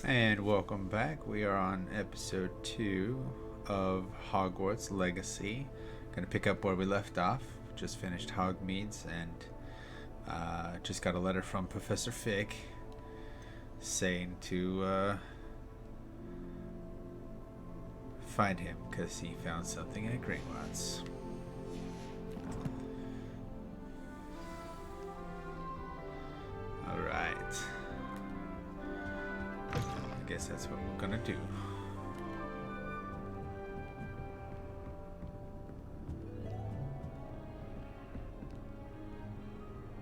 And welcome back. We are on episode 2 of Hogwarts Legacy. Gonna pick up where we left off. Just finished Hogmeads and just got a letter from Professor Fig saying to find him because he found something in Gringotts. Alright. I guess that's what we're gonna do.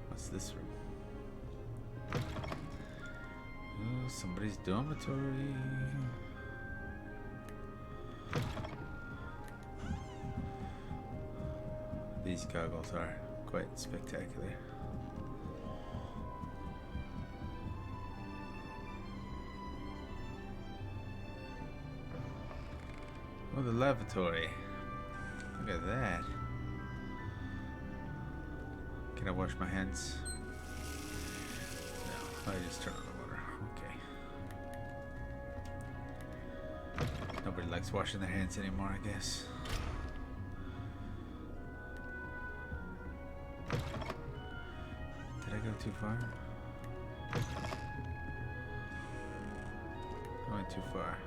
What's this room? Oh, somebody's dormitory. These goggles are quite spectacular. Oh, the lavatory. Look at that. Can I wash my hands? No, I just turn on the water. Okay. Nobody likes washing their hands anymore, I guess. Did I go too far? I went too far.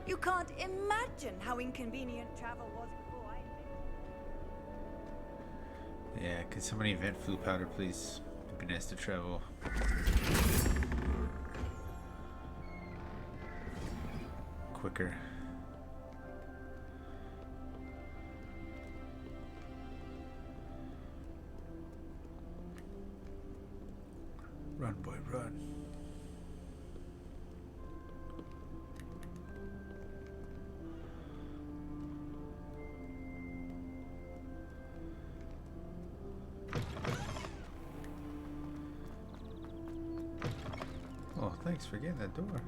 You can't imagine how inconvenient travel was before I invented. Yeah, could somebody invent flu powder, please? It'd be nice to travel. Quicker. Run, boy, run. Oh, thanks for getting that door.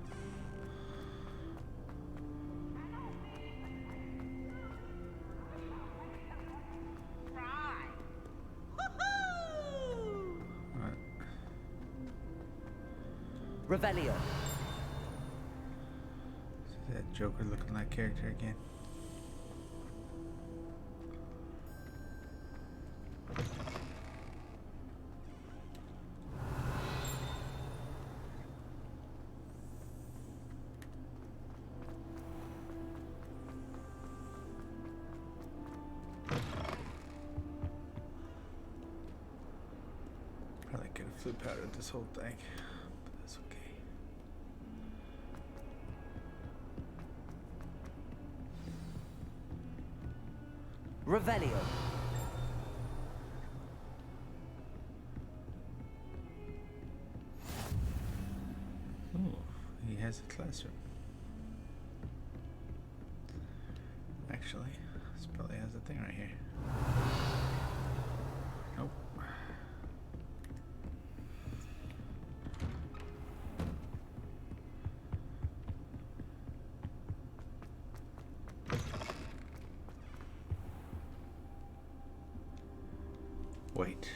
What? Revelio. Is that Joker looking like character again? Probably could have flu powdered this whole thing, but that's okay. Revelio. Oh, he has a classroom. Actually, this probably has a thing right here. Nope. Wait.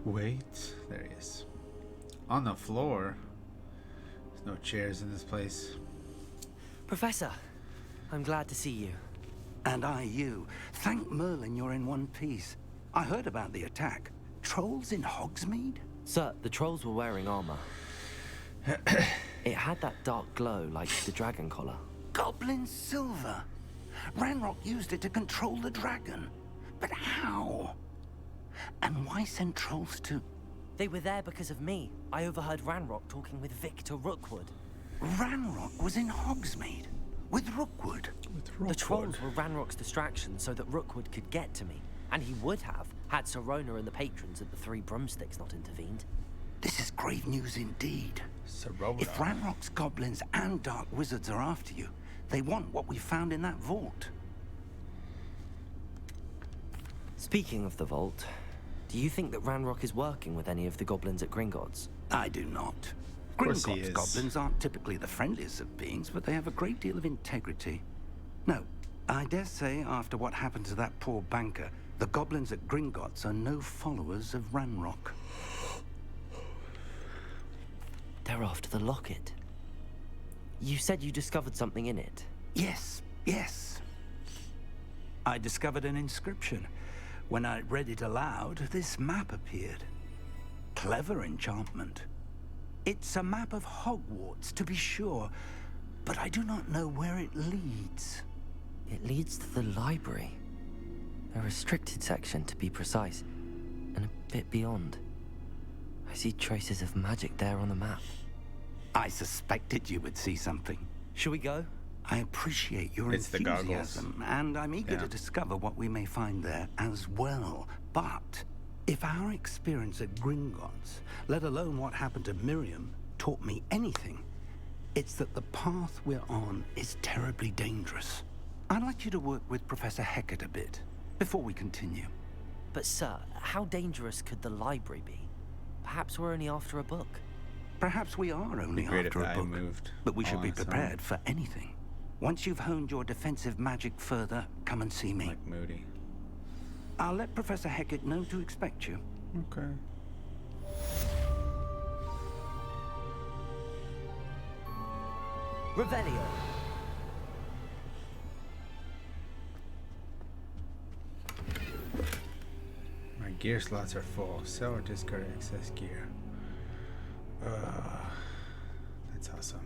Wait. There he is. On the floor. There's no chairs in this place. Professor, I'm glad to see you. And I you. Thank Merlin you're in one piece. I heard about the attack. Trolls in Hogsmeade? Sir, the trolls were wearing armor. It had that dark glow like the dragon collar. Goblin silver. Ranrock used it to control the dragon. But how? And why send trolls to... They were there because of me. I overheard Ranrock talking with Victor Rookwood. Ranrock was in Hogsmeade? With Rookwood? The trolls were Ranrock's distraction so that Rookwood could get to me. And he would have, had Sirona and the patrons at the Three Broomsticks not intervened. This is grave news indeed. Sirona. If Ranrock's goblins and dark wizards are after you, they want what we found in that vault. Speaking of the vault, do you think that Ranrock is working with any of the goblins at Gringotts? I do not. course he Gringotts is. goblins aren't typically the friendliest of beings, but they have a great deal of integrity. No, I dare say after what happened to that poor banker, the goblins at Gringotts are no followers of Ranrock. They're after the locket. You said you discovered something in it. Yes, yes. I discovered an inscription. When I read it aloud, this map appeared. Clever enchantment. It's a map of Hogwarts, to be sure, but I do not know where it leads. It leads to the library. A restricted section, to be precise, and a bit beyond. I see traces of magic there on the map. I suspected you would see something. Shall we go? I appreciate your It's the goggles. enthusiasm, and I'm eager Yeah. to discover what we may find there as well. But if our experience at Gringotts, let alone what happened to Miriam, taught me anything, it's that the path we're on is terribly dangerous. I'd like you to work with Professor Hecat a bit before we continue. But sir, how dangerous could the library be? Perhaps we're only after a book. Perhaps we are only Great if after a I book, moved but we should all be on its own. prepared for anything. Once you've honed your defensive magic further, come and see me. Like Moody. I'll let Professor Hecat know to expect you. Okay. Revelio. My gear slots are full. Sell or discard excess gear. That's awesome.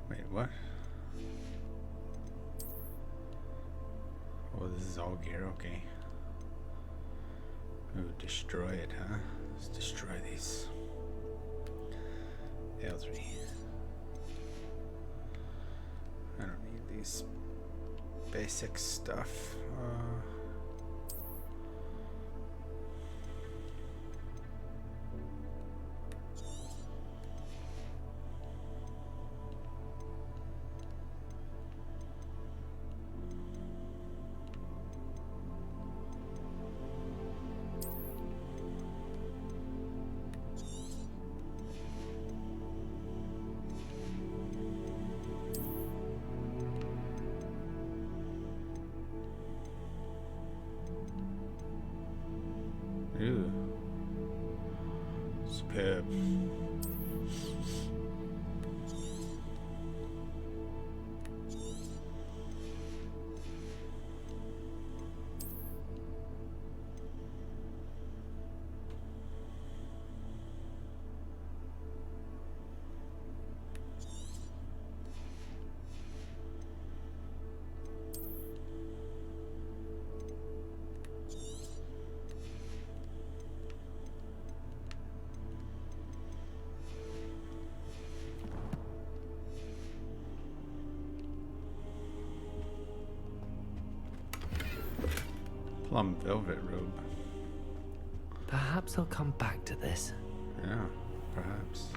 Wait, what? Oh, this is all gear, okay. Ooh, destroy it, huh? Let's destroy these. L3. I don't need these basic stuff. Ooh. Superb. Plum velvet robe. Perhaps I'll come back to this. Yeah, perhaps.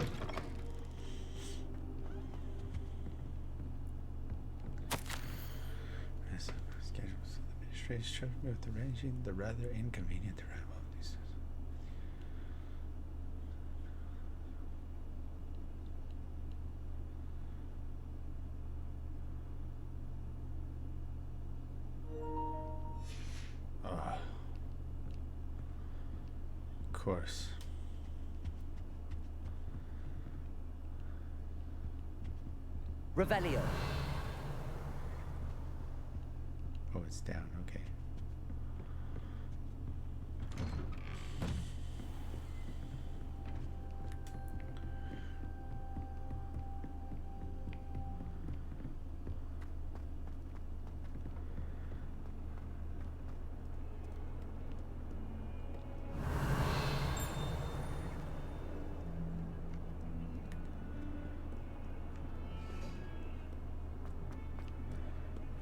Yes, schedules. Administrators charged me with arranging the rather inconvenient arrival of these. Of course. Revelio. Oh, it's down. Okay.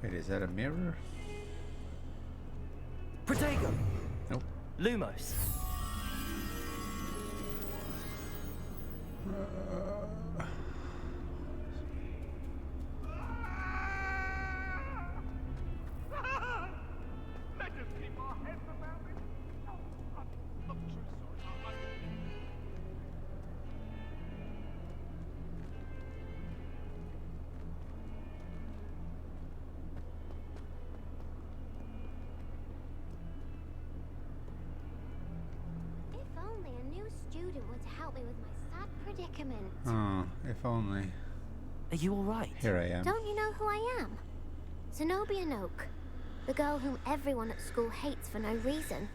Wait, is that a mirror? Protego! Nope. Lumos! Let us keep our heads about it. I'm too sorry. If only a new student were to help me with my sad predicament. Oh, if only. Are you alright? Here I am. Don't you know who I am? Zenobia Noak, the girl whom everyone at school hates for no reason.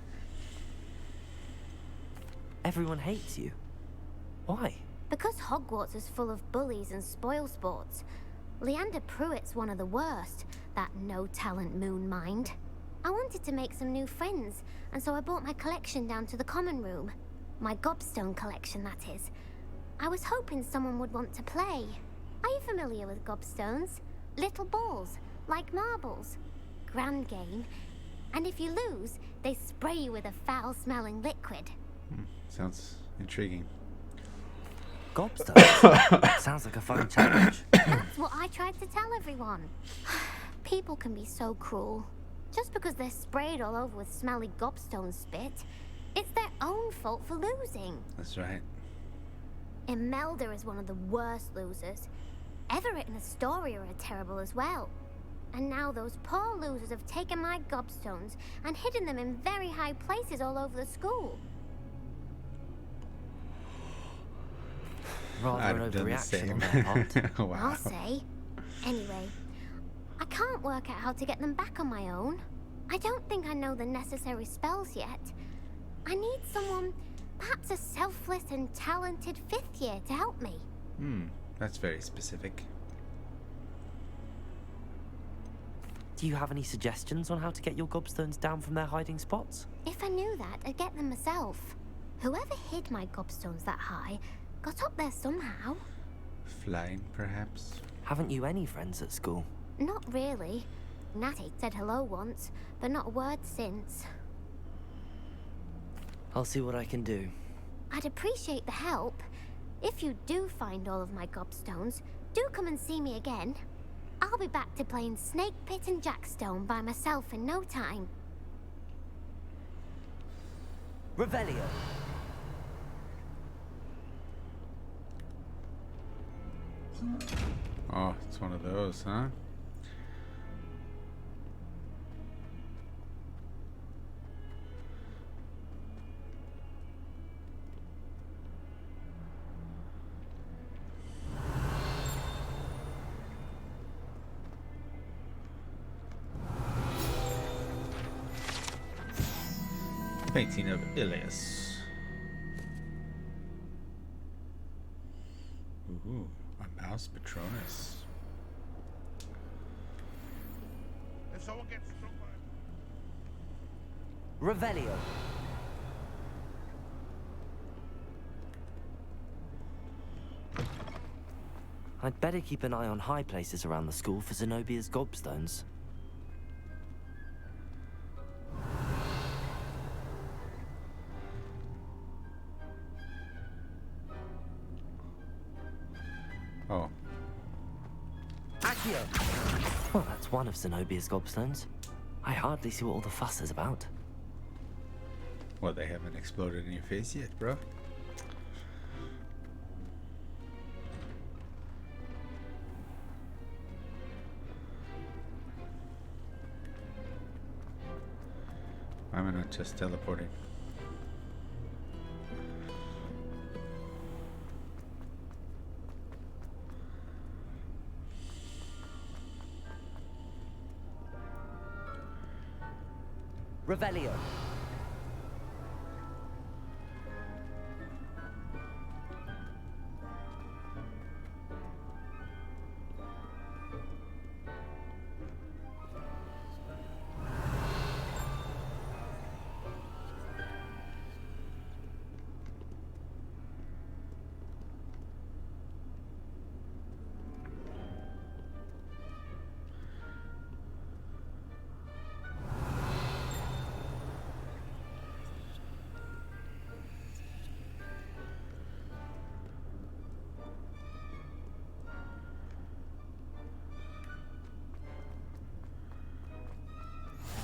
Everyone hates you. Why? Because Hogwarts is full of bullies and spoilsports. Leander Pruitt's one of the worst, that no-talent moon mind. I wanted to make some new friends, and so I brought my collection down to the common room. My gobstone collection, that is. I was hoping someone would want to play. Are you familiar with gobstones? Little balls, like marbles. Grand game. And if you lose, they spray you with a foul-smelling liquid. Sounds intriguing. Gobstones? Sounds like a fun challenge. That's what I tried to tell everyone. People can be so cruel. Just because they're sprayed all over with smelly gobstone spit, it's their own fault for losing. That's right. Imelda is one of the worst losers. Everett and Astoria are terrible as well. And now those poor losers have taken my gobstones and hidden them in very high places all over the school. Rather an overreaction on their part. Wow. I'll say. Anyway, I can't work out how to get them back on my own. I don't think I know the necessary spells yet. I need someone, perhaps a selfless and talented fifth year to help me. That's very specific. Do you have any suggestions on how to get your gobstones down from their hiding spots? If I knew that, I'd get them myself. Whoever hid my gobstones that high got up there somehow. Flying, perhaps? Haven't you any friends at school? Not really. Natty said hello once, but not a word since. I'll see what I can do. I'd appreciate the help. If you do find all of my gobstones, do come and see me again. I'll be back to playing Snake Pit and Jackstone by myself in no time. Revelio. Oh, it's one of those, huh? Painting of Ilias. Ooh, a mouse Patronus. If someone gets struck by Revelio. I'd better keep an eye on high places around the school for Zenobia's gobstones. Oh, Accio! Well, that's one of Zenobia's gobstones. I hardly see what all the fuss is about. well, they haven't exploded in your face yet, bro. Why am I not just teleporting? Revelio.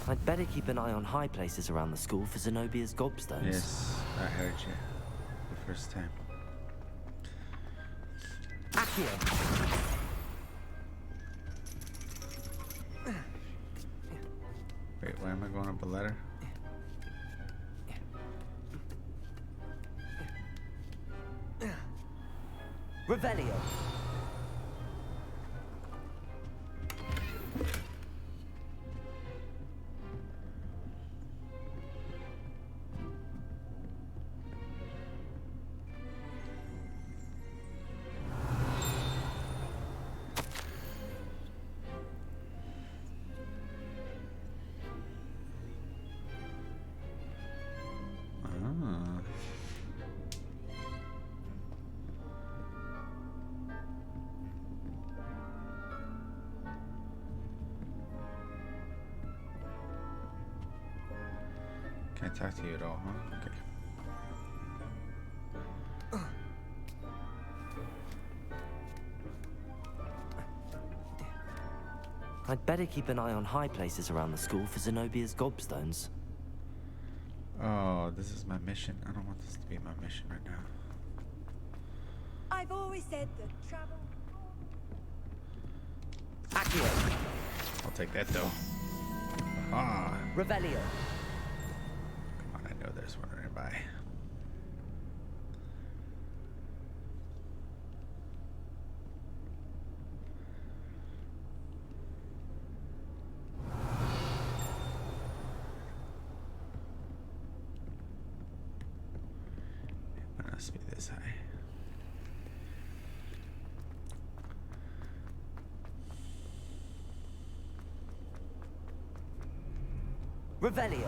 I'd better keep an eye on high places around the school for Zenobia's gobstones. Yes, I heard you the first time. Accio! Wait, why am I going up a ladder? Revelio! Ah. Can't talk to you at all, huh? Okay. I'd better keep an eye on high places around the school for Zenobia's gobstones. Oh, this is my mission. I don't want this to be my mission right now. I've always said that travel. Accio! I'll take that though. Ah, Revelio! come on, I know there's one nearby. It must be this high. Revelio!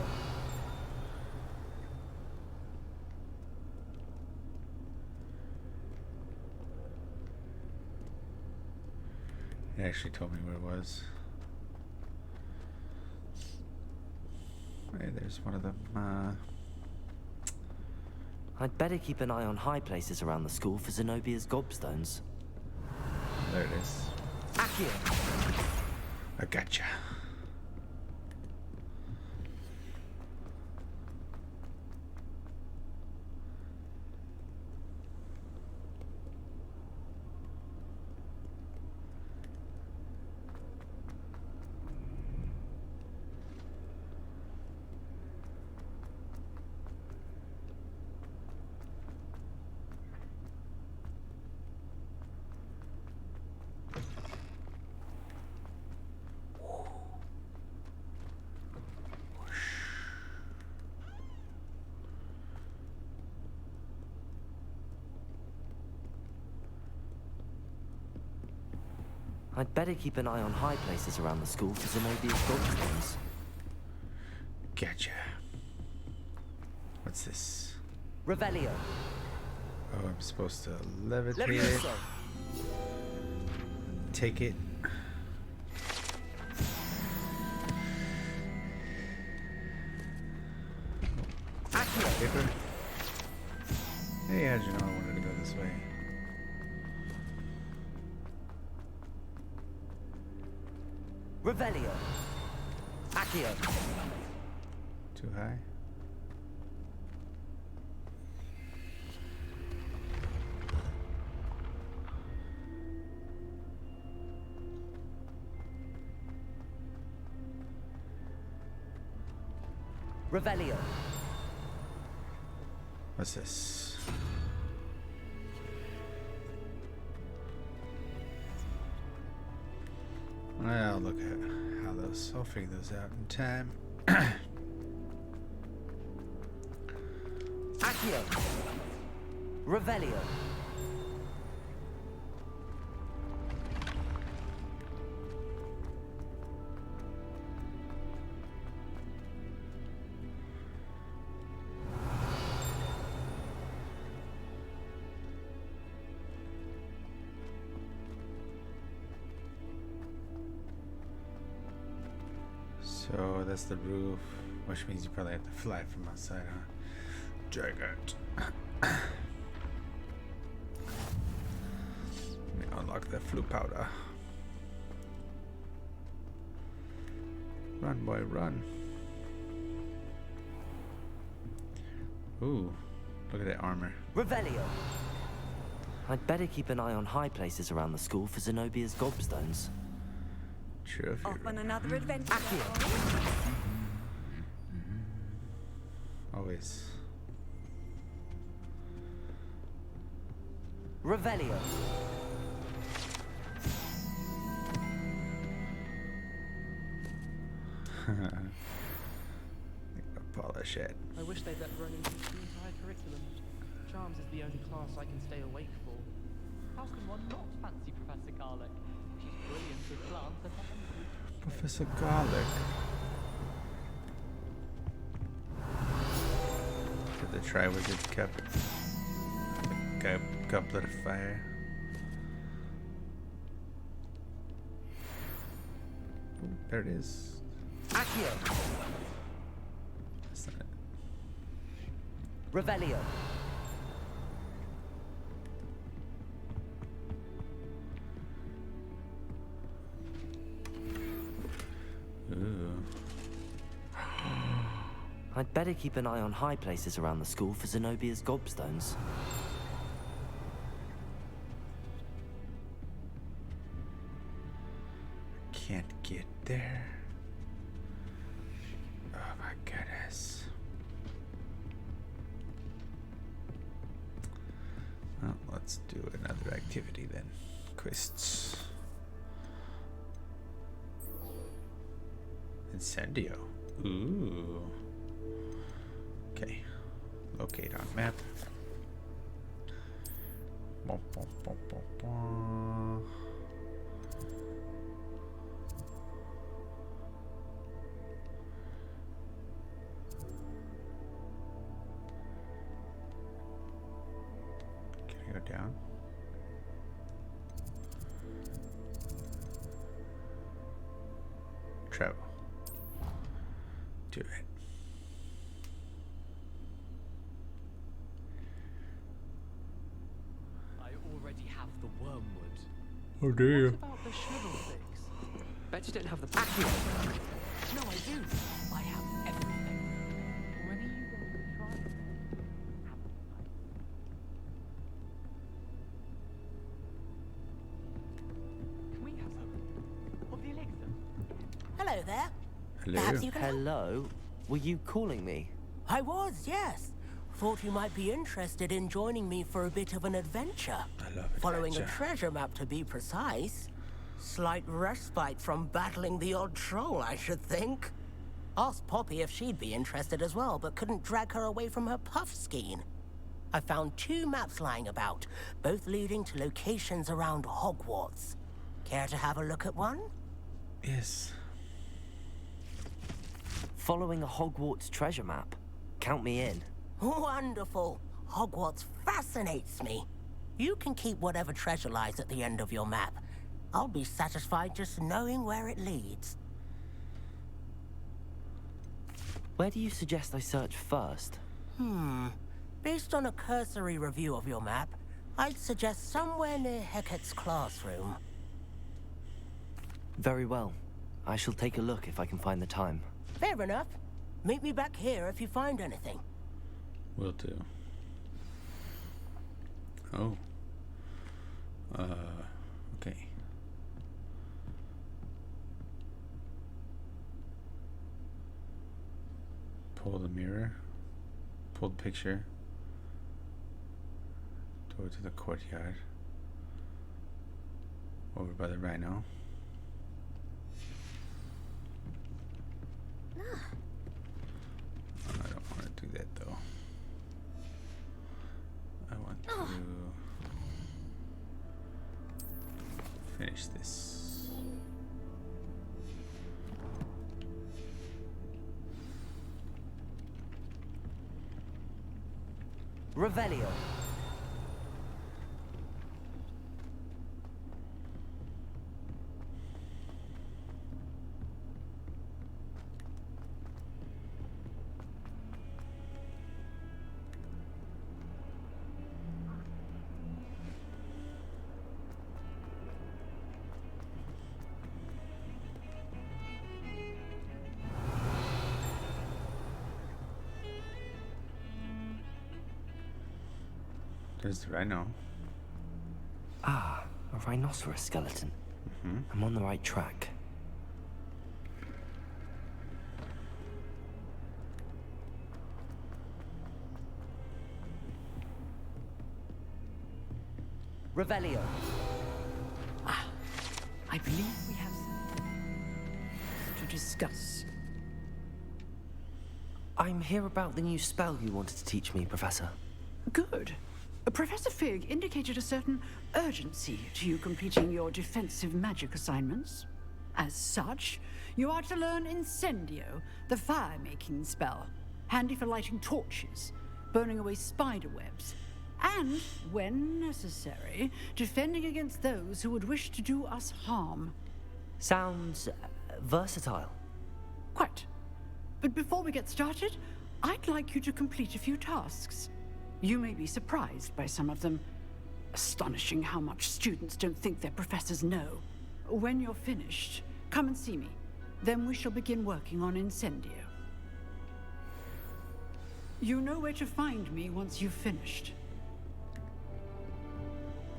It actually told me where it was. Hey, there's one of them. I'd better keep an eye on high places around the school for Zenobia's gobstones. There it is. Accio! I gotcha. I'd better keep an eye on high places around the school for Zenobia's gobstones. Gotcha. What's this? Revelio! Oh, I'm supposed to levitate it. Levioso! Take it. Accio! Paper. Hey, how'd you know I wanted to go this way? Revelio! Accio! Too high? Revelio! What's this? Well, look at how those. I'll figure those out in time. Accio! Revelio! So that's the roof, which means you probably have to fly from outside, huh? Giant. Let me unlock that flue powder. Right. Run, boy, run. Ooh, look at that armor. Revelio. I'd better keep an eye on high places around the school for Zenobia's gobstones. True. Off on another adventure. Always. Revelio. Polish it. I wish they'd let Ronan teach the entire curriculum. Charms is the only class I can stay awake for. How can one not fancy Professor Garlick? She's brilliant with plants and animals. Professor Garlic. The Triwizard Cup. The Goblet of Fire. Ooh, there it is. Accio. That's not it. Revelio. Ooh. I'd better keep an eye on high places around the school for Zenobia's gobstones. Can't get there. Oh my goodness. Well, let's do another activity then. Quests. Incendio. Ooh. Okay. Locate on map. Bum, bum, bum, bum, bum. Can I go down? Travel. Do it. I already have the wormwood. Oh, do you? What about the shrivel sticks? Bet you don't have the Accio. No, I do. I have everything. When are you going to try it? Can we have some of the elixir? Hello there. Hello. Perhaps you can help. Hello? Were you calling me? I was, yes. Thought you might be interested in joining me for a bit of an adventure. I love Following a adventure. treasure map, to be precise. Slight respite from battling the odd troll, I should think. Asked Poppy if she'd be interested as well, but couldn't drag her away from her puff skein. I found 2 maps lying about, both leading to locations around Hogwarts. Care to have a look at one? Yes. Following a Hogwarts treasure map. Count me in. Wonderful. Hogwarts fascinates me. You can keep whatever treasure lies at the end of your map. I'll be satisfied just knowing where it leads. Where do you suggest I search first? Based on a cursory review of your map, I'd suggest somewhere near Hecat's classroom. Very well. I shall take a look if I can find the time. Fair enough. Meet me back here if you find anything. Will do. Oh. Okay. Pull the mirror. Pull the picture. Door to the courtyard. Over by the rhino. I don't want to do that though. I want to finish this. Revelio. There's the rhino. Ah, a rhinoceros skeleton. I'm on the right track. Revelio. I believe we have something to discuss. I'm here about the new spell you wanted to teach me, Professor. Good. Professor Fig indicated a certain urgency to you completing your defensive magic assignments. As such, you are to learn Incendio, the fire-making spell, handy for lighting torches, burning away spider webs, and, when necessary, defending against those who would wish to do us harm. Sounds versatile. Quite. But before we get started, I'd like you to complete a few tasks. You may be surprised by some of them. Astonishing how much students don't think their professors know. When you're finished, come and see me. Then we shall begin working on Incendio. You know where to find me once you've finished.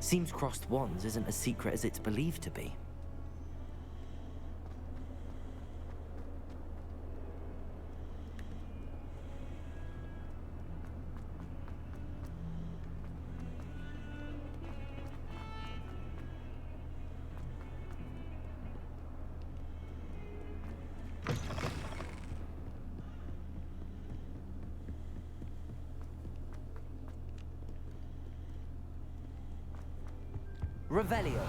Seems crossed wands isn't as secret as it's believed to be. Revelio.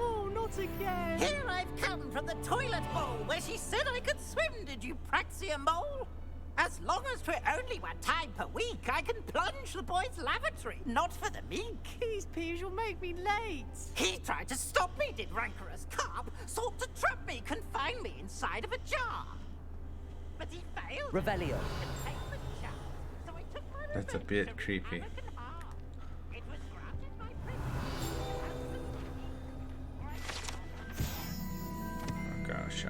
Oh, not again! Here I've come from the toilet bowl where she said I could swim, did you praxia mole? As long as for only 1 time per week, I can plunge the boy's lavatory, not for the meek. These peeves will make me late. He tried to stop me, did rancorous carp, sought to trap me, confine me inside of a jar. But he failed. Revelio. Containment jar. So I took my That's a revenge bit from creepy. American heart. It was granted by Oh gosh.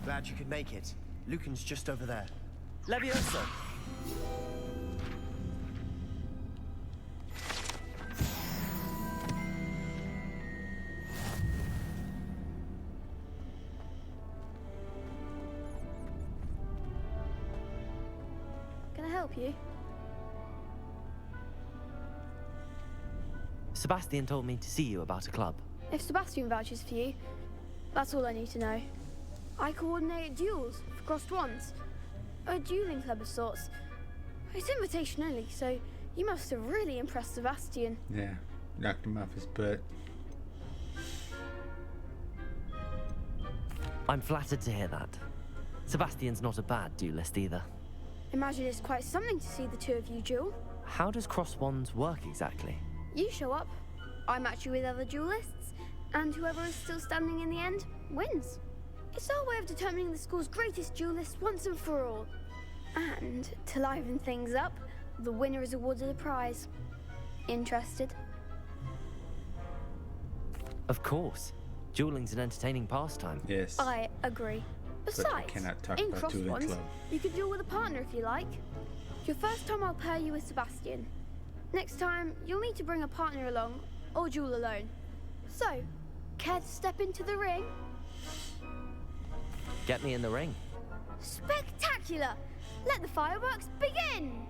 Glad you could make it. Lucan's just over there. Levioso! Can I help you? Sebastian told me to see you about a club. If Sebastian vouches for you, that's all I need to know. I coordinate duels for crossed wands. A dueling club of sorts. It's invitation only, so you must have really impressed Sebastian. Yeah, knocked him off his butt. I'm flattered to hear that. Sebastian's not a bad duelist either. Imagine it's quite something to see the two of you duel. How does cross wands work exactly? You show up, I match you with other duelists, and whoever is still standing in the end wins. It's our way of determining the school's greatest duelist once and for all. And to liven things up, the winner is awarded a prize. Interested? Of course. Dueling's an entertaining pastime. Yes. I agree. Besides, cannot talk in about cross dueling wands, club. you can duel with a partner if you like. Your first time I'll pair you with Sebastian. Next time, you'll need to bring a partner along, or duel alone. So, care to step into the ring? Get me in the ring. Spectacular! Let the fireworks begin!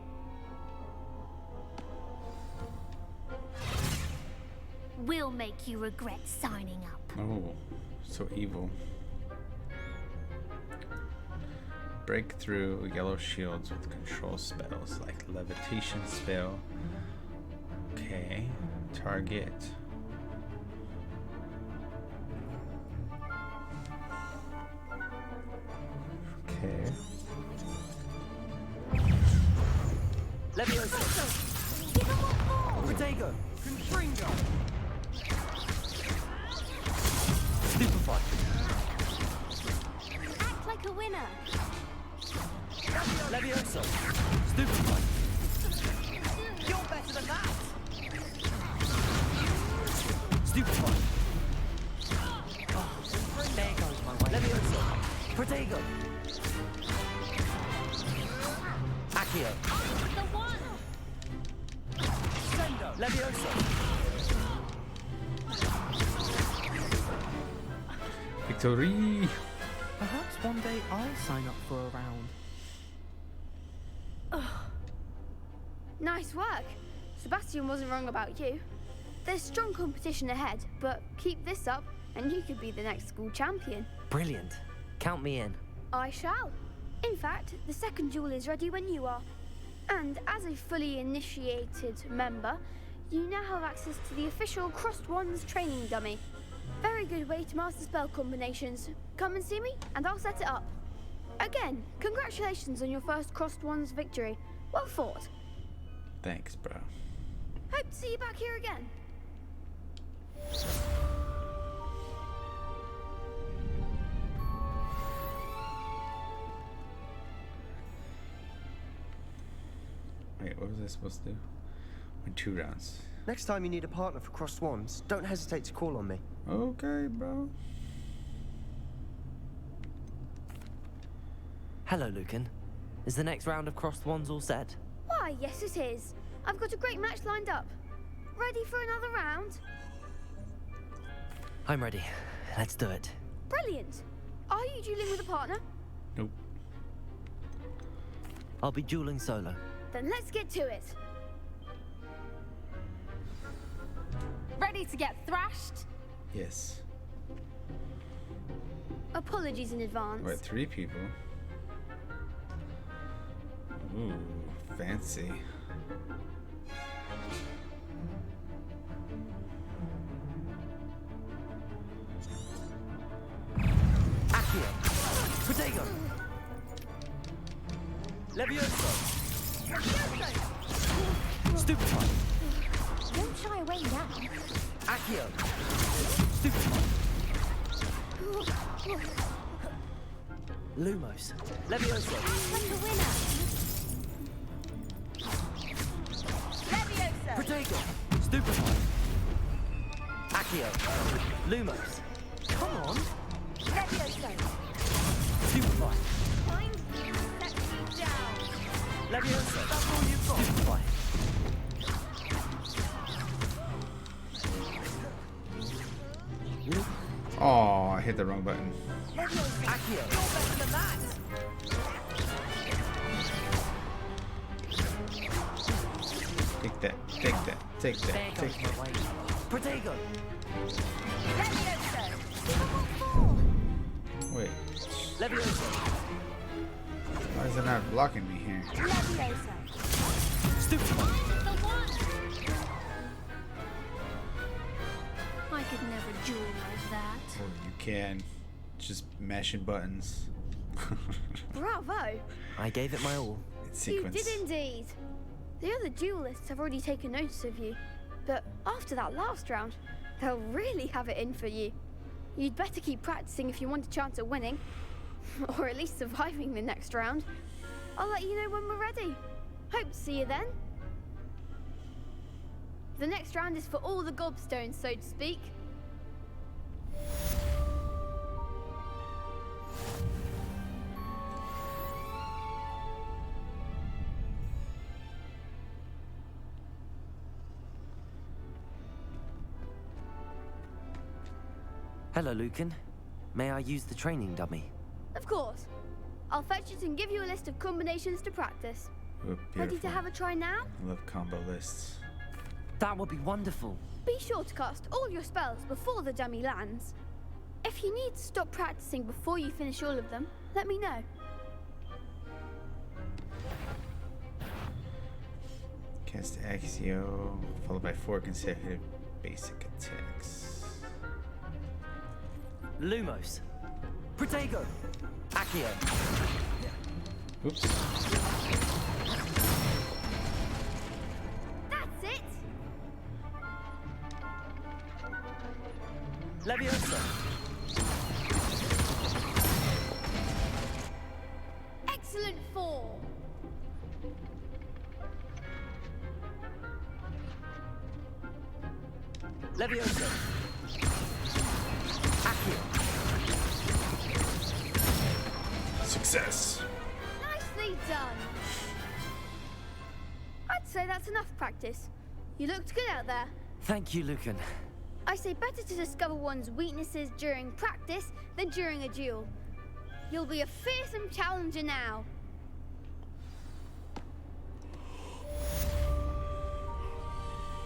We'll make you regret signing up. Oh, so evil. Break through yellow shields with control spells like levitation spell. Okay, target. Levioso. Protego. Confringo. Stupefy. Act like a winner. Levioso. Stupefy. You're better than that. Stupefy. There goes my way. Levioso. Protego. Accio. The one. Sendo. Levioso. Victory! Perhaps one day I'll sign up for a round. Nice work. Sebastian wasn't wrong about you. There's strong competition ahead, but keep this up and you could be the next school champion. Brilliant. Count me in. I shall. In fact, the second duel is ready when you are. And as a fully initiated member, you now have access to the official Crossed Wands training dummy. Very good way to master spell combinations. Come and see me, and I'll set it up. Again, congratulations on your first Crossed Wands victory. Well fought. Thanks, bro. Hope to see you back here again. Wait, what was I supposed to do? Win 2 rounds. Next time you need a partner for Crossed Wands, don't hesitate to call on me. Okay, bro. Hello, Lucan. Is the next round of Crossed Wands all set? Why, yes it is. I've got a great match lined up. Ready for another round? I'm ready. Let's do it. Brilliant. Are you dueling with a partner? Nope. I'll be dueling solo. Then let's get to it. Ready to get thrashed? Yes. Apologies in advance. What, 3 people? Ooh, fancy. Accio. Protego. Levioso. Stupefy. Don't shy away now. Accio. Stupefy. Lumos. Levioso. Act like a winner. Levioso! Protego. Stupefy. Accio. Lumos. Come on. Levioso! Stupefy. Find set you down! Levioso. That's all you've got. Stupefy. Oh, I hit the wrong button. Levioso! Accio. You're better than that! Take that, take that, take There that, goes take my that. way. Protego. Levioso! Wait, Levioso. why is it not blocking me here? Levioso! Stupefy. The one. I could never duel like that. Oh, you can. Just mashing buttons. Bravo! I gave it my all. It's You sequence. did indeed. The other duelists have already taken notice of you, but after that last round, they'll really have it in for you. You'd better keep practicing if you want a chance at winning, or at least surviving the next round. I'll let you know when we're ready. Hope to see you then. The next round is for all the gobstones, so to speak. Hello, Lucan. May I use the training dummy? Of course. I'll fetch it and give you a list of combinations to practice. Oh, Ready to beautiful. have a try now? I love combo lists. That would be wonderful. Be sure to cast all your spells before the dummy lands. If you need to stop practicing before you finish all of them, let me know. Cast Accio, followed by 4 consecutive basic attacks. Lumos. Protego. Accio. Oops. Leviosa! Excellent form. Leviosa! Accio! Success. Nicely done. I'd say that's enough practice. You looked good out there. Thank you, Lucan. I say better to discover one's weaknesses during practice than during a duel. You'll be a fearsome challenger now.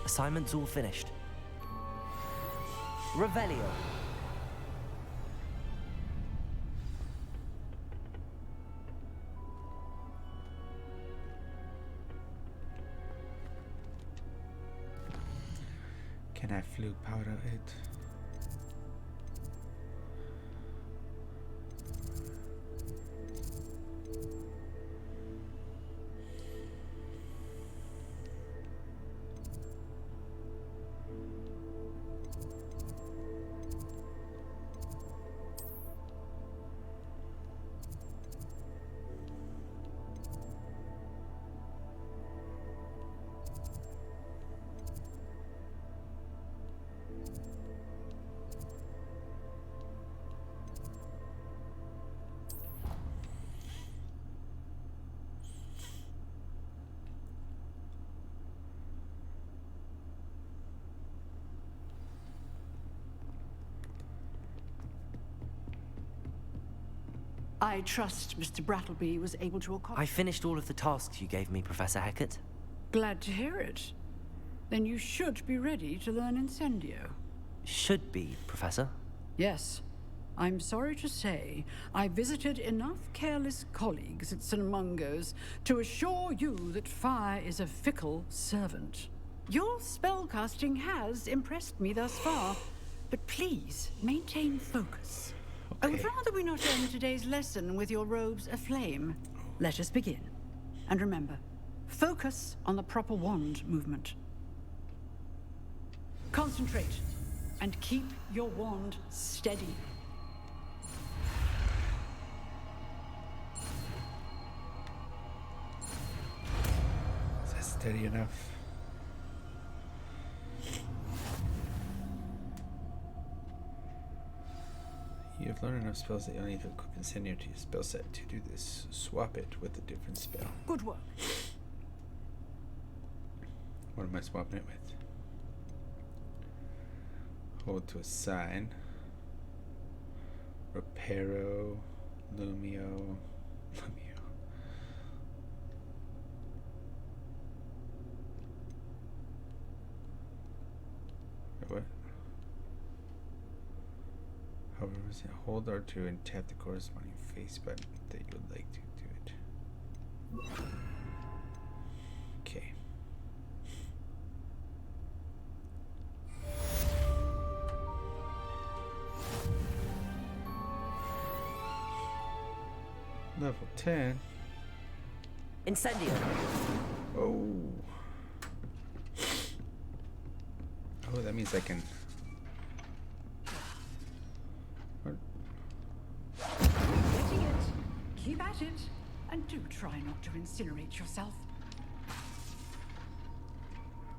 Assignment's all finished. Revelio. Can I flug powder it? I trust Mr. Brattleby was able to I accomplish. finished all of the tasks you gave me, Professor Hecat. Glad to hear it. Then you should be ready to learn Incendio. Should be, Professor. Yes. I'm sorry to say, I visited enough careless colleagues at St. Mungo's to assure you that fire is a fickle servant. Your spellcasting has impressed me thus far, but please maintain focus. I would rather we not end today's lesson with your robes aflame. Let us begin. And remember, focus on the proper wand movement. Concentrate, and keep your wand steady. Is that steady enough? You have learned enough spells that you'll need to equip Incendio to your spell set. To do this, swap it with a different spell. Good work. What am I swapping it with? Hold to assign. Reparo, Lumio. What? However, hold R2 and tap the corresponding face button that you would like to do it. Okay. Level 10. Incendio. Oh. Oh, that means I can. What? Getting it. Keep at it. And do try not to incinerate yourself.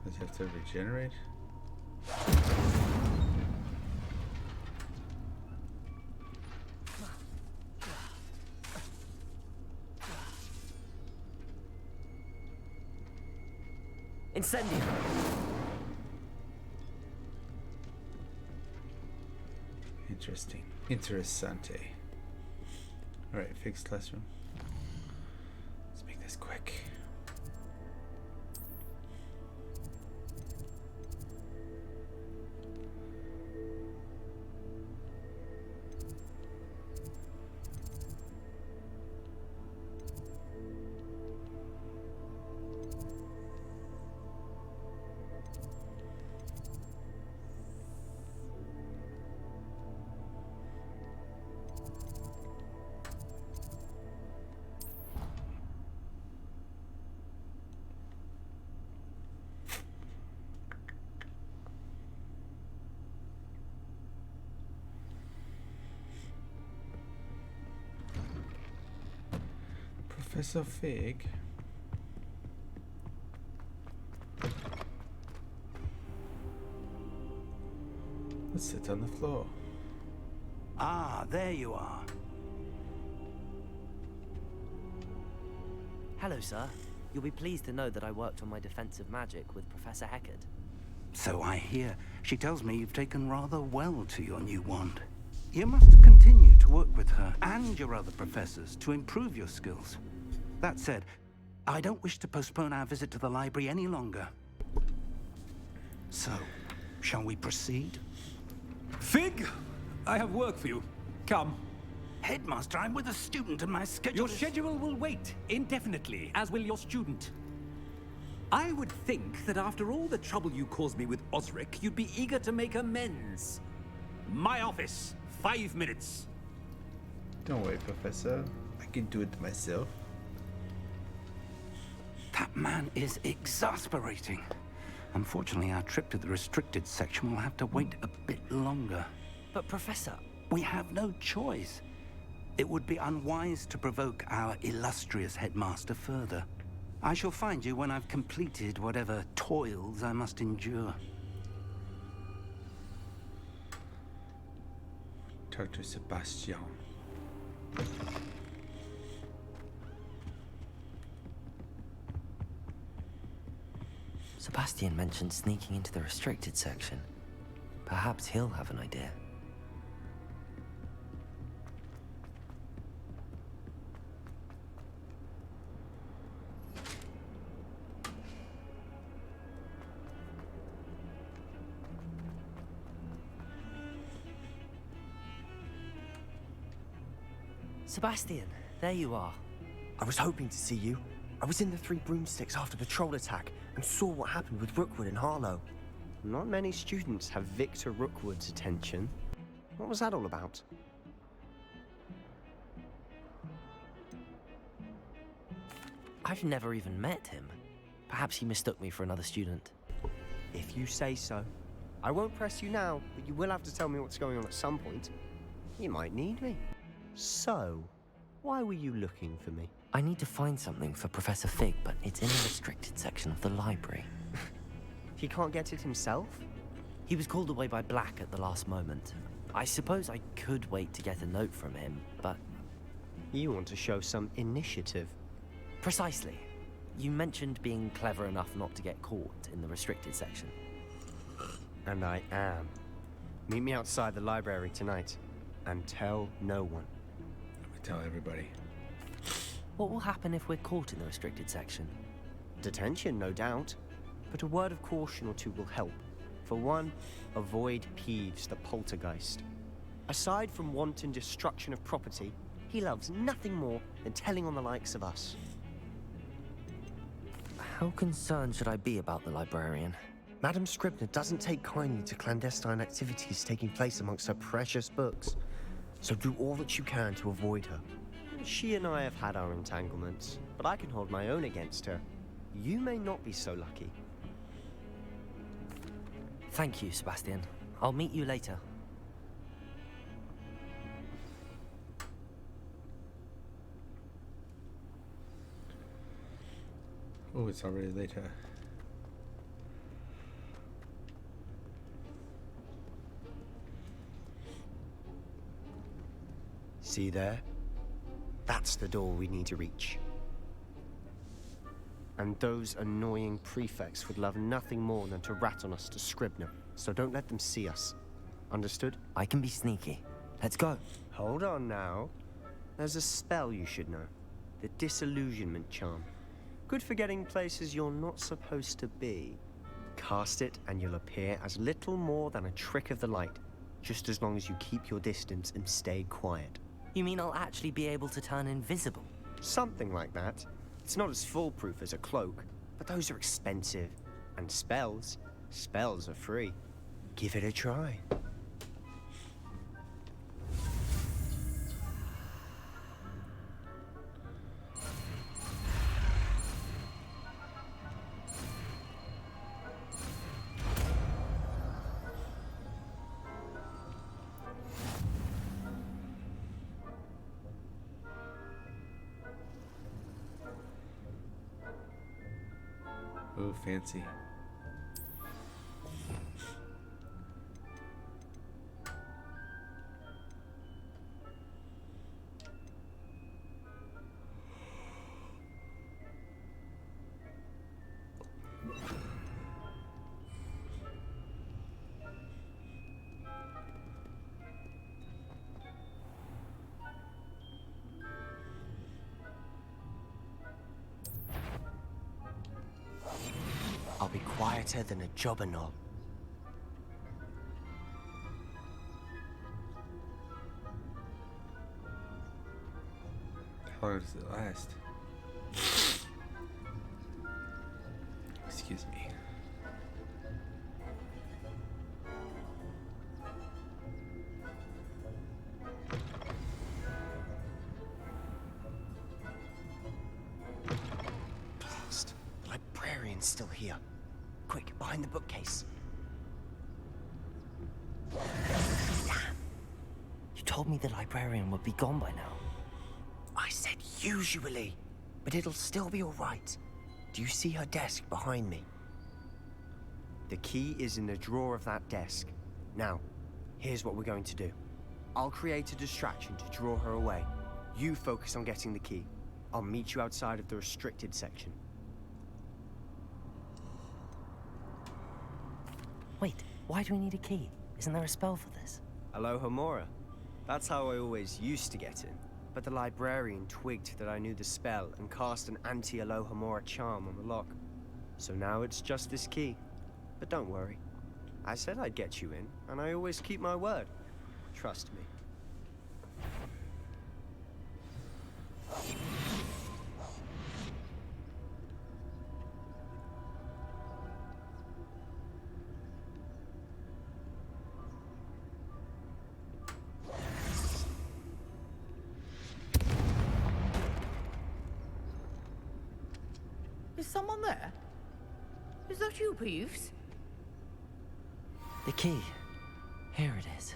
Does it have to regenerate? Incendio. Interesting. Interessante. Alright, fixed classroom. Let's make this quick. Professor Fig. Let's sit on the floor. Ah, there you are. Hello, sir. You'll be pleased to know that I worked on my defensive magic with Professor Heckard. So I hear. She tells me you've taken rather well to your new wand. You must continue to work with her and your other professors to improve your skills. That said, I don't wish to postpone our visit to the library any longer. So, shall we proceed? Fig, I have work for you. Come. Headmaster, I'm with a student and my schedule Your schedule will wait indefinitely, as will your student. I would think that after all the trouble you caused me with Osric, you'd be eager to make amends. My office, 5 minutes. Don't worry, Professor. I can do it myself. That man is exasperating. Unfortunately, our trip to the restricted section will have to wait a bit longer. But, Professor... We have no choice. It would be unwise to provoke our illustrious headmaster further. I shall find you when I've completed whatever toils I must endure. Talk to Sebastian. Sebastian mentioned sneaking into the restricted section. Perhaps he'll have an idea. Sebastian, there you are. I was hoping to see you. I was in the Three Broomsticks after the troll attack and saw what happened with Rookwood and Harlow. Not many students have Victor Rookwood's attention. What was that all about? I've never even met him. Perhaps he mistook me for another student. If you say so. I won't press you now, but you will have to tell me what's going on at some point. You might need me. So, why were you looking for me? I need to find something for Professor Fig, but it's in the restricted section of the library. He can't get it himself? He was called away by Black at the last moment. I suppose I could wait to get a note from him, but... You want to show some initiative. Precisely. You mentioned being clever enough not to get caught in the restricted section. And I am. Meet me outside the library tonight, and tell no one. Tell everybody. What will happen if we're caught in the restricted section? Detention, no doubt. But a word of caution or two will help. For one, avoid Peeves, the poltergeist. Aside from wanton destruction of property, he loves nothing more than telling on the likes of us. How concerned should I be about the librarian? Madam Scribner doesn't take kindly to clandestine activities taking place amongst her precious books. So do all that you can to avoid her. She and I have had our entanglements, but I can hold my own against her. You may not be so lucky. Thank you, Sebastian. I'll meet you later. Oh, it's already later. See there? That's the door we need to reach. And those annoying prefects would love nothing more than to rat on us to Scribner, so don't let them see us. Understood? I can be sneaky. Let's go. Hold on now. There's a spell you should know. The Disillusionment Charm. Good for getting places you're not supposed to be. Cast it and you'll appear as little more than a trick of the light, just as long as you keep your distance and stay quiet. You mean I'll actually be able to turn invisible? Something like that. It's not as foolproof as a cloak, but those are expensive. And spells are free. Give it a try. Ooh, fancy. I'll be quieter than a jobberknoll. How long does it last? Excuse me. Blast. The librarian's still here. Quick, behind the bookcase. Damn. You told me the librarian would be gone by now. I said usually, but it'll still be all right. Do you see her desk behind me? The key is in the drawer of that desk. Now, here's what we're going to do. I'll create a distraction to draw her away. You focus on getting the key. I'll meet you outside of the restricted section. Wait, why do we need a key? Isn't there a spell for this? Alohomora. That's how I always used to get in. But the librarian twigged that I knew the spell and cast an anti-Alohomora charm on the lock. So now it's just this key. But don't worry. I said I'd get you in, and I always keep my word. Trust me. Is someone there? Is that you, Peeves? The key. Here it is.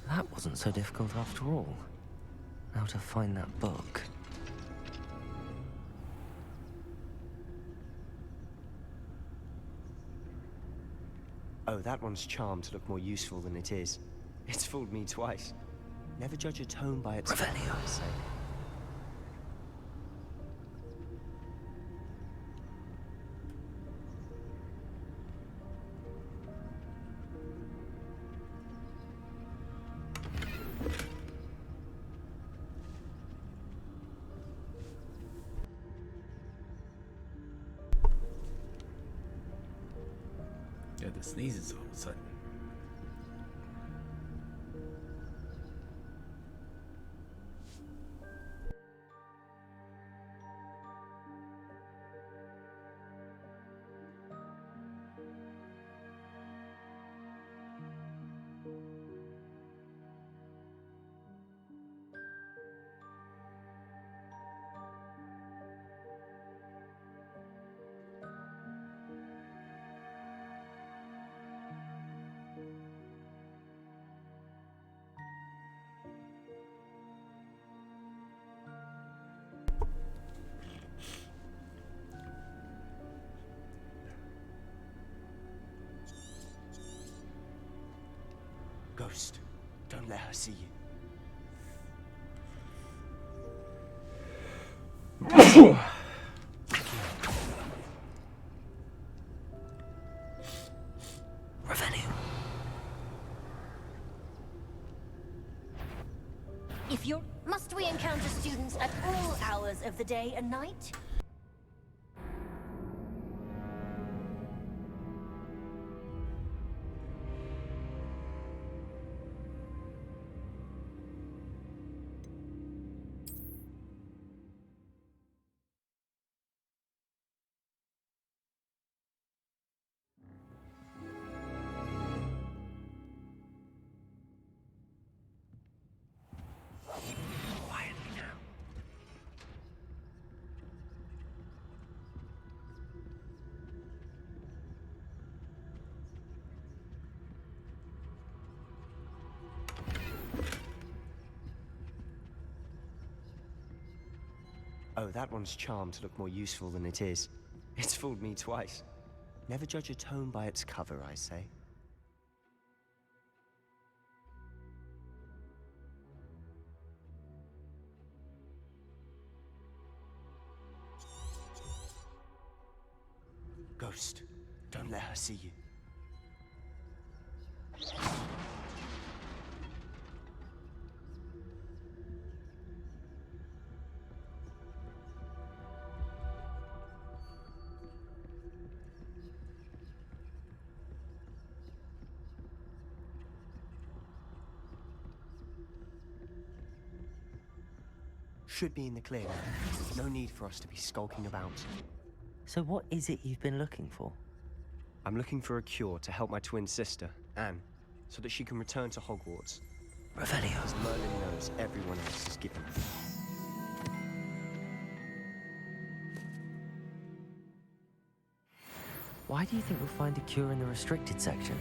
That wasn't so difficult after all. Now to find that book. Oh, that one's charmed to look more useful than it is. It's fooled me twice. Never judge a tone by its Revelio. I say. Yeah, the sneezes all of a sudden. Ghost, don't let her see you. Revenue. If you're... Must we encounter students at all hours of the day and night? Oh, that one's charmed to look more useful than it is. It's fooled me twice. Never judge a tome by its cover, I say. Ghost, don't let her see you. Should be in the clear now. No need for us to be skulking about. So what is it you've been looking for? I'm looking for a cure to help my twin sister, Anne, so that she can return to Hogwarts. Revelio. As Merlin knows everyone else is given. Why do you think we'll find a cure in the restricted section?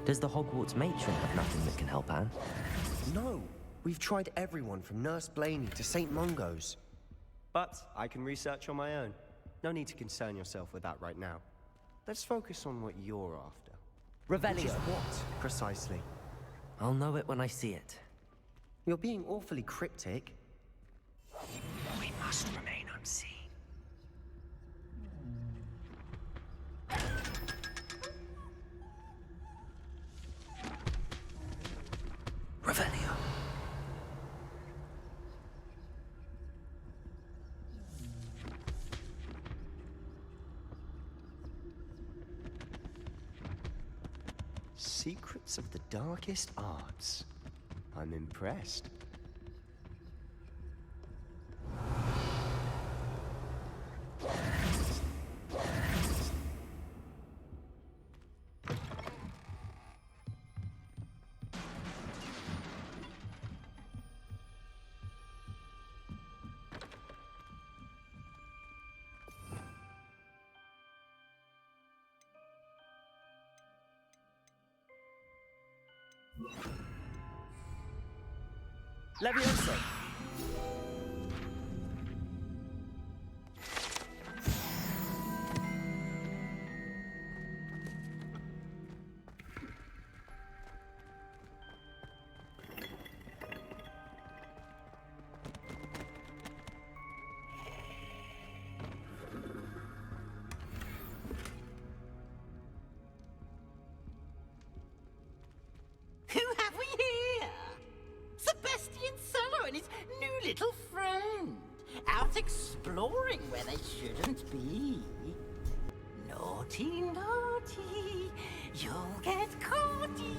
Does the Hogwarts matron have nothing that can help Anne? No! We've tried everyone from Nurse Blaney to St. Mungo's. But I can research on my own. No need to concern yourself with that right now. Let's focus on what you're after. Revelio. Which is what, precisely? I'll know it when I see it. You're being awfully cryptic. We must remain unseen. Revelio. Secrets of the darkest arts. I'm impressed. Leviosa. Who have we here? Sebastian Solo and his new little friend. Out exploring where they shouldn't be. Naughty, naughty. You'll get caughty.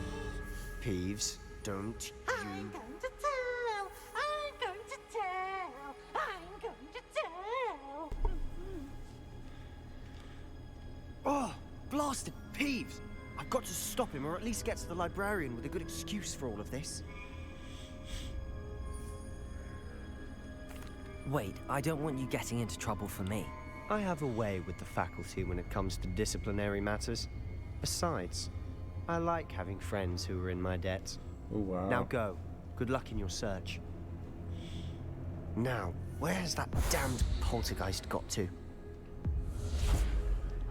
Peeves, don't you... I'm going to tell. I'm going to tell. I'm going to tell. Oh, blasted Peeves! I've got to stop him, or at least get to the librarian with a good excuse for all of this. Wait, I don't want you getting into trouble for me. I have a way with the faculty when it comes to disciplinary matters. Besides, I like having friends who are in my debt. Oh, wow. Now go. Good luck in your search. Now, where's that damned poltergeist got to?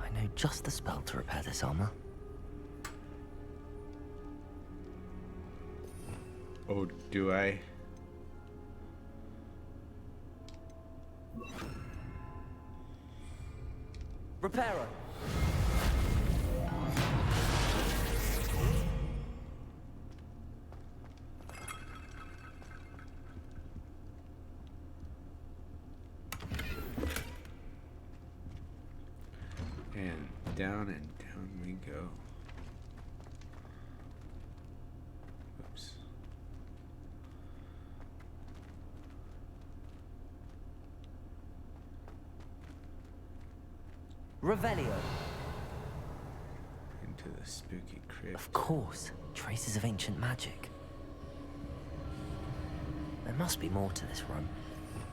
I know just the spell to repair this armor. Oh, do I? Reparo. And down we go. Oops. Revelio. Into the spooky crypt. Of course. Traces of ancient magic. There must be more to this run.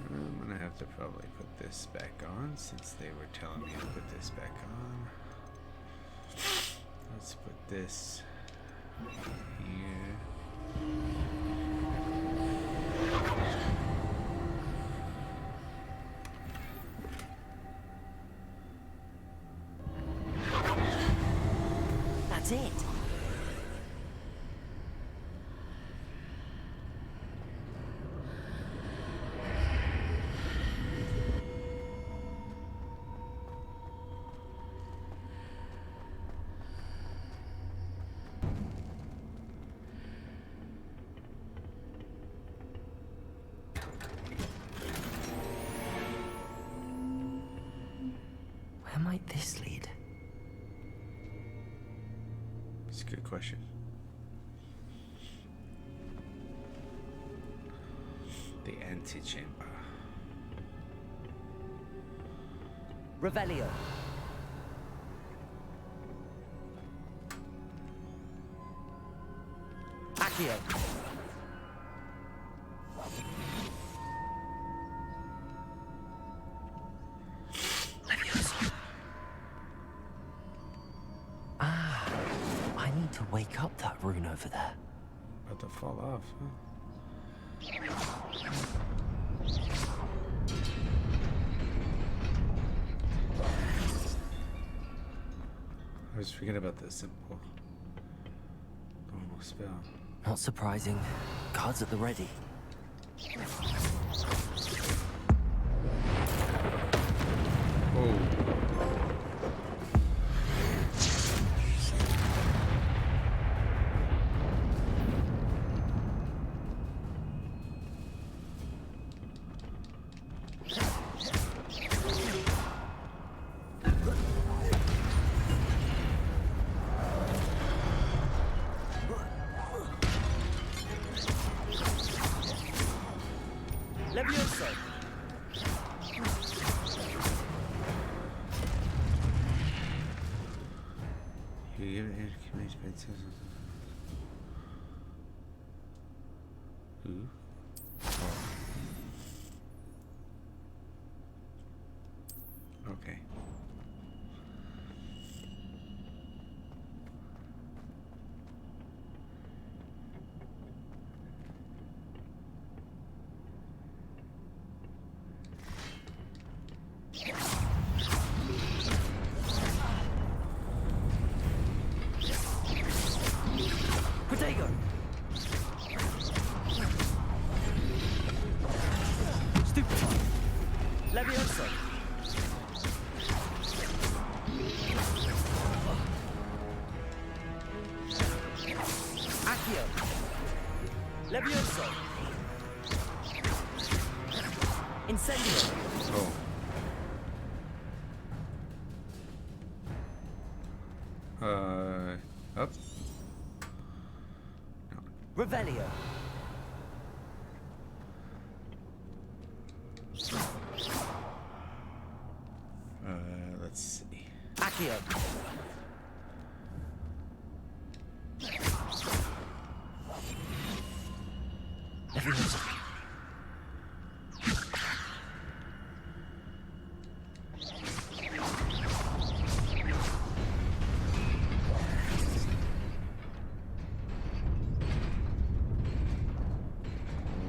I'm gonna have to probably put this back on since they were telling me to put this back on. Let's put this here. That's it. Where might this lead? It's a good question. The antechamber. Revelio. Accio. I need to wake up that rune over there. About to fall off, huh? I was forgetting about the simple normal spell. Not surprising. Guards at the ready. Oh. Levioso. You give it community space. Who? Oh. Okay. Protego. Stupefy. Levioso. Accio. Levioso. Incendio. Oh. Up. Revelio. Let's see. Accio. Levioso.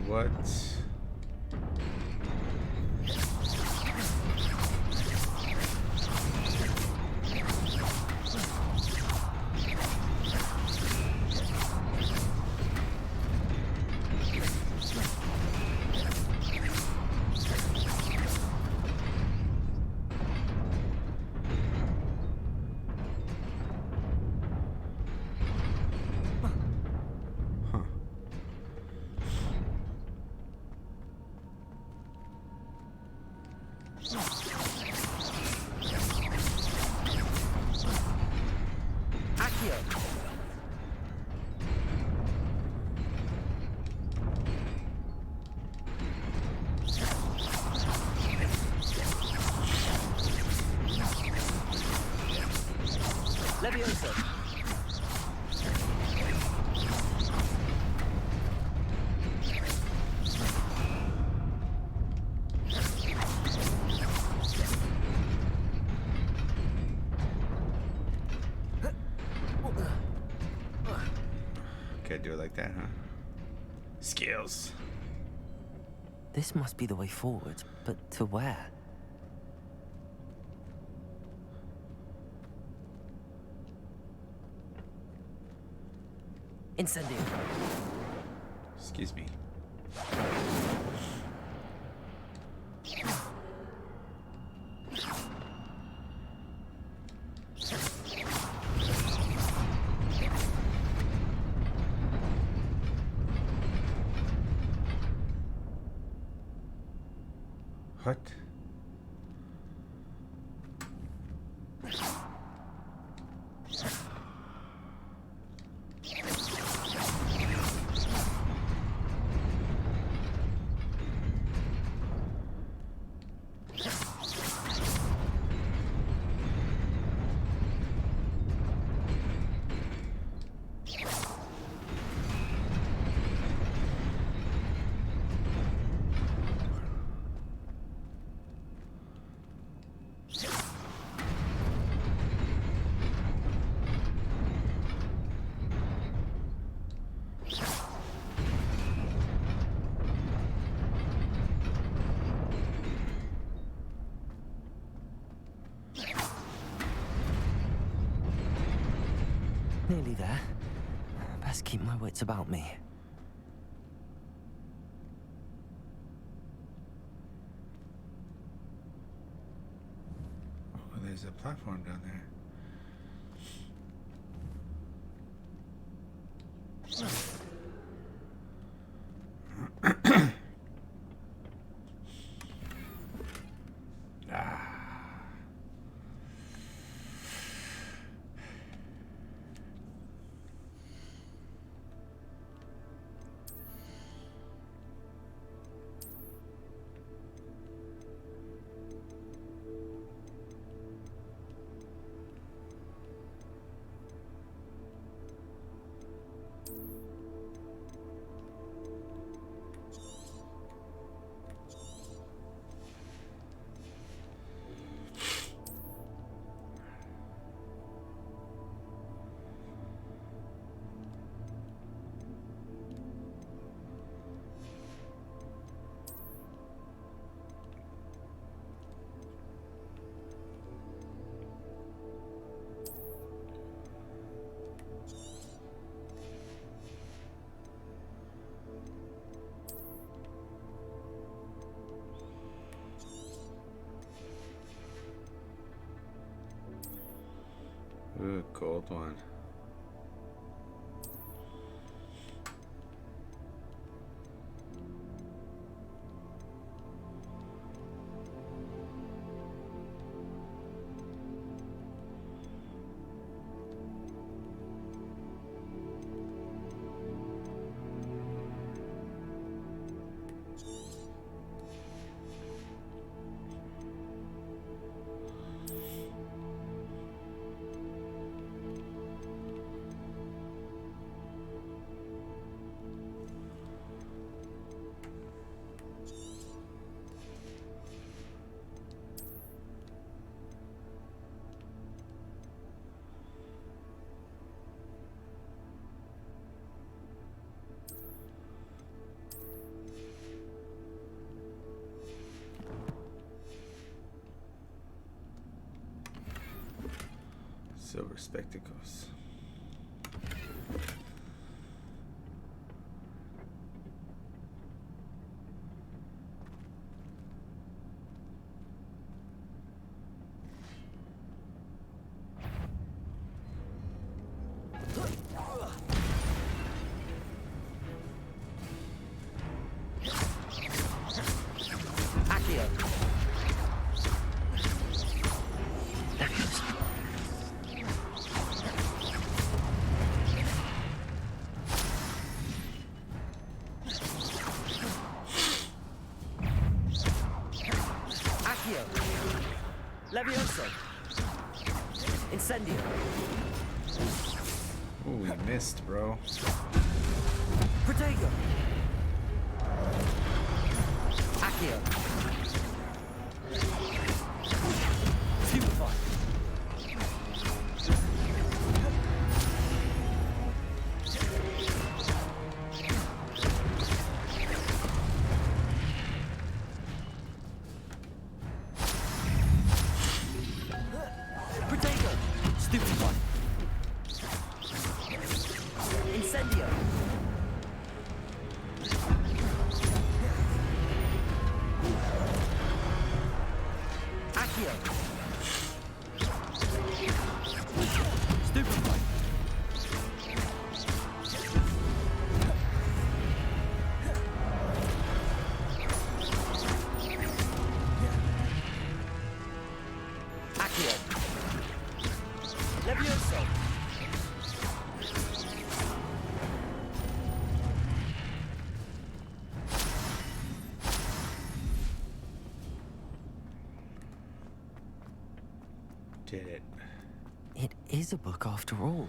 What? Accio. Levioso. Okay, do it like that, huh? Skills. This must be the way forward, but to where? Incendio. Excuse me. What? Nearly there. Best keep my wits about me. Oh, there's a platform down there. Ooh, gold one. Silver spectacles. Levioso. Incendio. Ooh, we missed, bro. Protego. Accio. Stupefy. Protego. Stupefy. Incendio. Levioso! Did it. It is a book after all.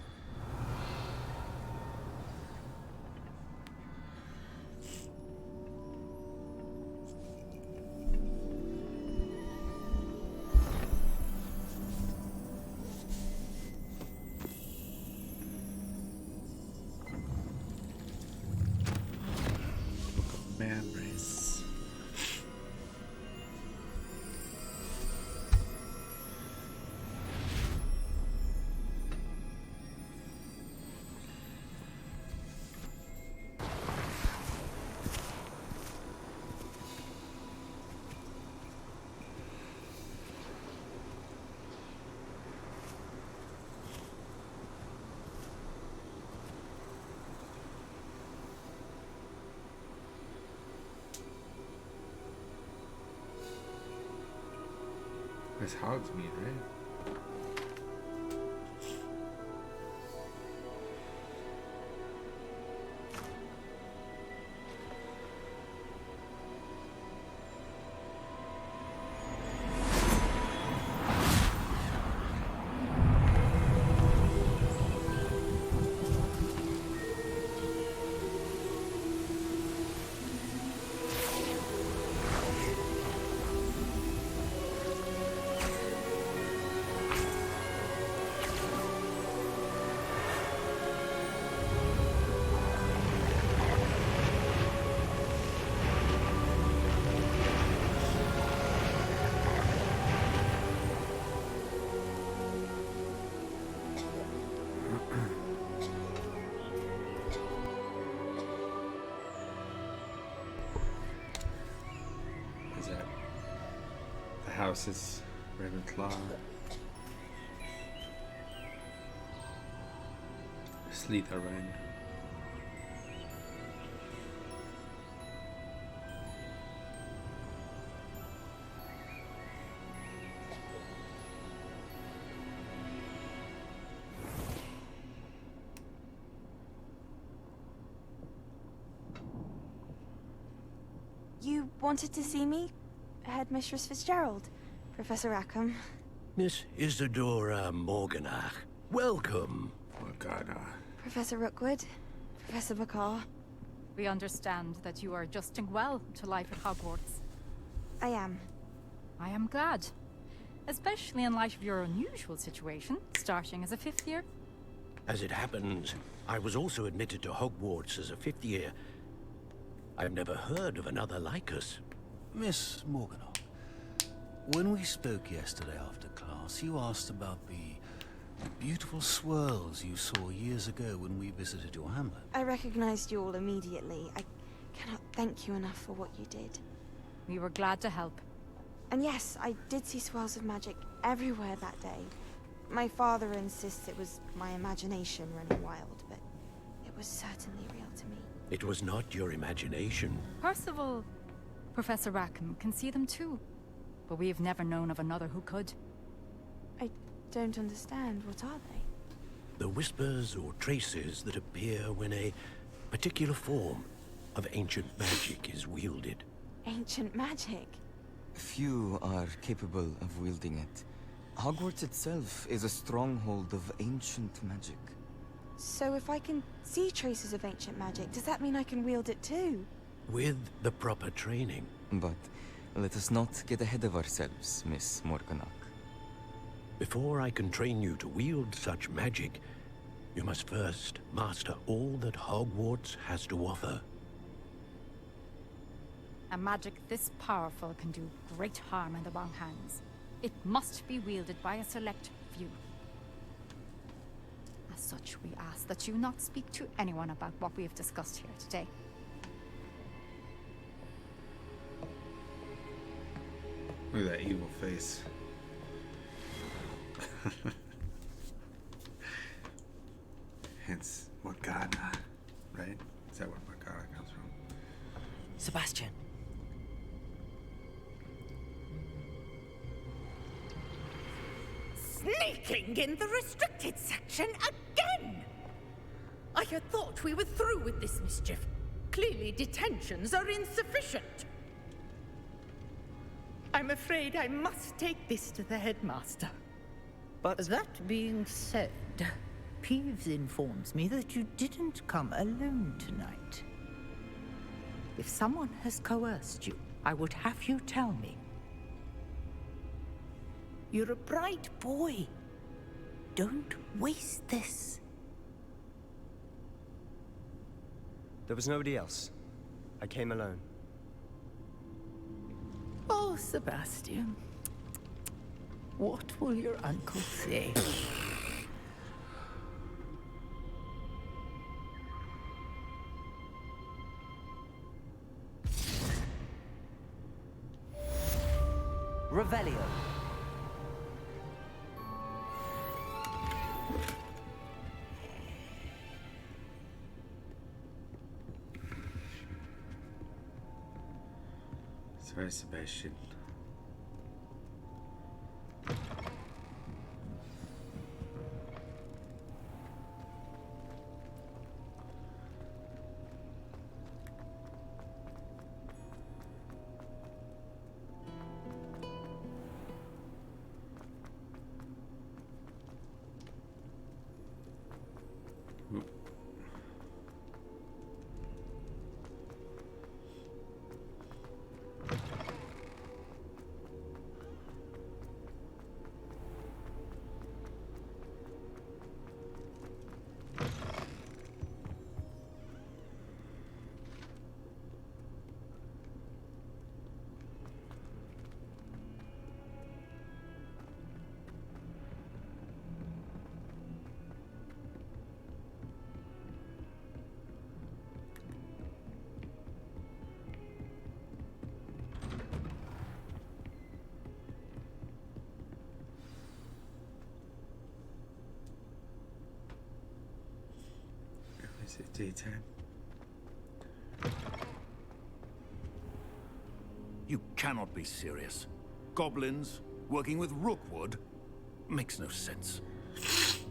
Memories. It's Hogsmeade, right? Is that the house is Ravenclaw? Slytherin. You wanted to see me? Headmistress Fitzgerald, Professor Rackham. Miss Isadora Morganach, welcome. Morgana. Professor Rookwood, Professor Bakar. We understand that you are adjusting well to life at Hogwarts. I am. I am glad. Especially in light of your unusual situation, starting as a 5th year. As it happens, I was also admitted to Hogwarts as a 5th year. I've never heard of another like us. Miss Morganach, when we spoke yesterday after class, you asked about the beautiful swirls you saw years ago when we visited your hamlet. I recognized you all immediately. I cannot thank you enough for what you did. We were glad to help. And yes, I did see swirls of magic everywhere that day. My father insists it was my imagination running wild, but it was certainly real to me. It was not your imagination. Percival, Professor Rackham can see them too. But we have never known of another who could. I don't understand. What are they? The whispers or traces that appear when a particular form of ancient magic is wielded. Ancient magic? Few are capable of wielding it. Hogwarts itself is a stronghold of ancient magic. So if I can see traces of ancient magic, does that mean I can wield it too? With the proper training. But let us not get ahead of ourselves, Miss Morganach. Before I can train you to wield such magic, you must first master all that Hogwarts has to offer. A magic this powerful can do great harm in the wrong hands. It must be wielded by a select few. As such, we ask that you not speak to anyone about what we have discussed here today. Look at that evil face. Hence Morgana, right? Is that where Morgana comes from? Sebastian. Sneaky sitting in the restricted section again! I had thought we were through with this mischief. Clearly detentions are insufficient. I'm afraid I must take this to the headmaster. But that being said, Peeves informs me that you didn't come alone tonight. If someone has coerced you, I would have you tell me. You're a bright boy. Don't waste this. There was nobody else. I came alone. Oh, Sebastian. What will your uncle say? Revelio. Sorry, Sebastian. Is it daytime? You cannot be serious. Goblins working with Rookwood? Makes no sense.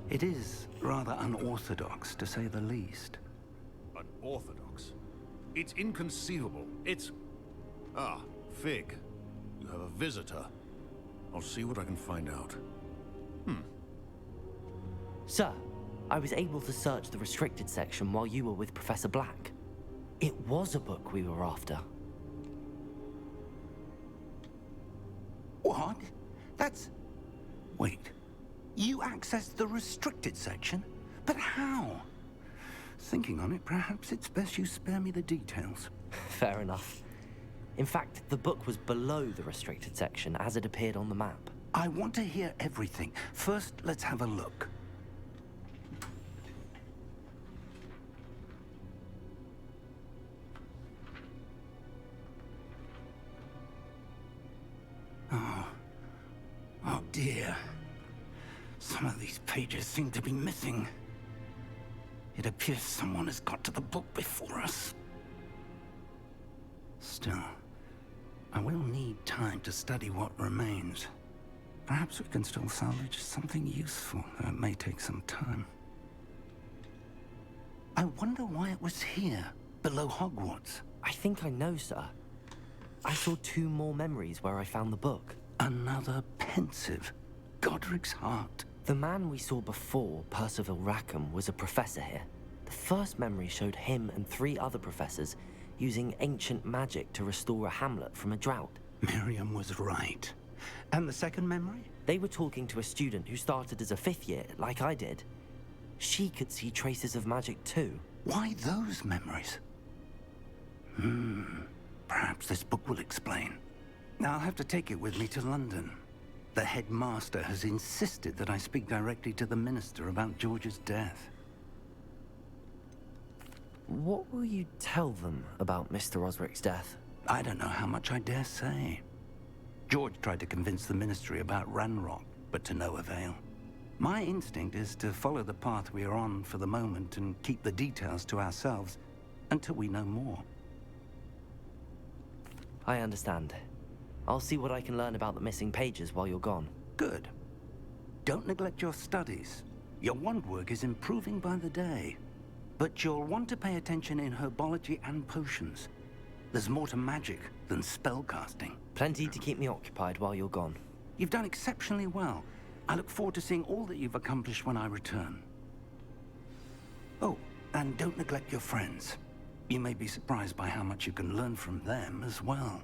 It is rather unorthodox, to say the least. Unorthodox? It's inconceivable. It's... Ah, Fig. You have a visitor. I'll see what I can find out. Sir, I was able to search the restricted section while you were with Professor Black. It was a book we were after. What? That's... Wait. You accessed the restricted section? But how? Thinking on it, perhaps it's best you spare me the details. Fair enough. In fact, the book was below the restricted section as it appeared on the map. I want to hear everything. First, let's have a look. Oh dear. Some of these pages seem to be missing. It appears someone has got to the book before us. Still, I will need time to study what remains. Perhaps we can still salvage something useful, though it may take some time. I wonder why it was here, below Hogwarts. I think I know, sir. I saw 2 more memories where I found the book. Another pensive. Godric's heart. The man we saw before, Percival Rackham, was a professor here. The first memory showed him and 3 other professors using ancient magic to restore a hamlet from a drought. Miriam was right. And the second memory? They were talking to a student who started as a 5th year, like I did. She could see traces of magic too. Why those memories? Perhaps this book will explain. Now I'll have to take it with me to London. The headmaster has insisted that I speak directly to the minister about George's death. What will you tell them about Mr. Osric's death? I don't know how much I dare say. George tried to convince the ministry about Ranrock, but to no avail. My instinct is to follow the path we are on for the moment and keep the details to ourselves until we know more. I understand. I'll see what I can learn about the missing pages while you're gone. Good. don't neglect your studies. Your wand work is improving by the day. But you'll want to pay attention in herbology and potions. There's more to magic than spellcasting. Plenty to keep me occupied while you're gone. You've done exceptionally well. I look forward to seeing all that you've accomplished when I return. Oh, and don't neglect your friends. You may be surprised by how much you can learn from them as well.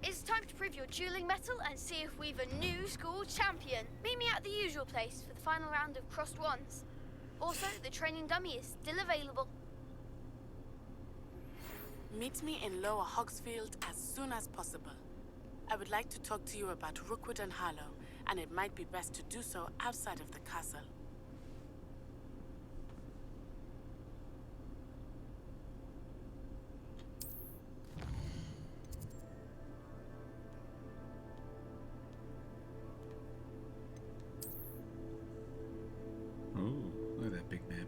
It's time to prove your dueling mettle and see if we've a new school champion. Meet me at the usual place for the final round of crossed wands. Also, the training dummy is still available. Meet me in Lower Hogsfield as soon as possible. I would like to talk to you about Rookwood and Harlow, and it might be best to do so outside of the castle. Ooh, look at that big map.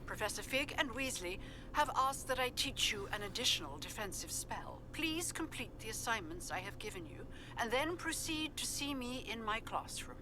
Professor Fig and Weasley have asked that I teach you an additional defensive spell. Please complete the assignments I have given you, and then proceed to see me in my classroom.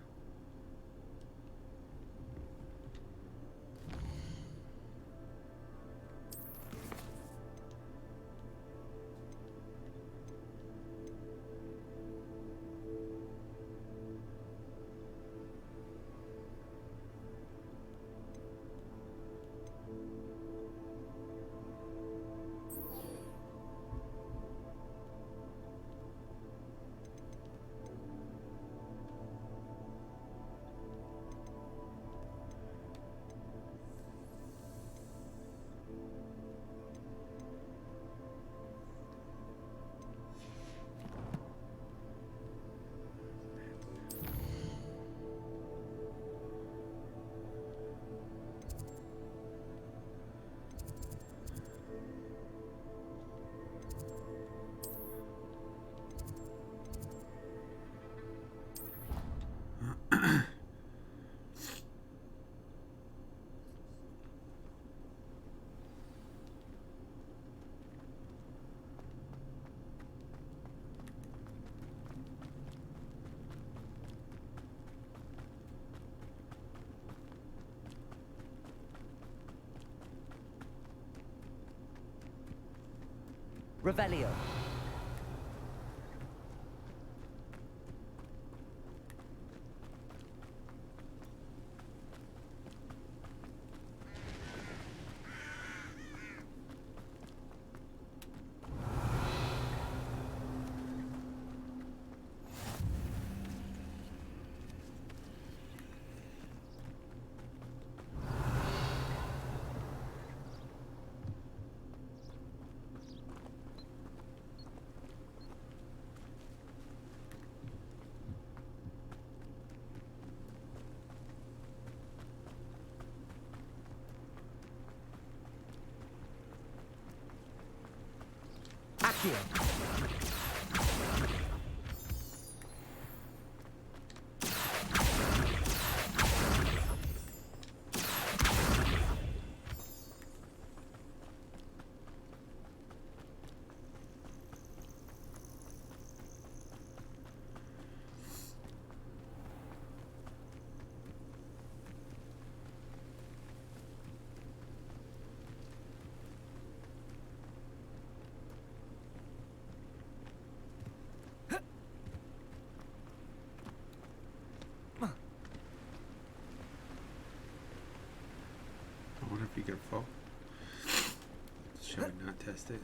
Revelio. Accio. I wonder if you can fall. Should we not test it?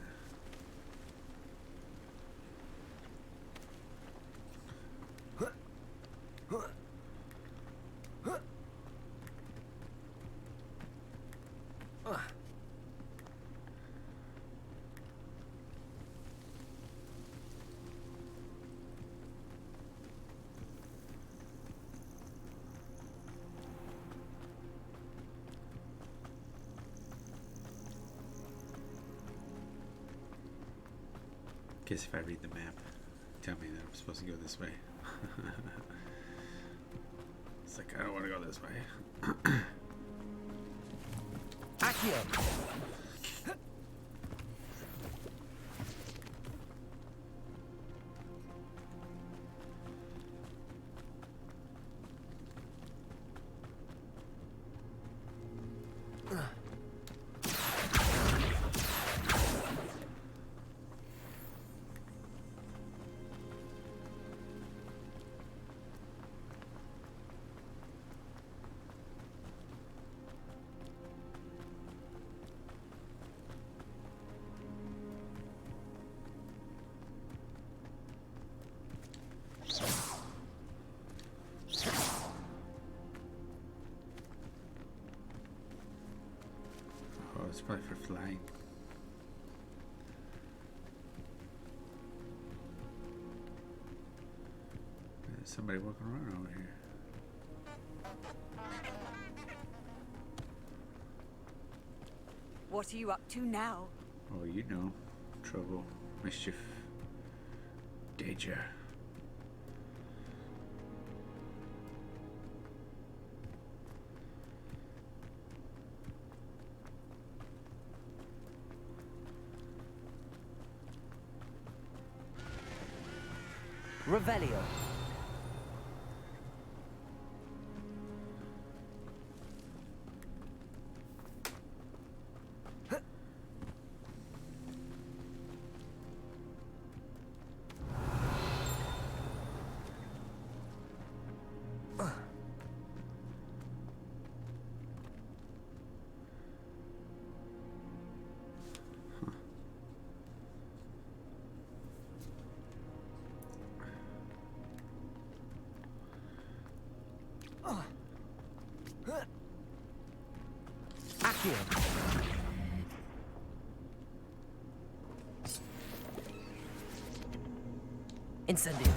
guess if I read the map, tell me that I'm supposed to go this way. It's like, I don't want to go this way. Accio! Oh, it's probably for flying. There's somebody walking around over here. What are you up to now? Oh, you know. Trouble, mischief, danger. Revelio. Accio. Incendio.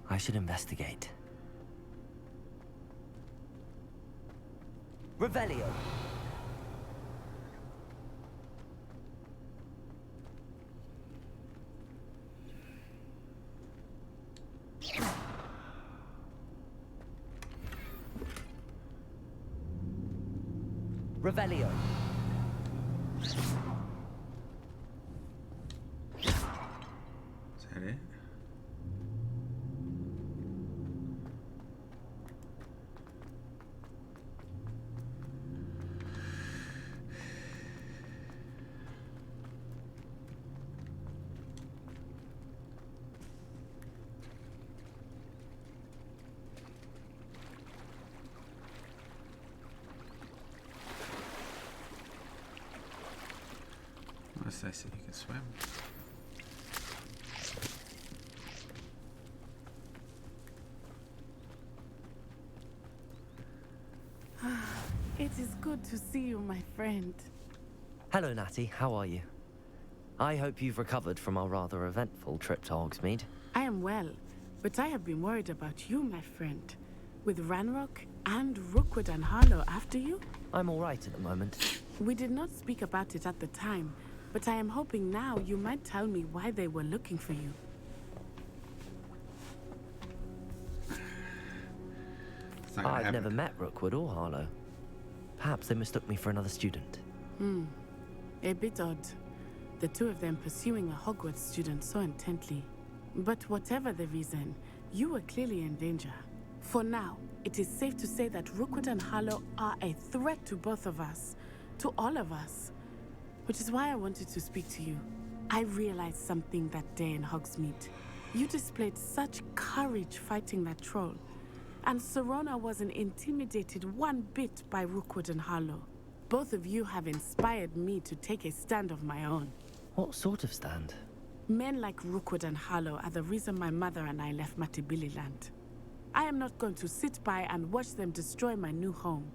I should investigate. Revelio. Revelio. Is that it? It's nice that you can swim. It is good to see you, my friend. Hello, Natty. How are you? I hope you've recovered from our rather eventful trip to Hogsmeade. I am well, but I have been worried about you, my friend. With Ranrock and Rookwood and Harlow after you? I'm all right at the moment. We did not speak about it at the time, but I am hoping now you might tell me why they were looking for you. I've never met Rookwood or Harlow. Perhaps they mistook me for another student. A bit odd. The two of them pursuing a Hogwarts student so intently. But whatever the reason, you were clearly in danger. For now, it is safe to say that Rookwood and Harlow are a threat to both of us. To all of us. Which is why I wanted to speak to you. I realized something that day in Hogsmeade. You displayed such courage fighting that troll. And Serona wasn't intimidated one bit by Rookwood and Harlow. Both of you have inspired me to take a stand of my own. What sort of stand? Men like Rookwood and Harlow are the reason my mother and I left Matibili Land. I am not going to sit by and watch them destroy my new home.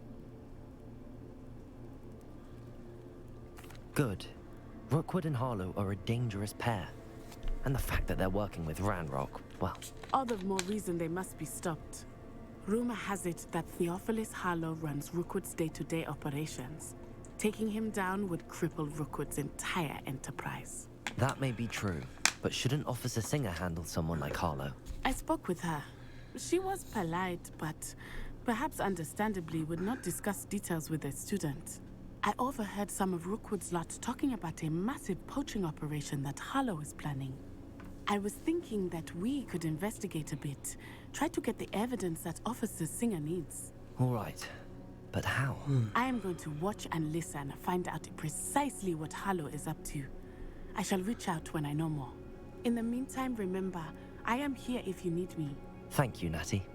Good. Rookwood and Harlow are a dangerous pair. And the fact that they're working with Ranrock, well... All the more reason they must be stopped. Rumor has it that Theophilus Harlow runs Rookwood's day-to-day operations. Taking him down would cripple Rookwood's entire enterprise. That may be true, but shouldn't Officer Singer handle someone like Harlow? I spoke with her. She was polite, but perhaps understandably would not discuss details with a student. I overheard some of Rookwood's lot talking about a massive poaching operation that Harlow is planning. I was thinking that we could investigate a bit, try to get the evidence that Officer Singer needs. All right, but how? I am going to watch and listen, find out precisely what Harlow is up to. I shall reach out when I know more. In the meantime, remember, I am here if you need me. Thank you, Natty.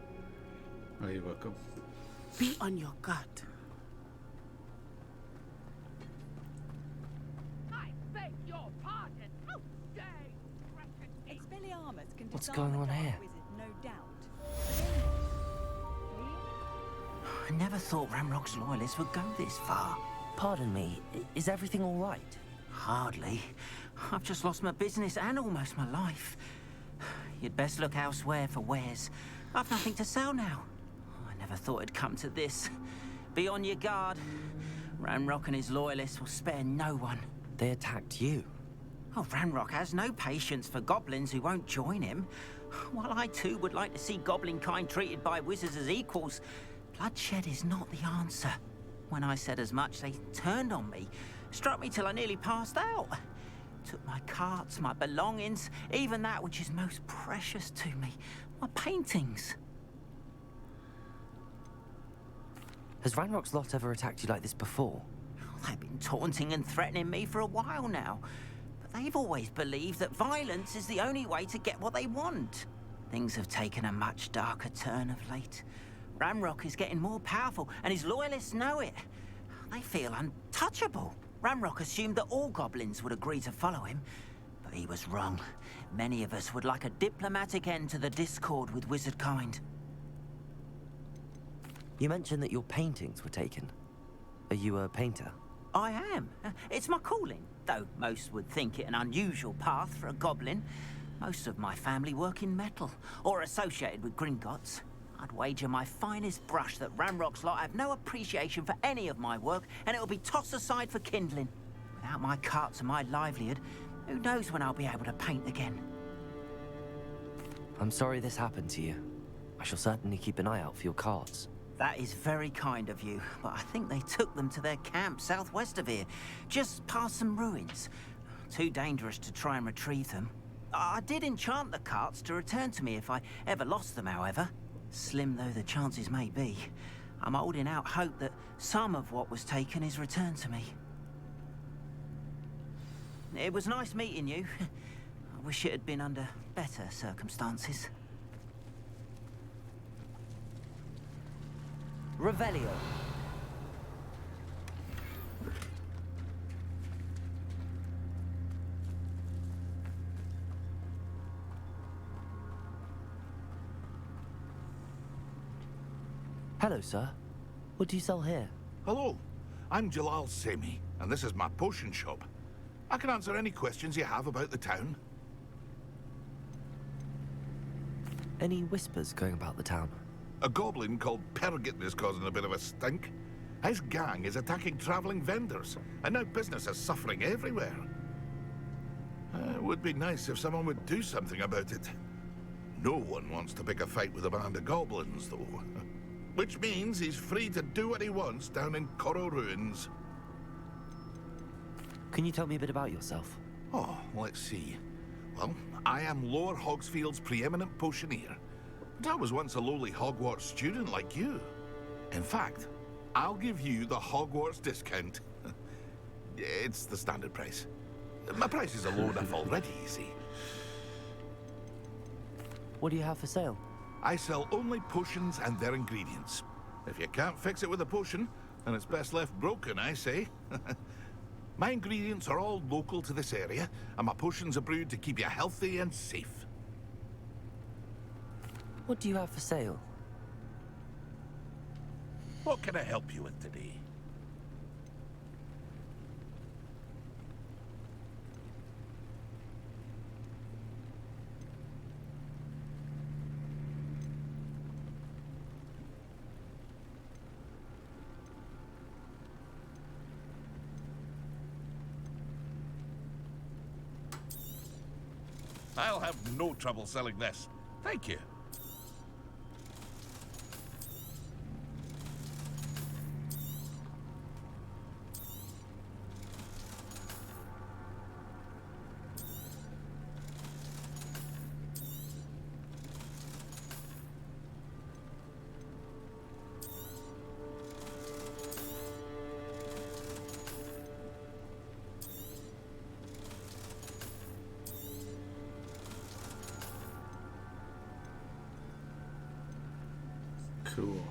Oh, you're welcome. Be on your guard. I beg your pardon. How dare you threaten me? Expelliarmus can What's disarm going a on dark here? wizard, no doubt. I never thought Ramrock's loyalists would go this far. Pardon me, is everything all right? Hardly. I've just lost my business and almost my life. You'd best look elsewhere for wares. I've nothing to sell now. I never thought it'd come to this. Be on your guard. Ramrock and his loyalists will spare no one. They attacked you. Oh, Ramrock has no patience for goblins who won't join him. While I too would like to see goblin kind treated by wizards as equals, bloodshed is not the answer. When I said as much, they turned on me, struck me till I nearly passed out. Took my carts, my belongings, even that which is most precious to me, my paintings. Has Ranrock's lot ever attacked you like this before? They've been taunting and threatening me for a while now. But they've always believed that violence is the only way to get what they want. Things have taken a much darker turn of late. Ramrock is getting more powerful, and his loyalists know it. They feel untouchable. Ramrock assumed that all goblins would agree to follow him, but he was wrong. Many of us would like a diplomatic end to the discord with wizard kind. You mentioned that your paintings were taken. Are you a painter? I am. It's my calling, though most would think it an unusual path for a goblin. Most of my family work in metal, or associated with Gringotts. I'd wager my finest brush that Ramrock's lot have no appreciation for any of my work, and it'll be tossed aside for kindling. Without my carts and my livelihood, who knows when I'll be able to paint again? I'm sorry this happened to you. I shall certainly keep an eye out for your carts. That is very kind of you, but I think they took them to their camp southwest of here, just past some ruins. Too dangerous to try and retrieve them. I did enchant the carts to return to me if I ever lost them, however. Slim though the chances may be, I'm holding out hope that some of what was taken is returned to me. It was nice meeting you. I wish it had been under better circumstances. Revelio. Hello, sir. What do you sell here? Hello, I'm Jalal Semi, and this is my potion shop. I can answer any questions you have about the town. Any whispers going about the town? A goblin called Pergit is causing a bit of a stink. His gang is attacking traveling vendors, and now business is suffering everywhere. It would be nice if someone would do something about it. No one wants to pick a fight with a band of goblins, though. Which means he's free to do what he wants down in Coral Ruins. Can you tell me a bit about yourself? Oh, let's see. Well, I am Lower Hogsfield's preeminent potioneer. But I was once a lowly Hogwarts student like you. In fact, I'll give you the Hogwarts discount. It's the standard price. My prices are low enough already, you see. What do you have for sale? I sell only potions and their ingredients. If you can't fix it with a potion, then it's best left broken, I say. My ingredients are all local to this area, and my potions are brewed to keep you healthy and safe. What do you have for sale? What can I help you with today? I'll have no trouble selling this. Thank you. Cool.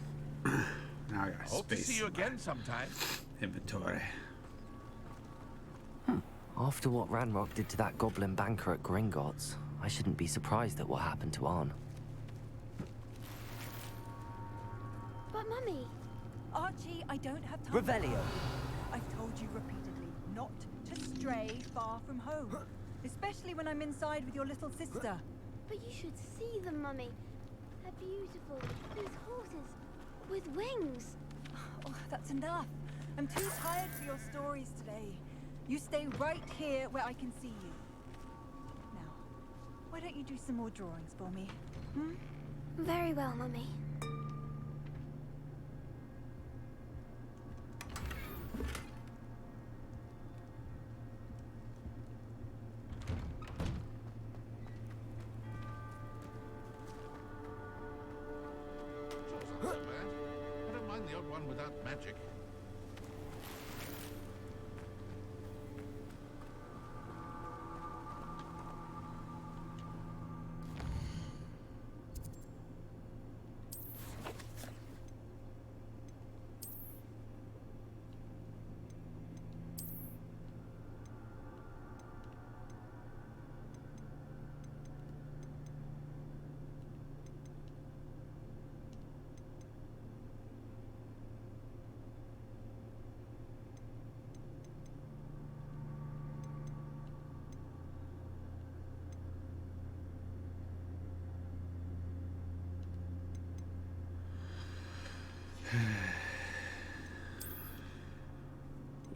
Now I got Hope to space. see you again sometime. Inventory. After what Ranrock did to that goblin banker at Gringotts, I shouldn't be surprised at what happened to Arn. But Mummy... Archie, I don't have time. Revelio. I've told you repeatedly not to stray far from home. Especially when I'm inside with your little sister. But you should see them, Mummy. They're beautiful. These horses with wings. Oh, that's enough. I'm too tired for your stories today. You stay right here where I can see you. Now, why don't you do some more drawings for me? Hmm? Very well, Mummy. I don't mind the odd one without magic.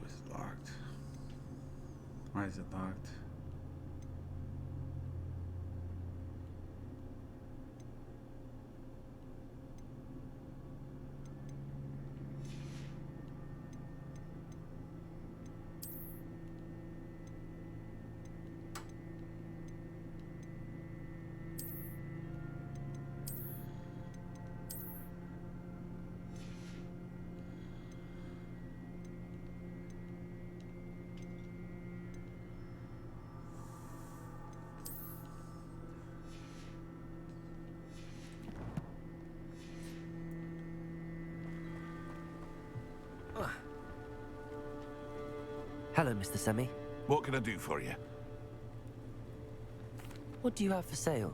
Was it locked? Why is it locked? Hello, Mr. Semi. What can I do for you? What do you have for sale?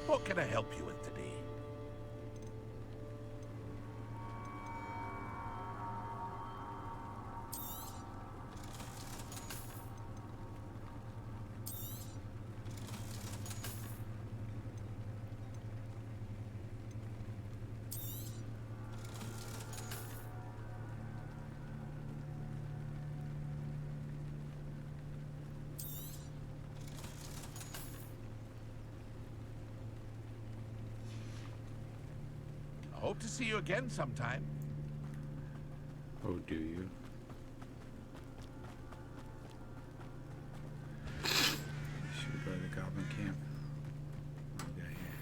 What can I help you with today? Hope to see you again sometime. Oh, do you? Should we go to the goblin camp? What do we got here?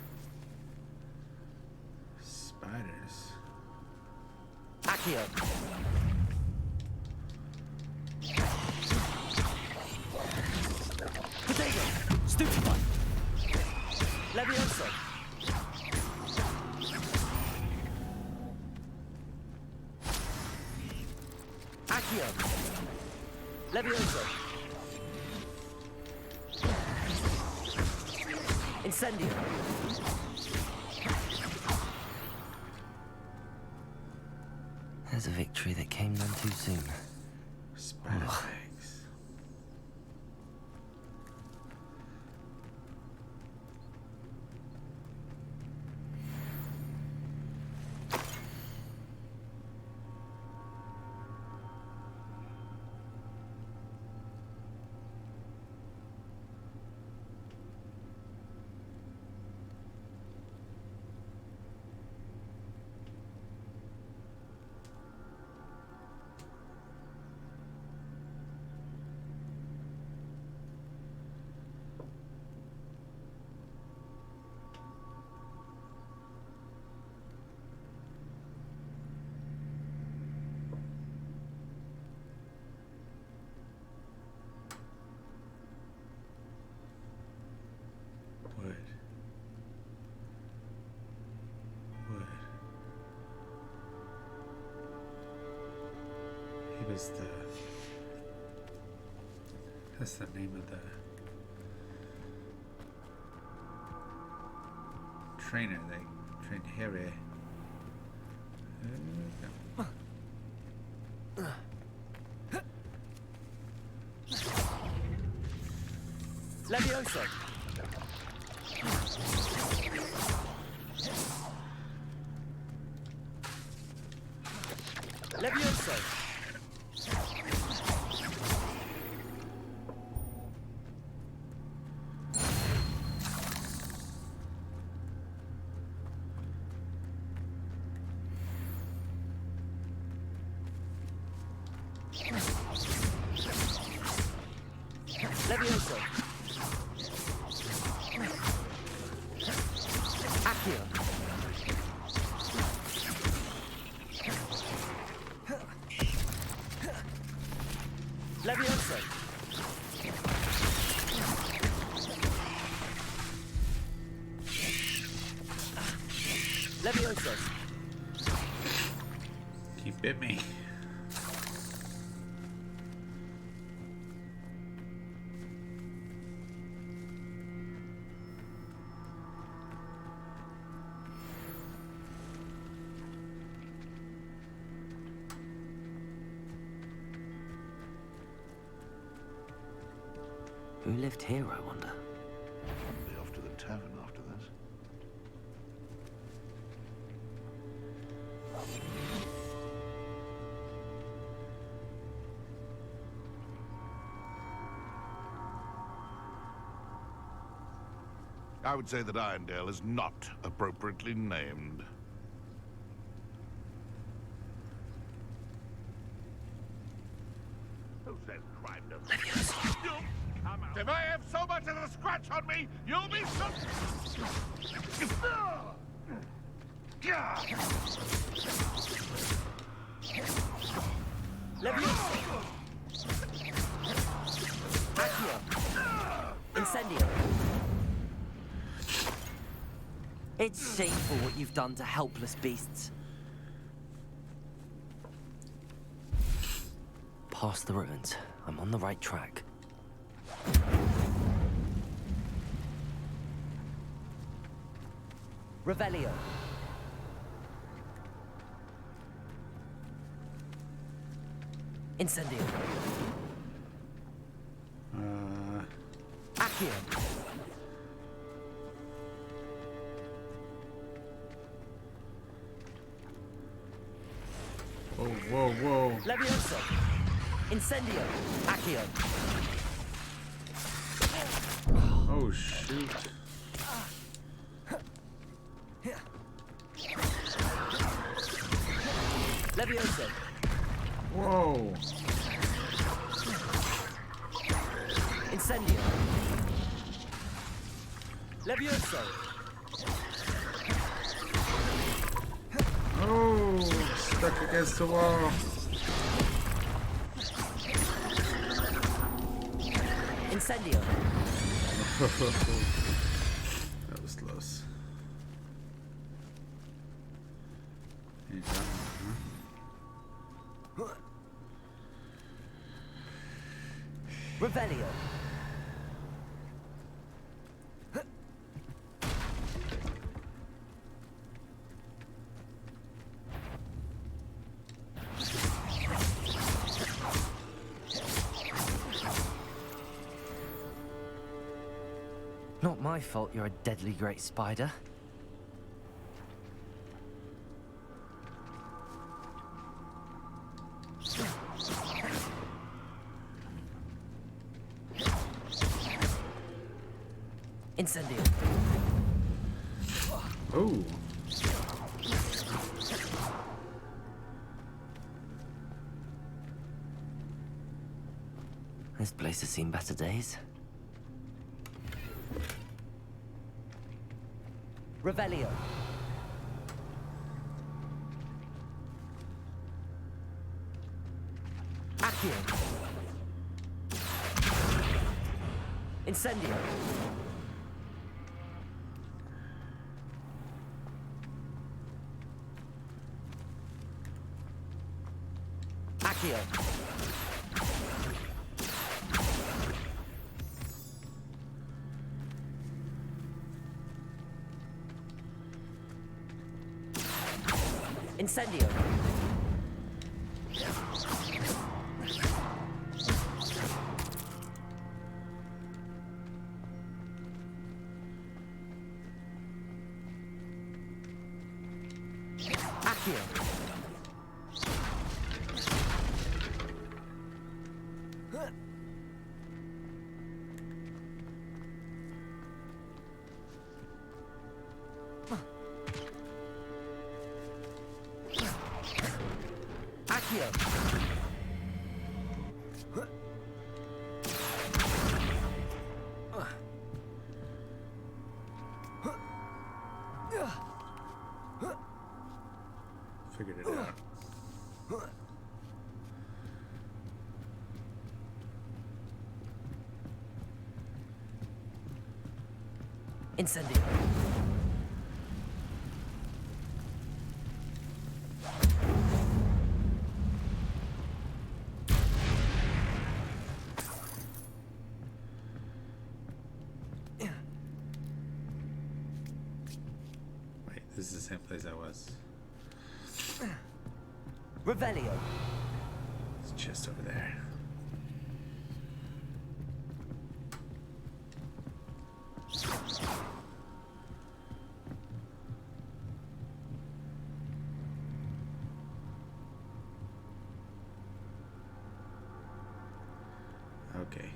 Spiders. Accio. Potato. Stupefy. Levioso. Accio. Levioso. Incendio. There's a victory that came none too soon. Spider legs. was the... That's the name of the trainer they trained Harry. Levioso. Levioso. Levioso. Accio. Levioso. Levioso. He bit me. Who lived here, I wonder? Be off to the tavern after this. I would say that Irondale is not appropriately named. Who says crime doesn't... If I have so much as a scratch on me, you'll be so... Levioso. Accio. Incendio. It's shameful what you've done to helpless beasts. Past the ruins. I'm on the right track. Revelio. Incendio. Accio. Whoa, whoa, whoa. Levioso. Incendio. Accio. Oh, shoot. Levioso. Whoa. Incendio. Levioso. Oh, stuck against the wall. Incendio. That was close. Here's that one, huh? Revelio. Not my fault you're a deadly great spider. Incendio. Oh. This place has seen better days. Revelio. Accio. Incendio. Accio. Accio. Incendio. Accio. Accio. Figured it out. Incendio. Wait, this is the same place I was. Revelio. It's just over there. Okay.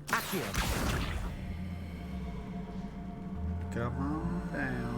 Accio. Come on down.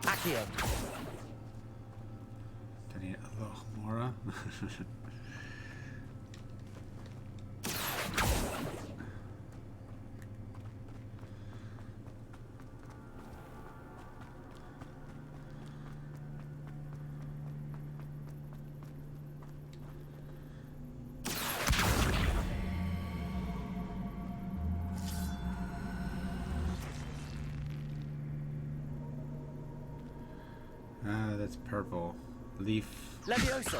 Accio. Do I need a little more? Ah, that's purple. Leaf. Levioso.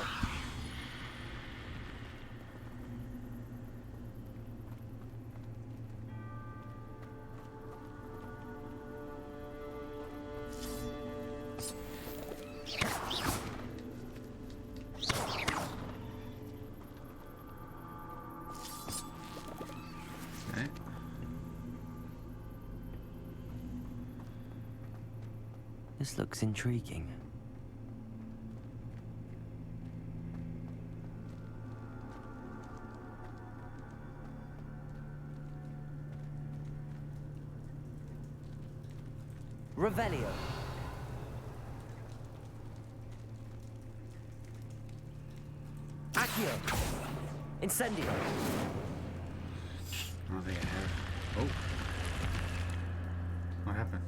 Okay. This looks intriguing. Revelio. Accio. Incendio. I don't think I have. Oh. What happened?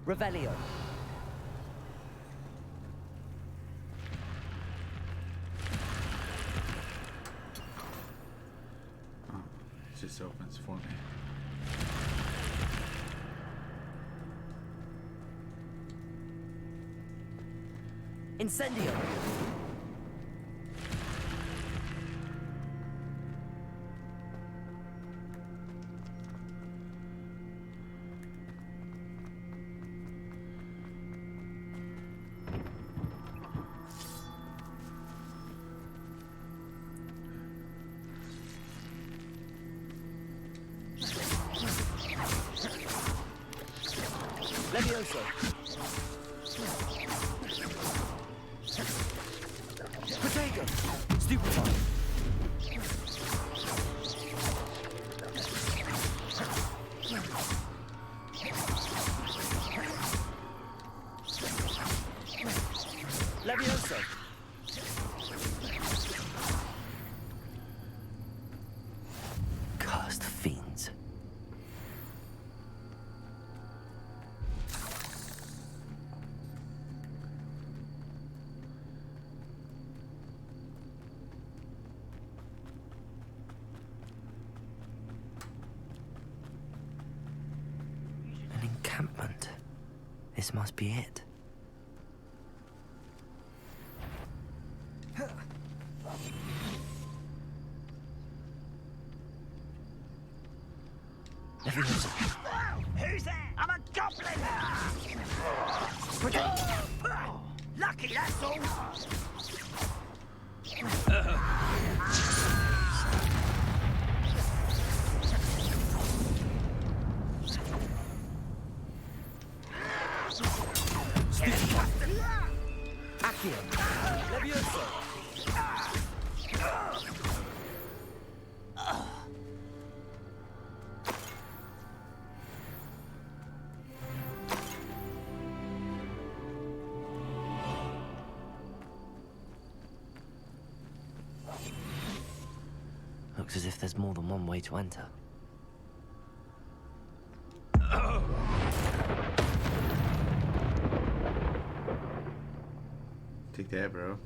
Revelio. Oh, it just opens for me. Incendio. Levioso. Protego. Stupefy. encampment. This must be it. Who's there? I'm a goblin! Lucky, that's all! Accio! Levioso! Looks as if there's more than one way to enter. Take that, bro.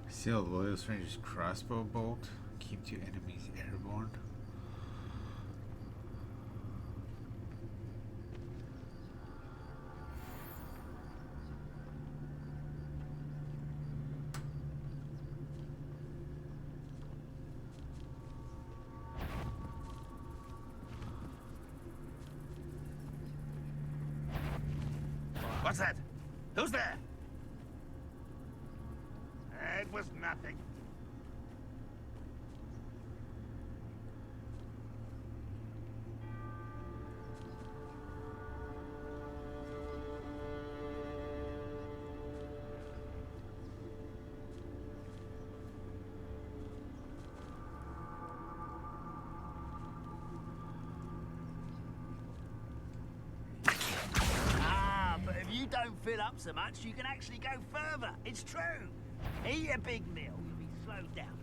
Seal loyal stranger's crossbow bolt. Keep two enemies airborne. What's that? Who's there? It was nothing. You don't fill up so much, you can actually go further. It's true. Eat a big meal, you'll be slowed down.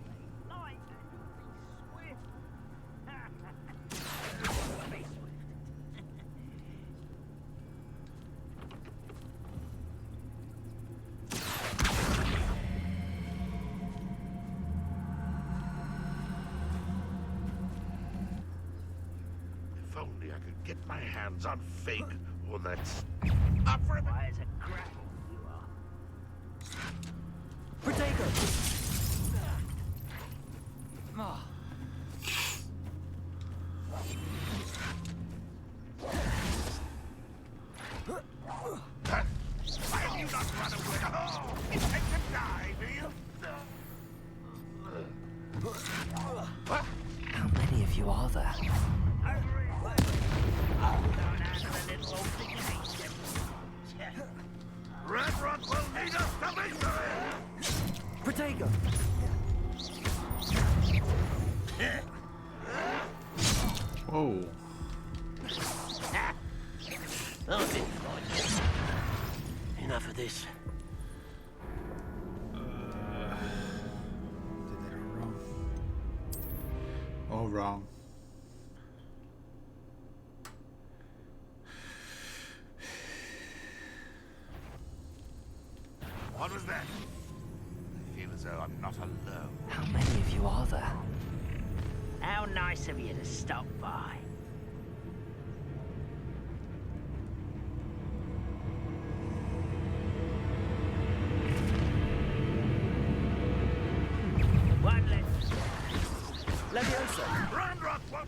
Light and you'll be swift. Be swift. If only I could get my hands on Fig, or that's up for Why is a grapple you are? Protego! Why have you not run away? Oh, intend to die, do you? How many of you are there? Red Rock will lead us to victory! Protego! Whoa. Enough of this. Did that all wrong. All wrong. What was that? I feel as though I'm not alone. How many of you are there? How nice of you to stop by. One left. Levioso! Run, Rock! What?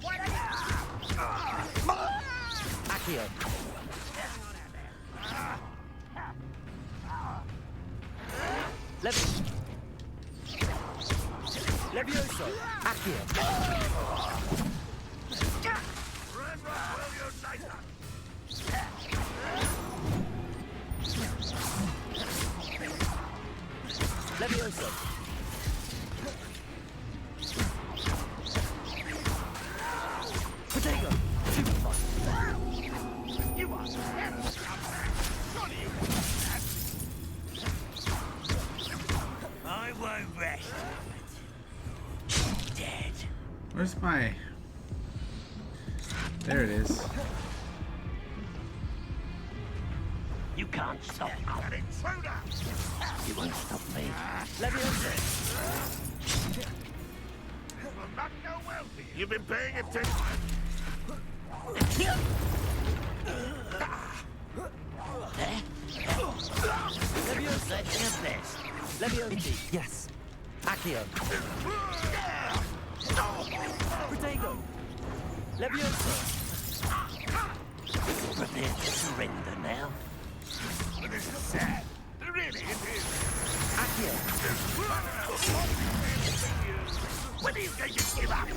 Accio! Levioso! Accio! Red Rock will unite us! Levioso! Protego! Super fun! You are scared surely you can do that! I won't rest. Dead. Where's my... There it is. You can't stop An intruder! You won't stop me. Levioso! Will not go You've been paying attention. Leviosa, your best. Leviosa. Yes. Accio. Protego. Leviosa. Prepare to surrender now. This is sad. Really, it is. Accio. When are you going to give up?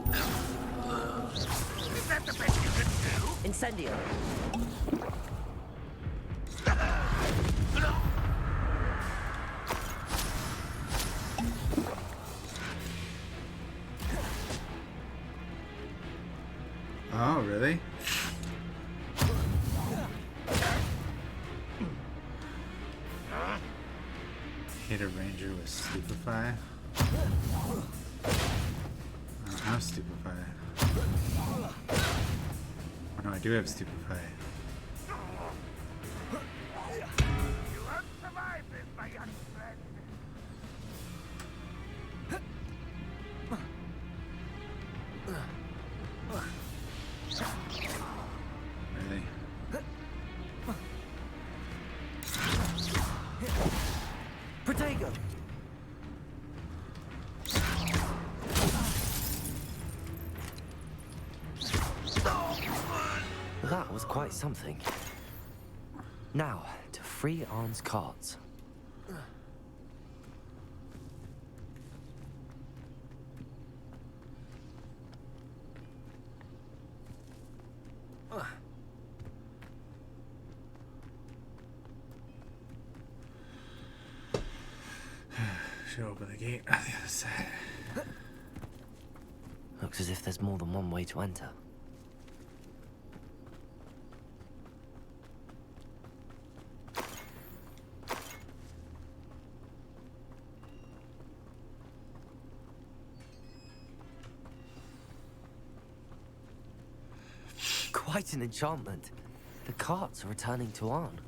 Is that the best you can do? Incendio. Oh, really? Hit a ranger with Stupefy. I don't have Stupefy. Oh no, I do have Stupefy. You won't survive this, my young friend. Really? Protego. That was quite something. Now, to free Arn's cards. Should open the gate on the other side. Looks as if there's more than one way to enter. Quite an enchantment. The carts are returning to Arn.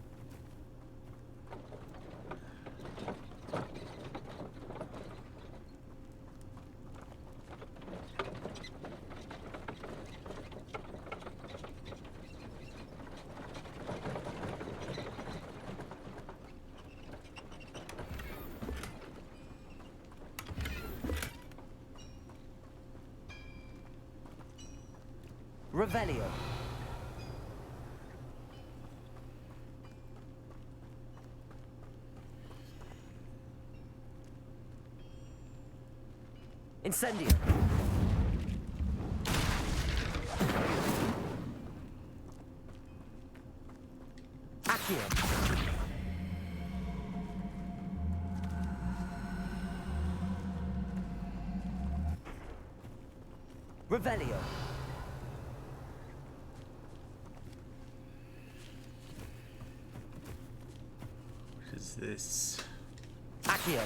Revelio. Incendio. Accio. Revelio. What is this? Accio.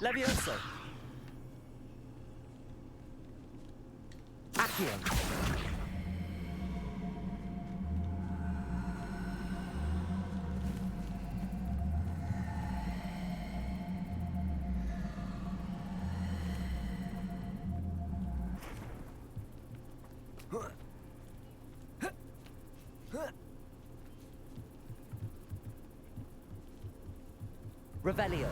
Levioso. Accio. Revelio.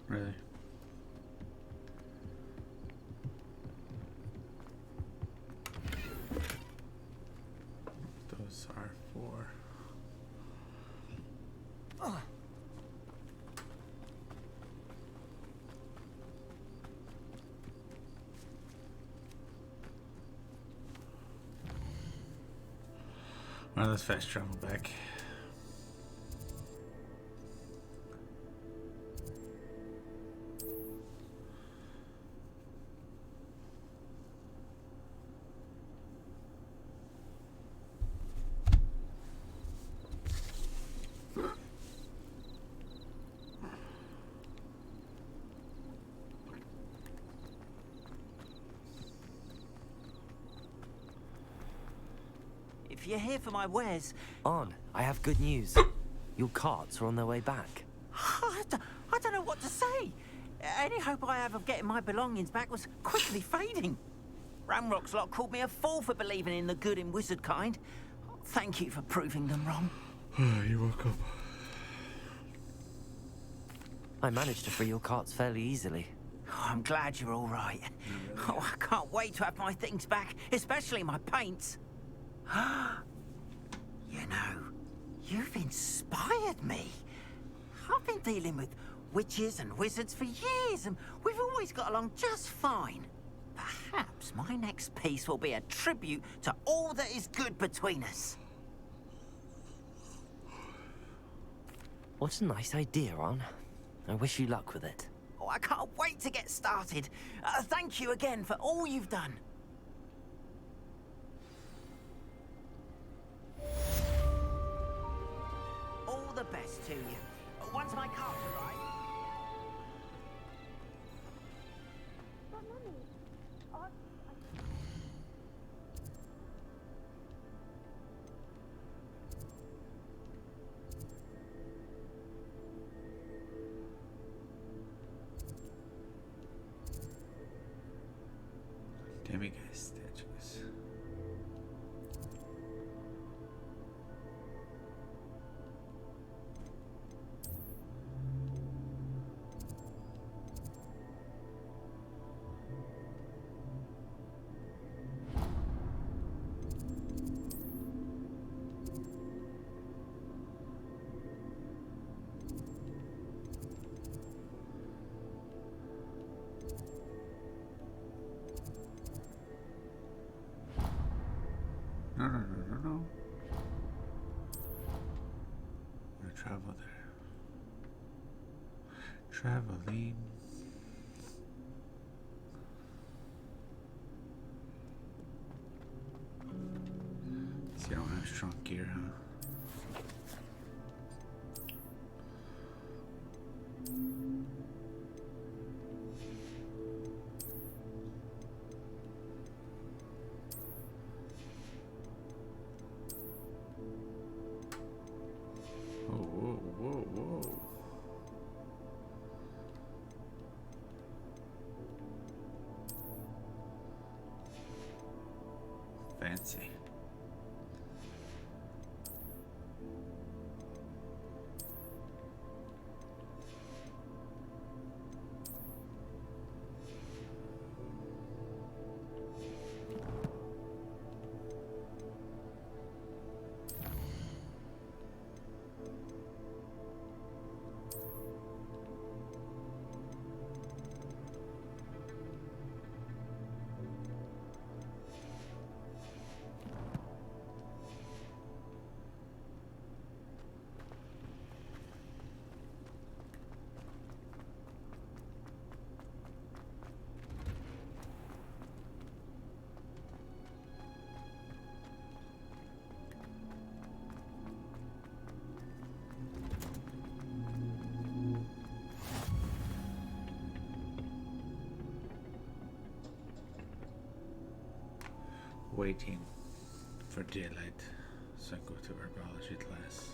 Really? Those are for. Well, let's fast travel back. if you're here for my wares. On, I have good news. Your carts are on their way back. I don't know what to say. Any hope I have of getting my belongings back was quickly fading. Ramrock's lot called me a fool for believing in the good in wizard kind. Thank you for proving them wrong. You're welcome. I managed to free your carts fairly easily. Oh, I'm glad you're all right. Oh, I can't wait to have my things back, especially my paints. You know, you've inspired me. I've been dealing with witches and wizards for years, and we've always got along just fine. Perhaps my next piece will be a tribute to all that is good between us. What a nice idea, Ron. I wish you luck with it. Oh, I can't wait to get started. Thank you again for all you've done. All the best to you. Once my cards arrive... Demiguise statues. No. I'm gonna travel there. Traveling. See, I don't have strong gear, huh? Whoa. Fancy. Waiting for daylight so I go to herbology class.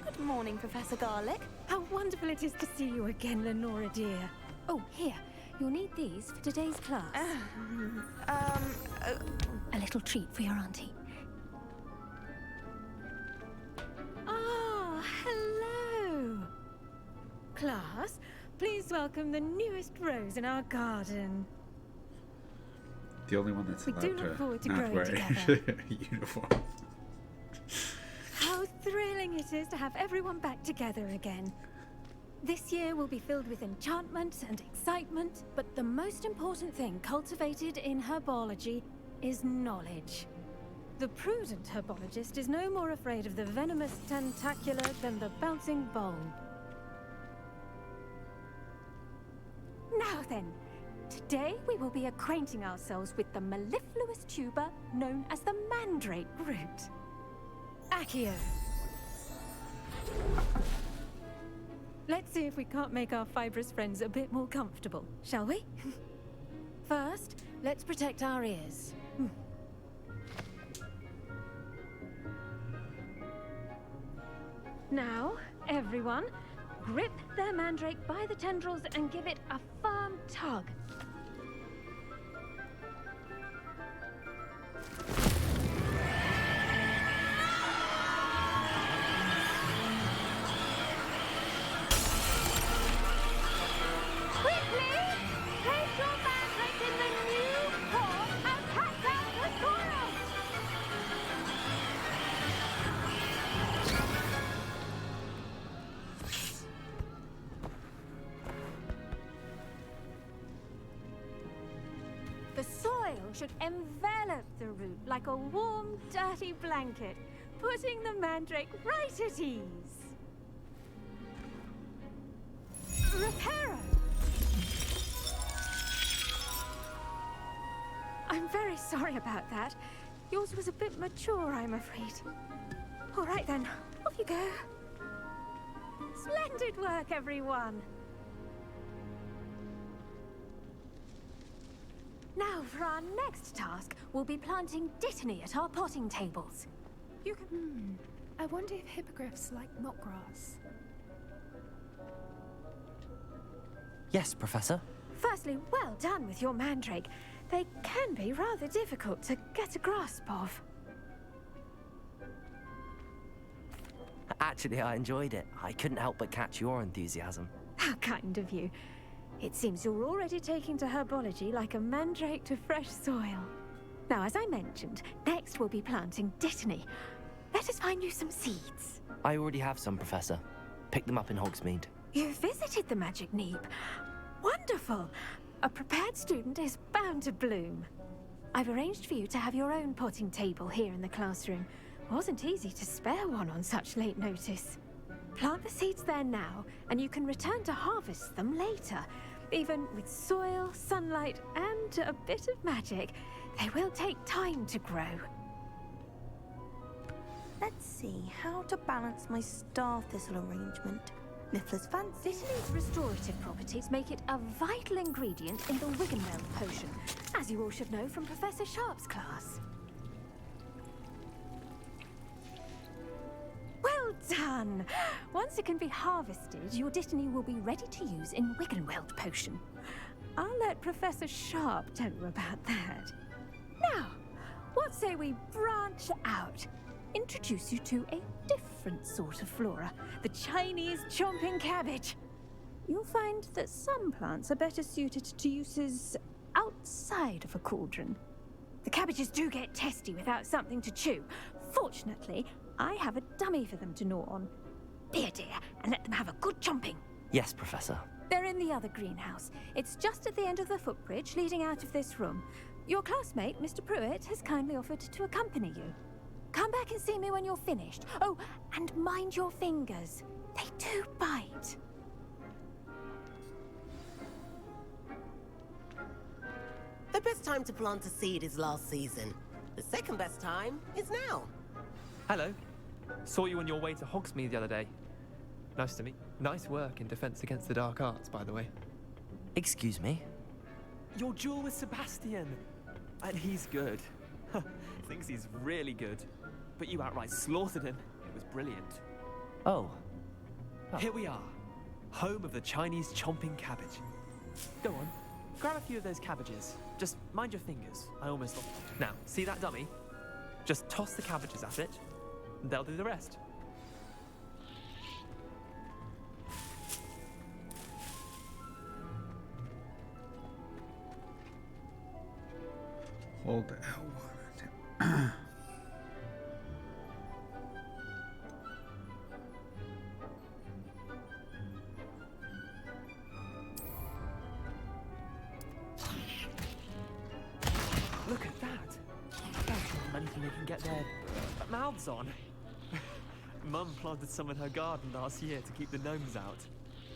Good morning, Professor Garlick. How wonderful it is to see you again, Lenora dear. Oh, here. You'll need these for today's class. A little treat for your auntie. Ah, hello. Class, please welcome the newest rose in our garden. The only one that's We allowed do look forward to not growing wear together. a uniform. How thrilling it is to have everyone back together again. This year will be filled with enchantment and excitement, but the most important thing cultivated in herbology is knowledge. The prudent herbologist is no more afraid of the venomous tentacular than the bouncing bowl. Now then, today we will be acquainting ourselves with the mellifluous tuber known as the mandrake root. Accio. see if we can't make our fibrous friends a bit more comfortable, shall we? First, let's protect our ears. Now, everyone, grip their mandrake by the tendrils and give it a firm tug. The soil should envelop the root like a warm, dirty blanket, putting the mandrake right at ease. Reparo! I'm very sorry about that. Yours was a bit mature, I'm afraid. All right then, off you go. Splendid work, everyone. Now, for our next task, we'll be planting dittany at our potting tables. You can... I wonder if hippogriffs like mock grass. Yes, Professor. Firstly, well done with your mandrake. They can be rather difficult to get a grasp of. Actually, I enjoyed it. I couldn't help but catch your enthusiasm. How kind of you. It seems you're already taking to herbology like a mandrake to fresh soil. Now, as I mentioned, next we'll be planting dittany. Let us find you some seeds. I already have some, Professor. Pick them up in Hogsmeade. You visited the Magic Neep. Wonderful. A prepared student is bound to bloom. I've arranged for you to have your own potting table here in the classroom. Wasn't easy to spare one on such late notice. Plant the seeds there now, and you can return to harvest them later. Even with soil, sunlight, and a bit of magic, they will take time to grow. Let's see how to balance my star thistle arrangement. Mifflin's fancy. Dittany's restorative properties make it a vital ingredient in the Wiggenweld potion, as you all should know from Professor Sharp's class. Well done! Once it can be harvested, your dittany will be ready to use in Wiggenweld potion. I'll let Professor Sharp tell you about that. Now, what say we branch out? Introduce you to a different sort of flora, the Chinese chomping cabbage. You'll find that some plants are better suited to uses outside of a cauldron. The cabbages do get testy without something to chew. Fortunately, I have a dummy for them to gnaw on. Be a dear and let them have a good chomping. Yes, Professor. They're in the other greenhouse. It's just at the end of the footbridge leading out of this room. Your classmate, Mr. Pruitt, has kindly offered to accompany you. Come back and see me when you're finished. Oh, and mind your fingers. They do bite. The best time to plant a seed is last season. The second best time is now. Hello. Saw you on your way to Hogsmeade the other day. Nice to meet. Nice work in Defense Against the Dark Arts, by the way. Excuse me? Your duel with Sebastian. And he's good. Thinks he's really good. But you outright slaughtered him. It was brilliant. Oh. Here we are. Home of the Chinese chomping cabbage. Go on. Grab a few of those cabbages. Just mind your fingers. I almost lost. Now, see that dummy? Just toss the cabbages at it, and they'll do the rest. Hold L1. Look at that. That's anything they can get their mouths on. Mum planted some in her garden last year to keep the gnomes out.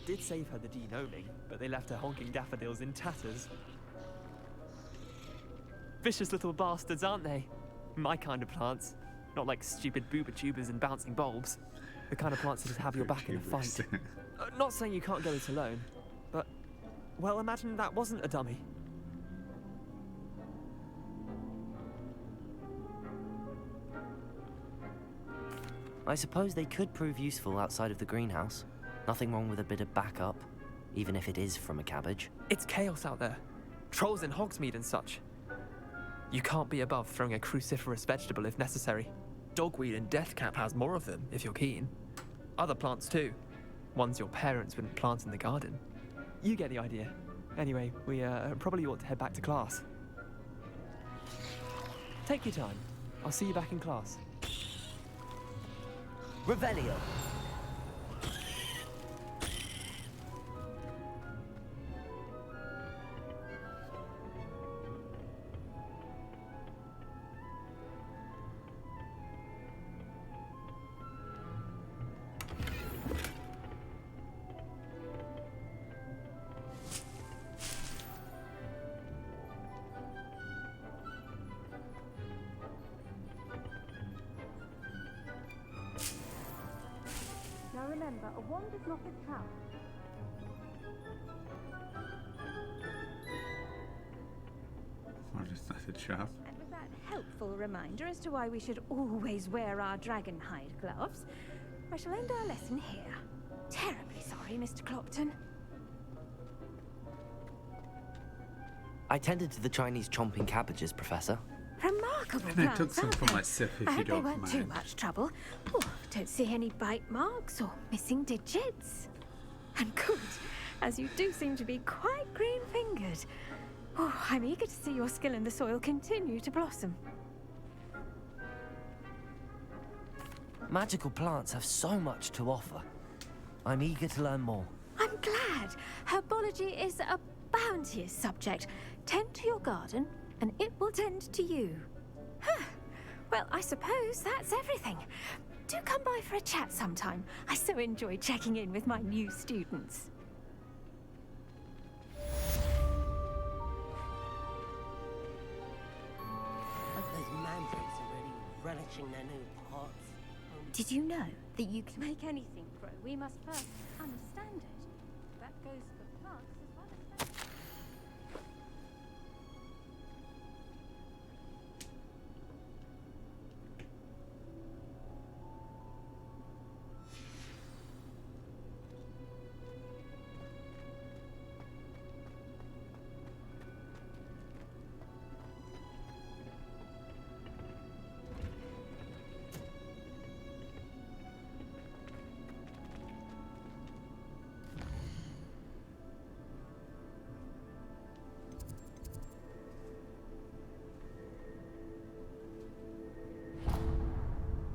Did save her the de-gnoming, but they left her honking daffodils in tatters. Vicious little bastards, aren't they? My kind of plants. Not like stupid booba tubers and bouncing bulbs. The kind of plants that just have your back in a fight. Not saying you can't go it alone, but, well, imagine that wasn't a dummy. I suppose they could prove useful outside of the greenhouse. Nothing wrong with a bit of backup, even if it is from a cabbage. It's chaos out there. Trolls in Hogsmeade and such. You can't be above throwing a cruciferous vegetable if necessary. Dogweed and deathcap has more of them, if you're keen. Other plants too. Ones your parents wouldn't plant in the garden. You get the idea. Anyway, we probably ought to head back to class. Take your time. I'll see you back in class. Revelio. Now remember, a wand is not a trap. What is that, a trap? And with that helpful reminder as to why we should always wear our dragon hide gloves, I shall end our lesson here. Terribly sorry, Mr. Clopton. I tended to the Chinese chomping cabbages, Professor. Remarkable And I took plants, some aren't for they? myself, if I you hope don't they weren't too mind. much trouble. Oh, don't see any bite marks or missing digits. And good, as you do seem to be quite green-fingered. Oh, I'm eager to see your skill in the soil continue to blossom. Magical plants have so much to offer. I'm eager to learn more. I'm glad. Herbology is a bounteous subject. Tend to your garden, and it will tend to you. Huh. Well, I suppose that's everything. Do come by for a chat sometime. I so enjoy checking in with my new students. Those mandrakes are really relishing their new pots. Did you know that you can make anything grow? We must first understand it. That goes for plants as well as vegetables.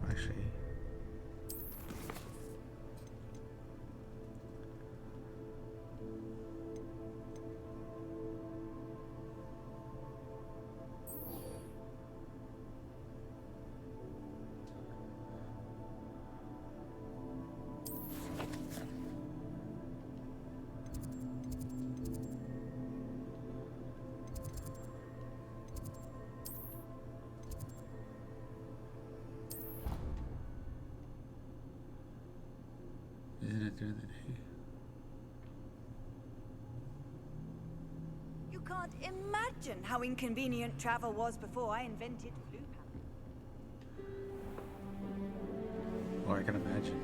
Actually. Isn't it during the day? You can't imagine how inconvenient travel was before I invented blue power. Or I can imagine.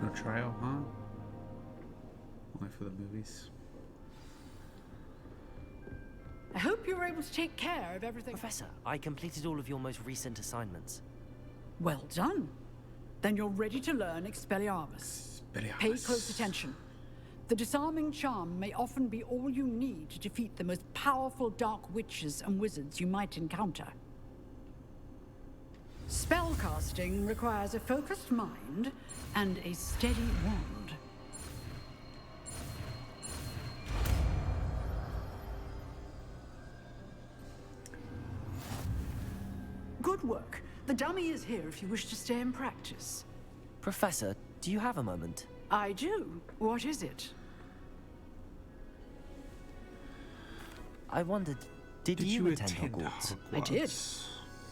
No trial, huh? Only for the movies. I hope you were able to take care of everything. Professor, I completed all of your most recent assignments. Well done. Then you're ready to learn Expelliarmus. Pay close attention. The disarming charm may often be all you need to defeat the most powerful dark witches and wizards you might encounter. Spellcasting requires a focused mind and a steady wand. Good work. The dummy is here if you wish to stay and practice. Professor, do you have a moment? I do. What is it? I wondered, did you attend Hogwarts? I did.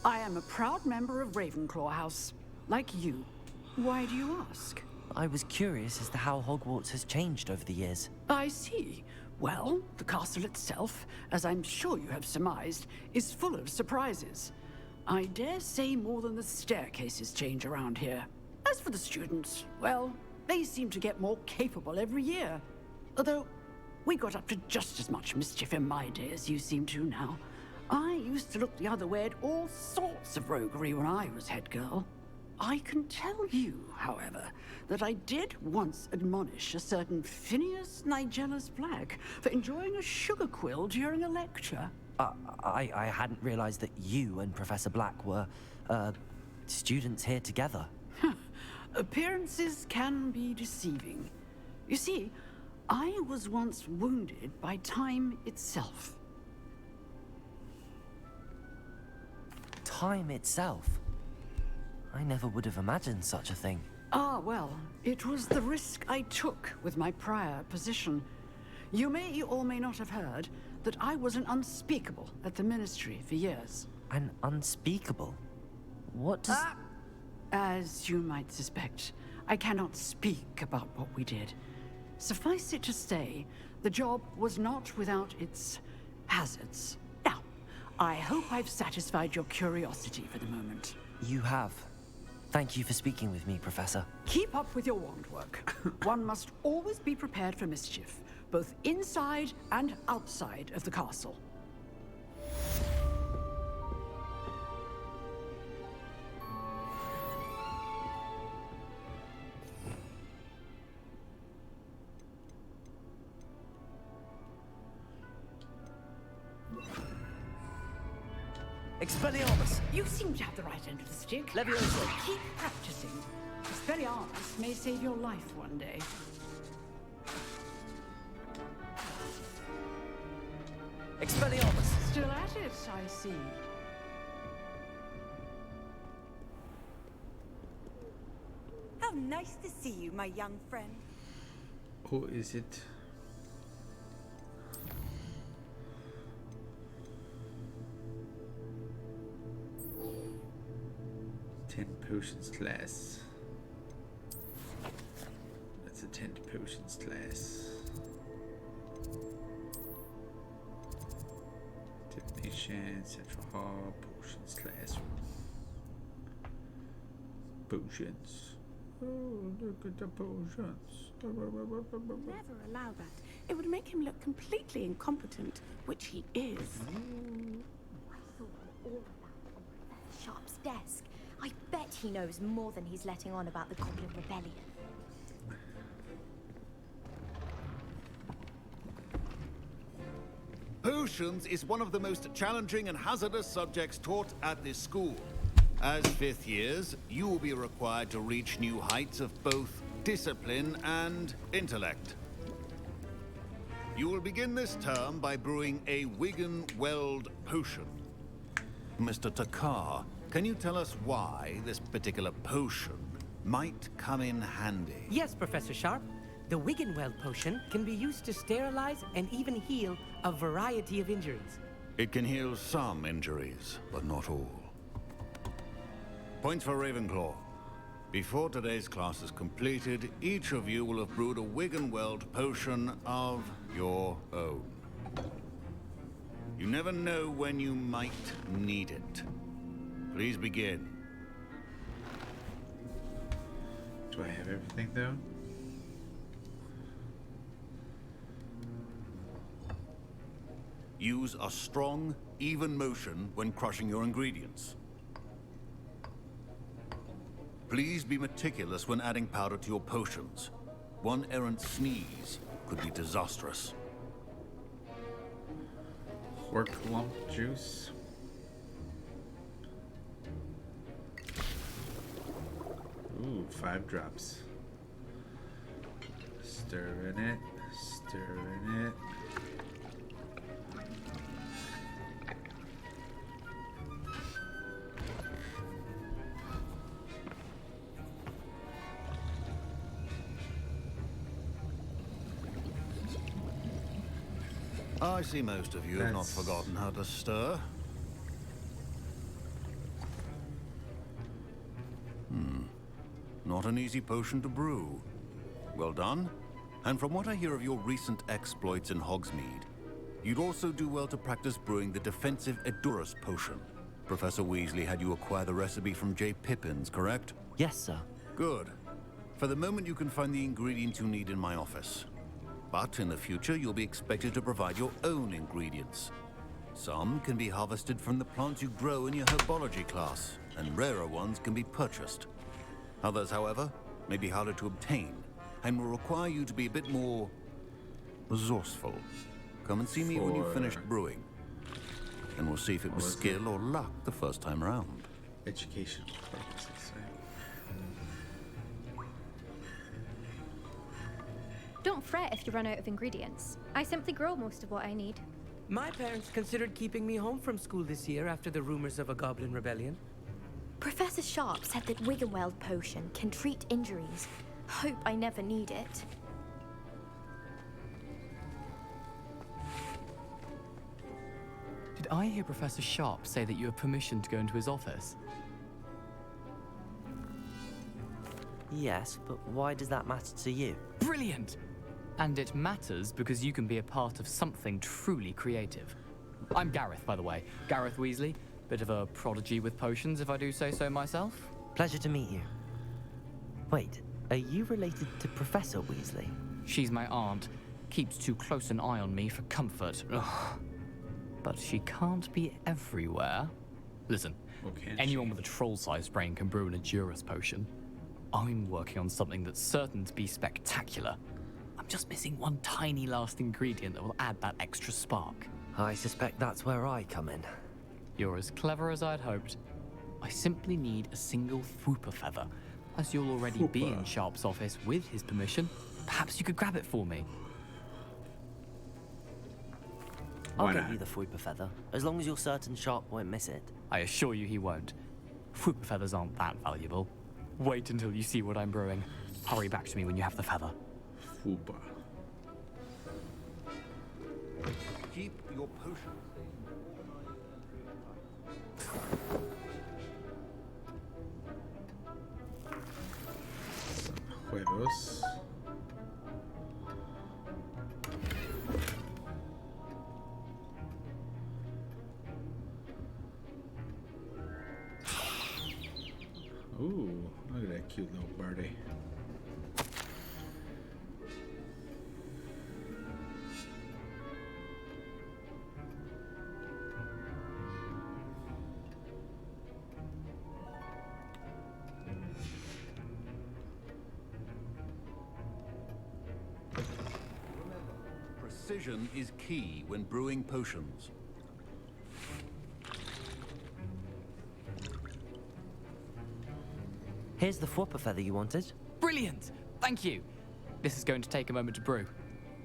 I am a proud member of Ravenclaw House, like you. Why do you ask? I was curious as to how Hogwarts has changed over the years. I see. Well, the castle itself, as I'm sure you have surmised, is full of surprises. I dare say more than the staircases change around here. As for the students, well, they seem to get more capable every year. Although, we got up to just as much mischief in my day as you seem to now. I used to look the other way at all sorts of roguery when I was head girl. I can tell you, however, that I did once admonish a certain Phineas Nigellus Black for enjoying a sugar quill during a lecture. I hadn't realized that you and Professor Black were, students here together. Appearances can be deceiving. You see, I was once wounded by time itself. Time itself? I never would have imagined such a thing. Ah, well, it was the risk I took with my prior position. You may or may not have heard that I was an unspeakable at the Ministry for years. An unspeakable? What does... As you might suspect, I cannot speak about what we did. Suffice it to say, the job was not without its hazards. Now, I hope I've satisfied your curiosity for the moment. You have. Thank you for speaking with me, Professor. Keep up with your wand work. One must always be prepared for mischief, both inside and outside of the castle. Expelliarmus! You seem to have the right end of the stick. Leviosa! Keep practicing. Expelliarmus may save your life one day. Expelliarmus! Still at it, I see. How nice to see you, my young friend. Who is it? Potions class. That's a 10 potions class. Divination, Central Hall, potions class. Potions. Oh, look at the potions. Never allow that. It would make him look completely incompetent, which he is. Sharp's desk. I bet he knows more than he's letting on about the Goblin Rebellion. Potions is one of the most challenging and hazardous subjects taught at this school. As 5th years, you will be required to reach new heights of both discipline and intellect. You will begin this term by brewing a Wigan-Weld potion. Mr. Takar, can you tell us why this particular potion might come in handy? Yes, Professor Sharp. The Wiggenweld potion can be used to sterilize and even heal a variety of injuries. It can heal some injuries, but not all. Points for Ravenclaw. Before today's class is completed, each of you will have brewed a Wiggenweld potion of your own. You never know when you might need it. Please begin. Do I have everything though? Use a strong, even motion when crushing your ingredients. Please be meticulous when adding powder to your potions. One errant sneeze could be disastrous. Work lump juice. Ooh, 5 drops. Stir in it. Stir in it. I see most of you have not That's- forgotten how to stir. Not an easy potion to brew. Well done. And from what I hear of your recent exploits in Hogsmeade, you'd also do well to practice brewing the defensive Edurus potion. Professor Weasley had you acquire the recipe from J. Pippins, correct? Yes, sir. Good. For the moment, you can find the ingredients you need in my office. But in the future, you'll be expected to provide your own ingredients. Some can be harvested from the plants you grow in your herbology class, and rarer ones can be purchased. Others, however, may be harder to obtain, and will require you to be a bit more resourceful. Come and see me when you've finished brewing, and we'll see if it was skill or luck the first time around. Educational purposes, right? Don't fret if you run out of ingredients. I simply grow most of what I need. My parents considered keeping me home from school this year after the rumors of a goblin rebellion. Professor Sharp said that Wiggenweld potion can treat injuries. Hope I never need it. Did I hear Professor Sharp say that you have permission to go into his office? Yes, but why does that matter to you? Brilliant! And it matters because you can be a part of something truly creative. I'm Gareth, by the way. Gareth Weasley. Bit of a prodigy with potions, if I do say so myself. Pleasure to meet you. Wait, are you related to Professor Weasley? She's my aunt. Keeps too close an eye on me for comfort. Ugh. But she can't be everywhere. Listen, anyone with a troll-sized brain can brew an Edurus potion. I'm working on something that's certain to be spectacular. I'm just missing one tiny last ingredient that will add that extra spark. I suspect that's where I come in. You're as clever as I'd hoped. I simply need a single Fwooper feather. As you'll already be in Sharp's office with his permission, perhaps you could grab it for me. I'll get you the Fwooper feather, as long as you're certain Sharp won't miss it. I assure you he won't. Fwooper feathers aren't that valuable. Wait until you see what I'm brewing. Hurry back to me when you have the feather. Fwooper. Keep your potion. Huevos. Ooh, look at that cute little birdie. Precision is key when brewing potions. Here's the Fwooper feather you wanted. Brilliant! Thank you! This is going to take a moment to brew.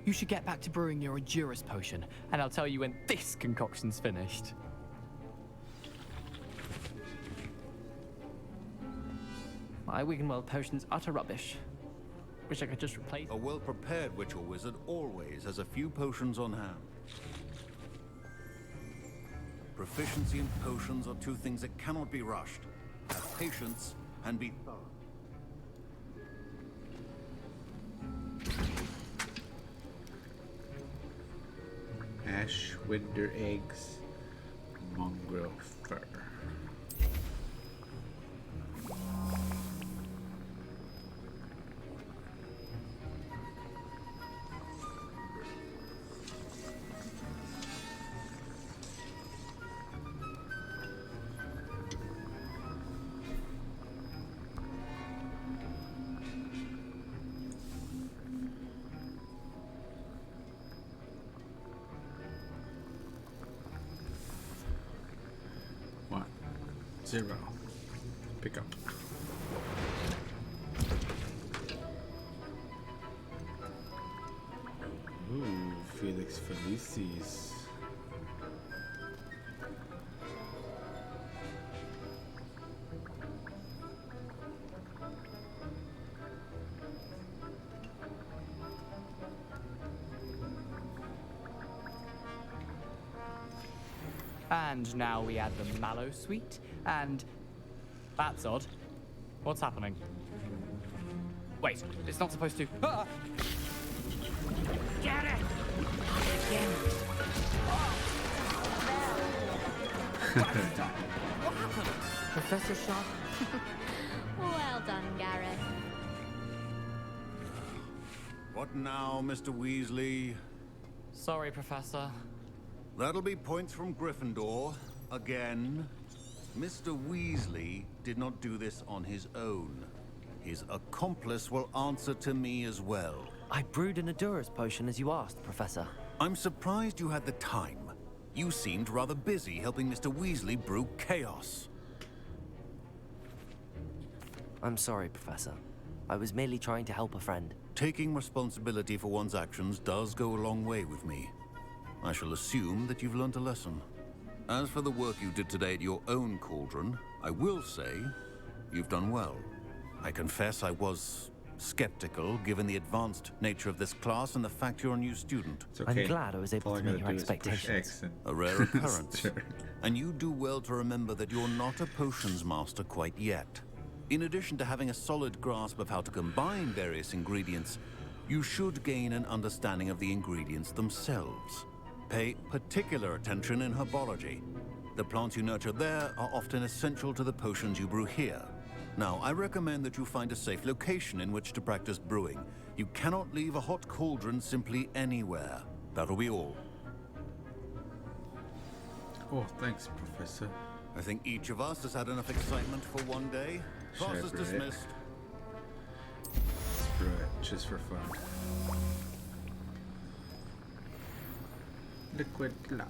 You should get back to brewing your Edurus potion, and I'll tell you when this concoction's finished. My Wiggenweld potion's utter rubbish. Wish I could just replace it. A well-prepared witcher wizard always has a few potions on hand. Proficiency in potions are two things that cannot be rushed. Have patience and be thorough. Ash, winter eggs, mongrel fur. Zero. Pick up. Ooh, Felix Felicis. And now we add the mallow sweet, and that's odd. What's happening? Wait, it's not supposed to. Ah! Get it! Again. What happened? Professor Sharp? Well done, Gareth. What now, Mr. Weasley? Sorry, Professor. That'll be points from Gryffindor. Again. Mr. Weasley did not do this on his own. His accomplice will answer to me as well. I brewed an Adurus potion as you asked, Professor. I'm surprised you had the time. You seemed rather busy helping Mr. Weasley brew chaos. I'm sorry, Professor. I was merely trying to help a friend. Taking responsibility for one's actions does go a long way with me. I shall assume that you've learnt a lesson. As for the work you did today at your own cauldron, I will say you've done well. I confess I was skeptical, given the advanced nature of this class and the fact you're a new student. I'm glad I was able to meet your expectations. A rare occurrence. And you do well to remember that you're not a potions master quite yet. In addition to having a solid grasp of how to combine various ingredients, you should gain an understanding of the ingredients themselves. Pay particular attention in herbology. The plants you nurture there are often essential to the potions you brew here. Now, I recommend that you find a safe location in which to practice brewing. You cannot leave a hot cauldron simply anywhere. That'll be all. Oh, thanks, Professor. I think each of us has had enough excitement for one day. Class is dismissed. Let's brew it, just for fun. Liquid luck.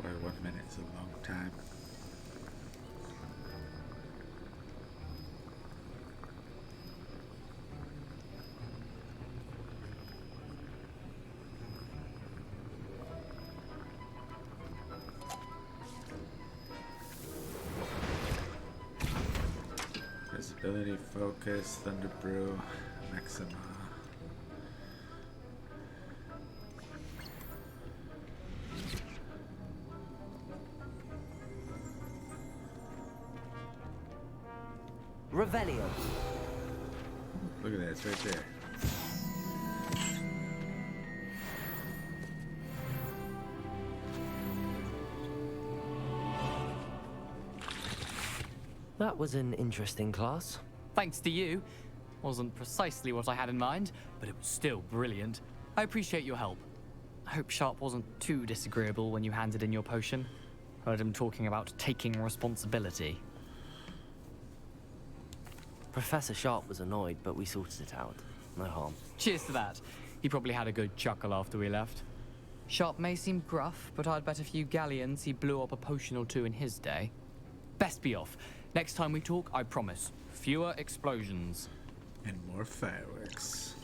Boy, 1 minute's a long time. Visibility, focus, Thunder Brew, Maxima. Revelio. Look at that, it's right there. That was an interesting class. Thanks to you. Wasn't precisely what I had in mind, but it was still brilliant. I appreciate your help. I hope Sharp wasn't too disagreeable when you handed in your potion. Heard him talking about taking responsibility. Professor Sharp was annoyed, but we sorted it out. No harm. Cheers to that. He probably had a good chuckle after we left. Sharp may seem gruff, but I'd bet a few galleons he blew up a potion or two in his day. Best be off. Next time we talk, I promise. Fewer explosions. And more fireworks.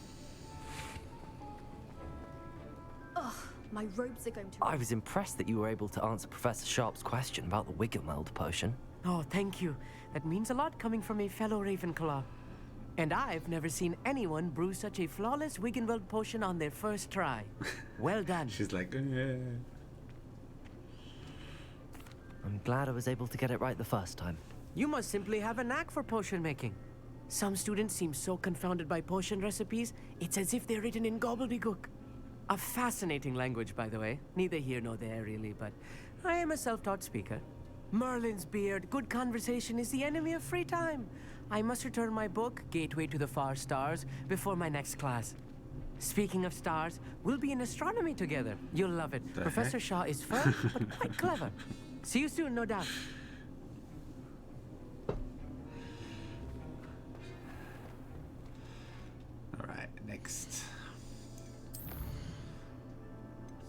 Ugh, my robes are going to... I was impressed that you were able to answer Professor Sharp's question about the Wiggenweld potion. Oh, thank you. That means a lot coming from a fellow Ravenclaw. And I've never seen anyone brew such a flawless Wiggenweld potion on their first try. Well done. She's like, eh. I'm glad I was able to get it right the first time. You must simply have a knack for potion making. Some students seem so confounded by potion recipes, it's as if they're written in gobbledygook. A fascinating language, by the way. Neither here nor there, really, but I am a self-taught speaker. Merlin's beard, good conversation is the enemy of free time. I must return my book, Gateway to the Far Stars, before my next class. Speaking of stars, we'll be in astronomy together. You'll love it. Professor Shaw is firm, but quite clever. See you soon, no doubt. next?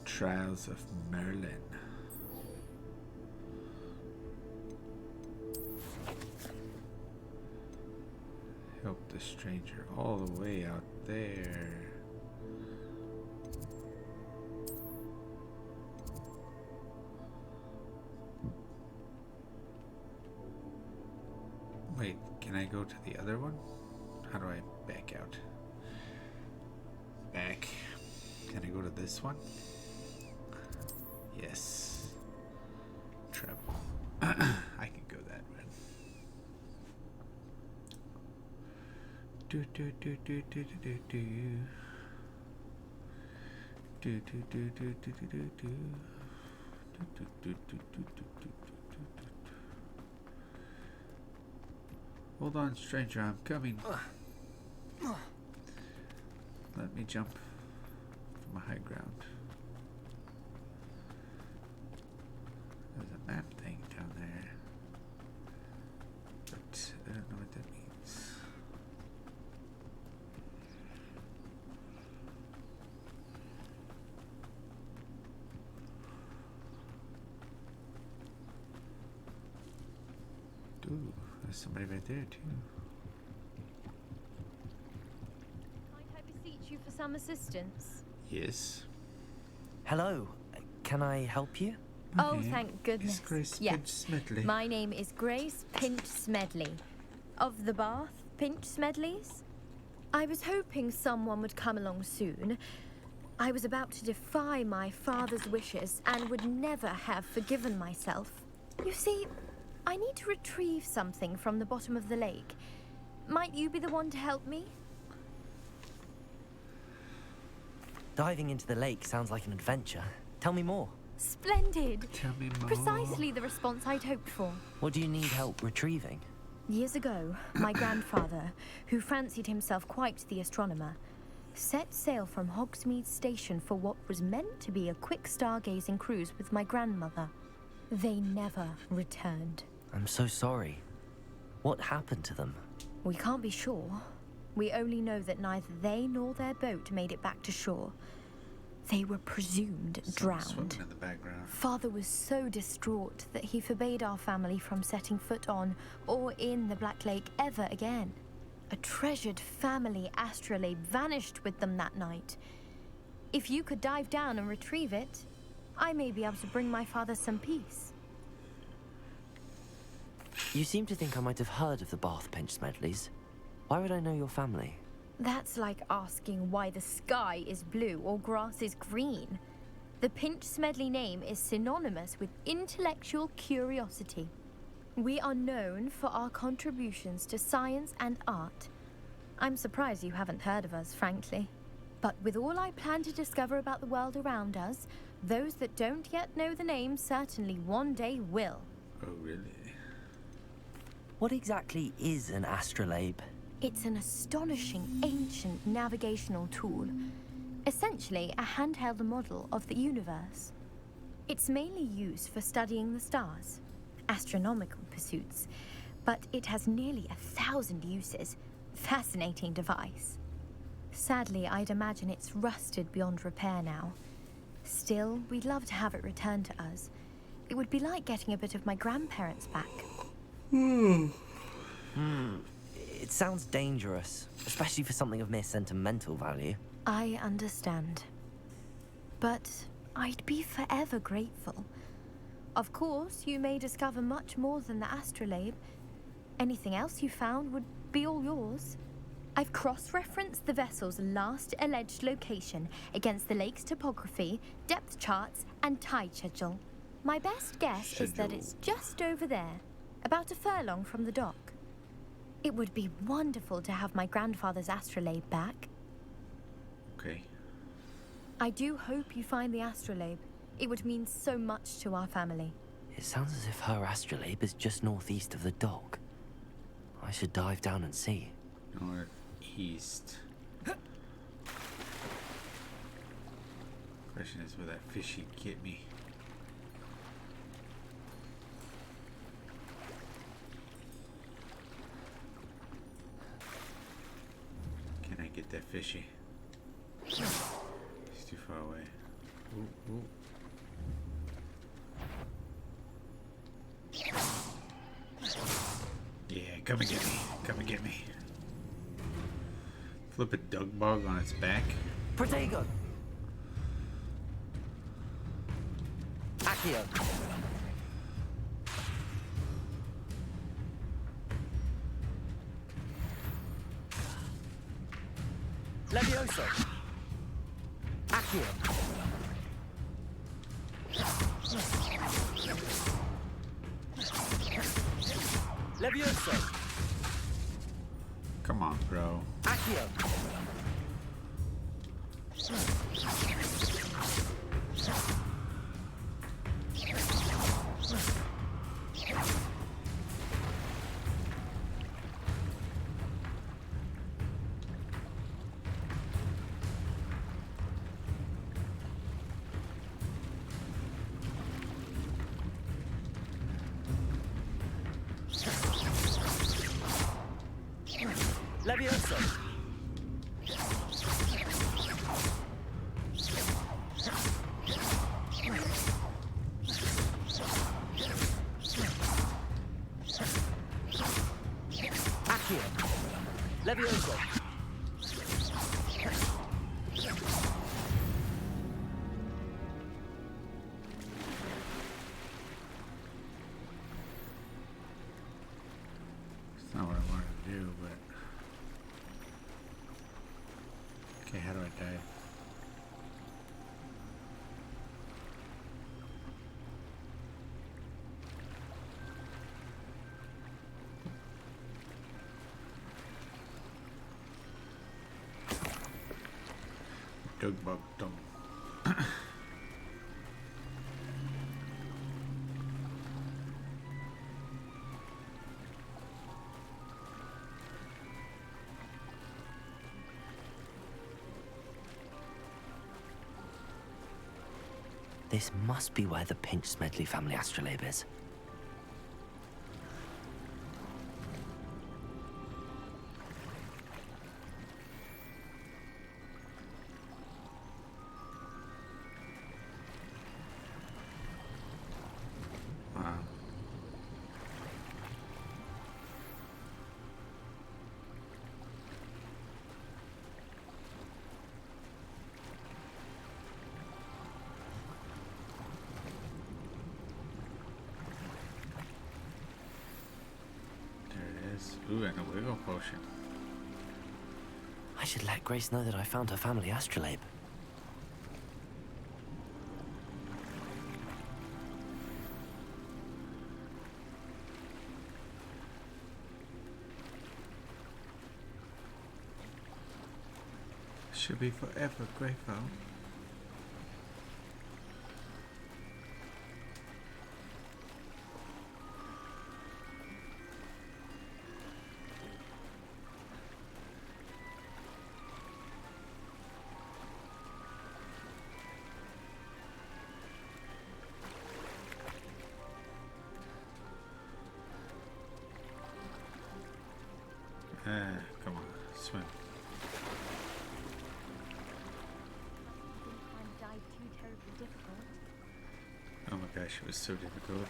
Trials of Merlin. Help the stranger all the way out there. Wait, can I go to the other one? How do I back out? Back. Can I go to this one? Yes. Travel. I can go that way. Do do do do do do do do do do do do do do do do do do do do. Hold on, stranger, I'm coming. Let me jump from a high ground. There's a map thing down there, but I don't know what that means. Ooh, there's somebody right there too. Might I beseech you for some assistance? Yes. Hello. Can I help you? Oh, thank goodness. It's Grace Yeah. Pinch Smedley. My name is Grace Pinch Smedley. Of the Bath Pinch Smedleys? I was hoping someone would come along soon. I was about to defy my father's wishes and would never have forgiven myself. You see, I need to retrieve something from the bottom of the lake. Might you be the one to help me? Diving into the lake sounds like an adventure. Tell me more. Splendid! Tell me more. Precisely the response I'd hoped for. What do you need help retrieving? Years ago, my grandfather, who fancied himself quite the astronomer, set sail from Hogsmeade Station for what was meant to be a quick stargazing cruise with my grandmother. They never returned. I'm so sorry. What happened to them? We can't be sure. We only know that neither they nor their boat made it back to shore. They were presumed drowned. Swimming in the background. Father was so distraught that he forbade our family from setting foot on or in the Black Lake ever again. A treasured family astrolabe vanished with them that night. If you could dive down and retrieve it, I may be able to bring my father some peace. You seem to think I might have heard of the Bath Pinch Smedleys. Why would I know your family? That's like asking why the sky is blue or grass is green. The Pinch Smedley name is synonymous with intellectual curiosity. We are known for our contributions to science and art. I'm surprised you haven't heard of us, frankly. But with all I plan to discover about the world around us, those that don't yet know the name certainly one day will. Oh, really? What exactly is an astrolabe? It's an astonishing ancient navigational tool. Essentially, a handheld model of the universe. It's mainly used for studying the stars, astronomical pursuits, but it has nearly 1,000 uses. Fascinating device. Sadly, I'd imagine it's rusted beyond repair now. Still, we'd love to have it returned to us. It would be like getting a bit of my grandparents back. It sounds dangerous, especially for something of mere sentimental value. I understand. But I'd be forever grateful. Of course, you may discover much more than the astrolabe. Anything else you found would be all yours. I've cross-referenced the vessel's last alleged location against the lake's topography, depth charts, and tide schedule. My best guess is that it's just over there, about a furlong from the dock. It would be wonderful to have my grandfather's astrolabe back. Okay. I do hope you find the astrolabe. It would mean so much to our family. It sounds as if her astrolabe is just northeast of the dock. I should dive down and see. Northeast. Question is, will that fishy get me? Can I get that fishy? He's too far away. Ooh, ooh. Yeah, come and get me. Come and get me. Flip a dug bug on its back. Protego! Accio! Levioso! Accio! Levioso! Come on, bro. Accio! Levioso! Accio! Levioso! It's not what I wanted to do, but... Okay, how do I dive? Dug bug dump. This must be where the Pinch Smedley family astrolabe is. Wow. Ooh, and a wiggle potion. I should let Grace know that I found her family astrolabe. Should be forever grateful. Come on, swim. Oh my gosh, it was so difficult.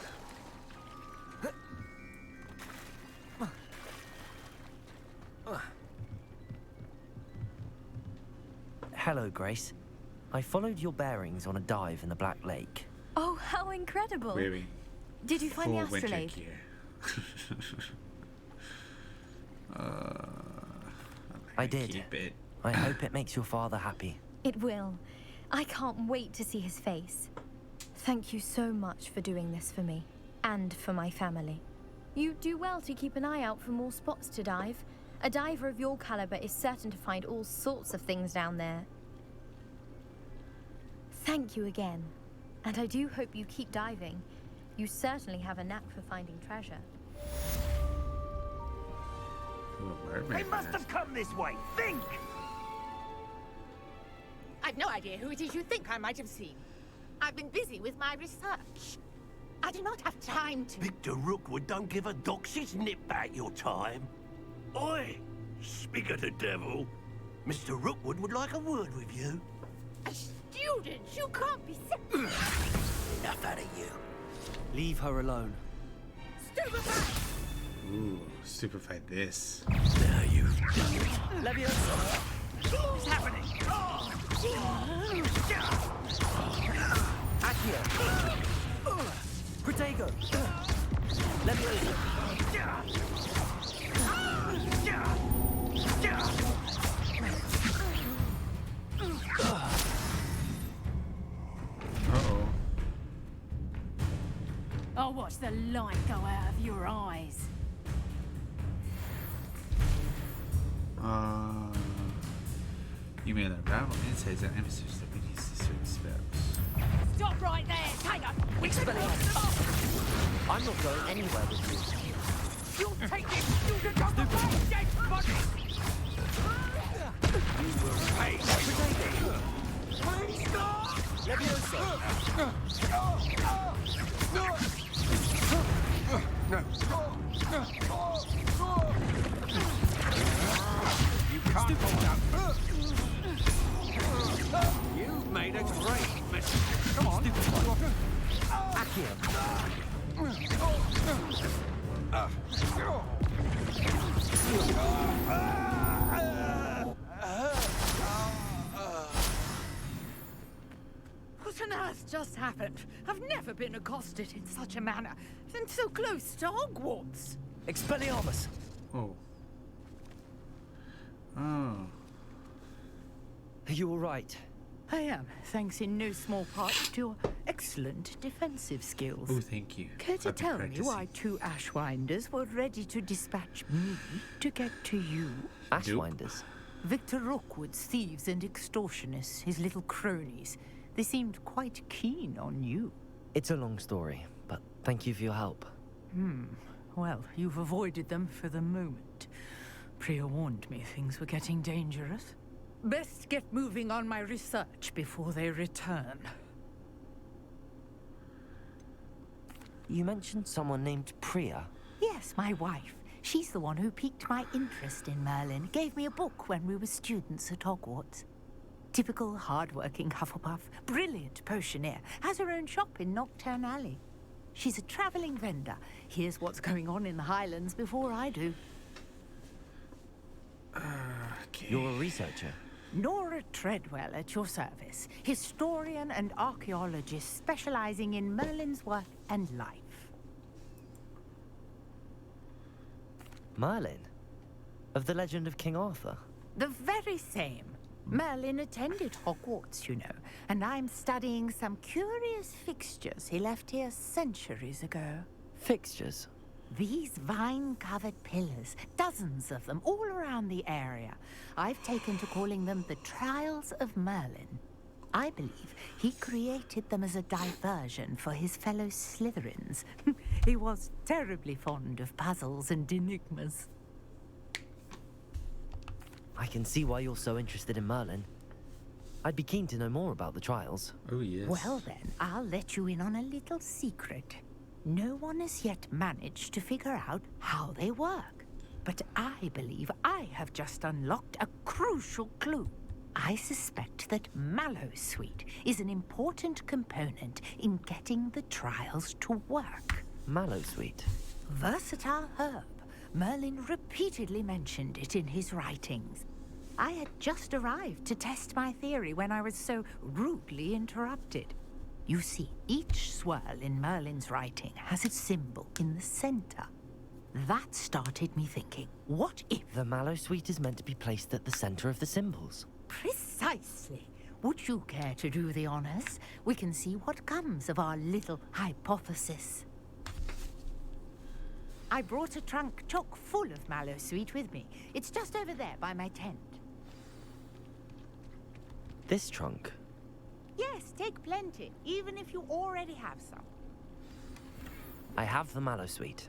Hello, Grace. I followed your bearings on a dive in the Black Lake. Oh, how incredible! Weary. Did you find the Full winter astrolabe? gear. I did. Keep it. I hope it makes your father happy. It will. I can't wait to see his face. Thank you so much for doing this for me. And for my family. You do well to keep an eye out for more spots to dive. A diver of your caliber is certain to find all sorts of things down there. Thank you again. And I do hope you keep diving. You certainly have a knack for finding treasure. They must have come this way. Think! I've no idea who it is you think I might have seen. I've been busy with my research. I do not have time to... Victor Rookwood don't give a doxy's nip back your time. Oi! Speak of the devil. Mr. Rookwood would like a word with you. Students, you can't be Enough out of you. Leave her alone. Ooh, stupefy this. Now you've done it. Leviosa! What's happening? Accio! Protego! Leviosa! Uh-oh. I'll watch the light go out of your eyes. You may unravel insights and emphasis that we need to certain spells. Stop right there, Taylor! Expelliarmus! I'm not going anywhere with you. You'll take this student on the road, dead body! You will pay. Please stop! Leviosa! No. You can't hold up. You've made a great mistake. Come on. Accio! What on earth just happened? I've never been accosted in such a manner, and so close to Hogwarts. Expelliarmus! Oh. Oh. Are you all right? I am, thanks in no small part to your excellent defensive skills. Oh, thank you. Care to I've been tell me practicing. why 2 Ashwinders were ready to dispatch me to get to you? Ashwinders? Victor Rookwood's thieves and extortionists, his little cronies. They seemed quite keen on you. It's a long story, but thank you for your help. Well, you've avoided them for the moment. Priya warned me things were getting dangerous. Best get moving on my research before they return. You mentioned someone named Priya. Yes, my wife. She's the one who piqued my interest in Merlin. Gave me a book when we were students at Hogwarts. Typical hard-working Hufflepuff, brilliant potioneer, has her own shop in Nocturne Alley. She's a traveling vendor. Hears what's going on in the Highlands before I do. You're a researcher? Nora Treadwell at your service. Historian and archaeologist specializing in Merlin's work and life. Merlin? Of the legend of King Arthur? The very same. Merlin attended Hogwarts, you know, and I'm studying some curious fixtures he left here centuries ago. Fixtures? These vine-covered pillars, dozens of them, all around the area. I've taken to calling them the Trials of Merlin. I believe he created them as a diversion for his fellow Slytherins. He was terribly fond of puzzles and enigmas. I can see why you're so interested in Merlin. I'd be keen to know more about the trials. Oh, yes. Well then, I'll let you in on a little secret. No one has yet managed to figure out how they work. But I believe I have just unlocked a crucial clue. I suspect that Mallowsweet is an important component in getting the trials to work. Mallowsweet? Versatile herb. Merlin repeatedly mentioned it in his writings. I had just arrived to test my theory when I was so rudely interrupted. You see, each swirl in Merlin's writing has a symbol in the center. That started me thinking, what if... The Mallowsweet is meant to be placed at the center of the symbols. Precisely. Would you care to do the honors? We can see what comes of our little hypothesis. I brought a trunk chock full of Mallowsweet with me. It's just over there by my tent. This trunk? Yes, take plenty, even if you already have some. I have the Mallowsweet.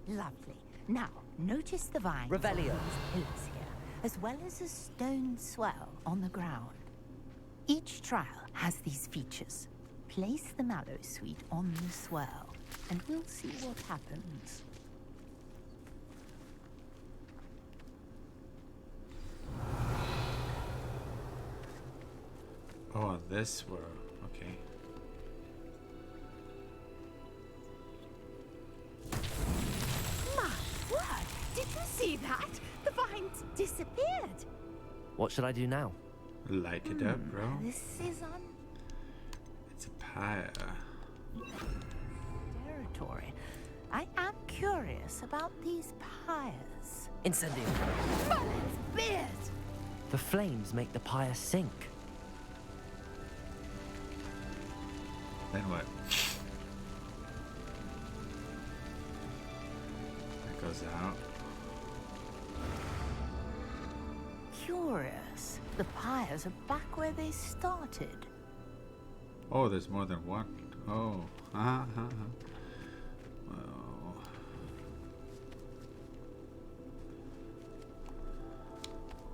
Lovely. Now, notice the vines on Revelio. these pillars here, as well as a stone swell on the ground. Each trial has these features. Place the Mallowsweet on the swell, and we'll see what happens. Oh, this world. Okay. My word! Did you see that? The vines disappeared. What should I do now? Light it up, bro. This is It's a pyre. territory. I am curious about these pyres. Incendio. Merlin's beard! The flames make the pyre sink. Then what? That goes out. Curious. The pyres are back where they started. Oh, there's more than one. Oh. Well.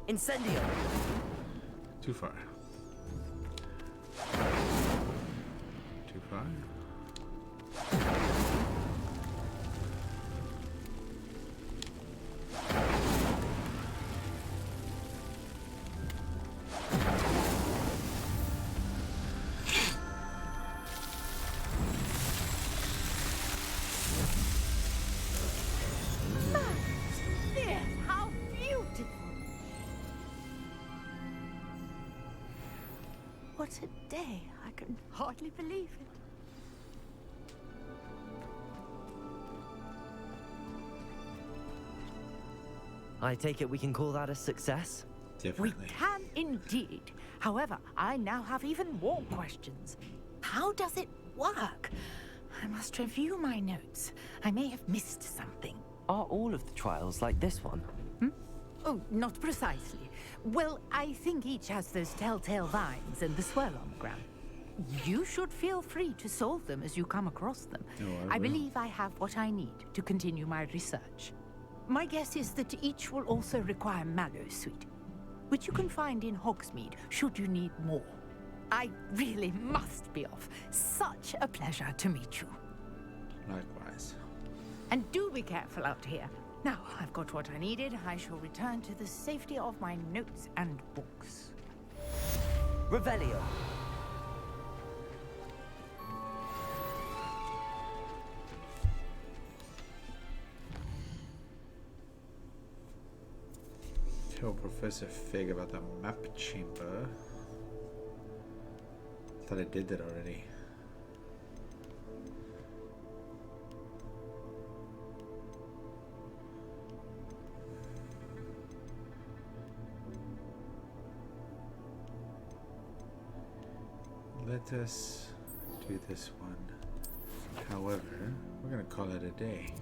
Incendio. Too far. Too far. Beard, how beautiful! What a day. I can hardly believe it. I take it we can call that a success? We can indeed. However, I now have even more questions. How does it work? I must review my notes. I may have missed something. Are all of the trials like this one? Oh, not precisely. Well, I think each has those telltale vines and the swirl on the ground. You should feel free to solve them as you come across them. I believe I have what I need to continue my research. My guess is that each will also require Mallowsweet, which you can find in Hogsmeade should you need more. I really must be off. Such a pleasure to meet you. Likewise. And do be careful out here. Now, I've got what I needed. I shall return to the safety of my notes and books. Revelio. Tell Professor Fig about the map chamber. Thought I did that already. Let us do this one. However, we're gonna call it a day.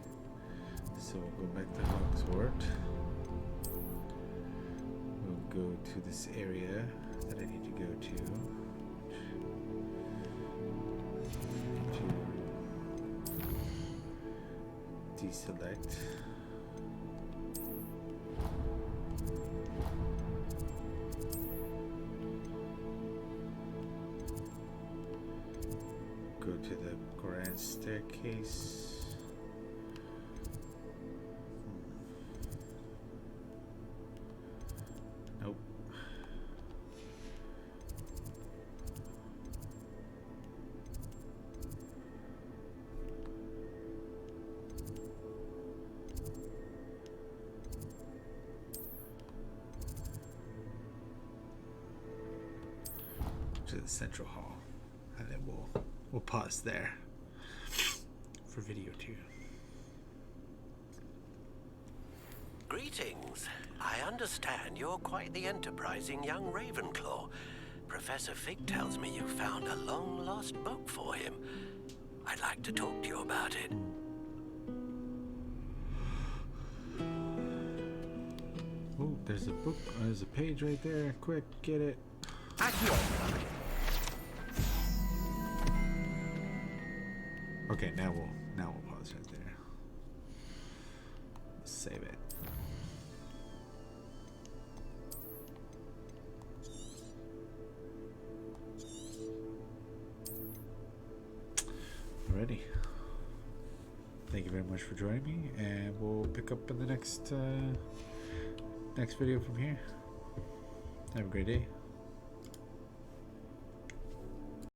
So we'll go back to Hogwarts. We'll go to this area that I need to go to. To deselect. Go to the grand staircase. Nope. To the central hall, and then we'll pause there for video 2. Greetings. I understand you're quite the enterprising young Ravenclaw. Professor Fig tells me you found a long-lost book for him. I'd like to talk to you about it. Oh, there's a book. There's a page right there. Quick, get it. Okay, now we'll pause right there. Save it. Alrighty. Thank you very much for joining me, and we'll pick up in the next video from here. Have a great day.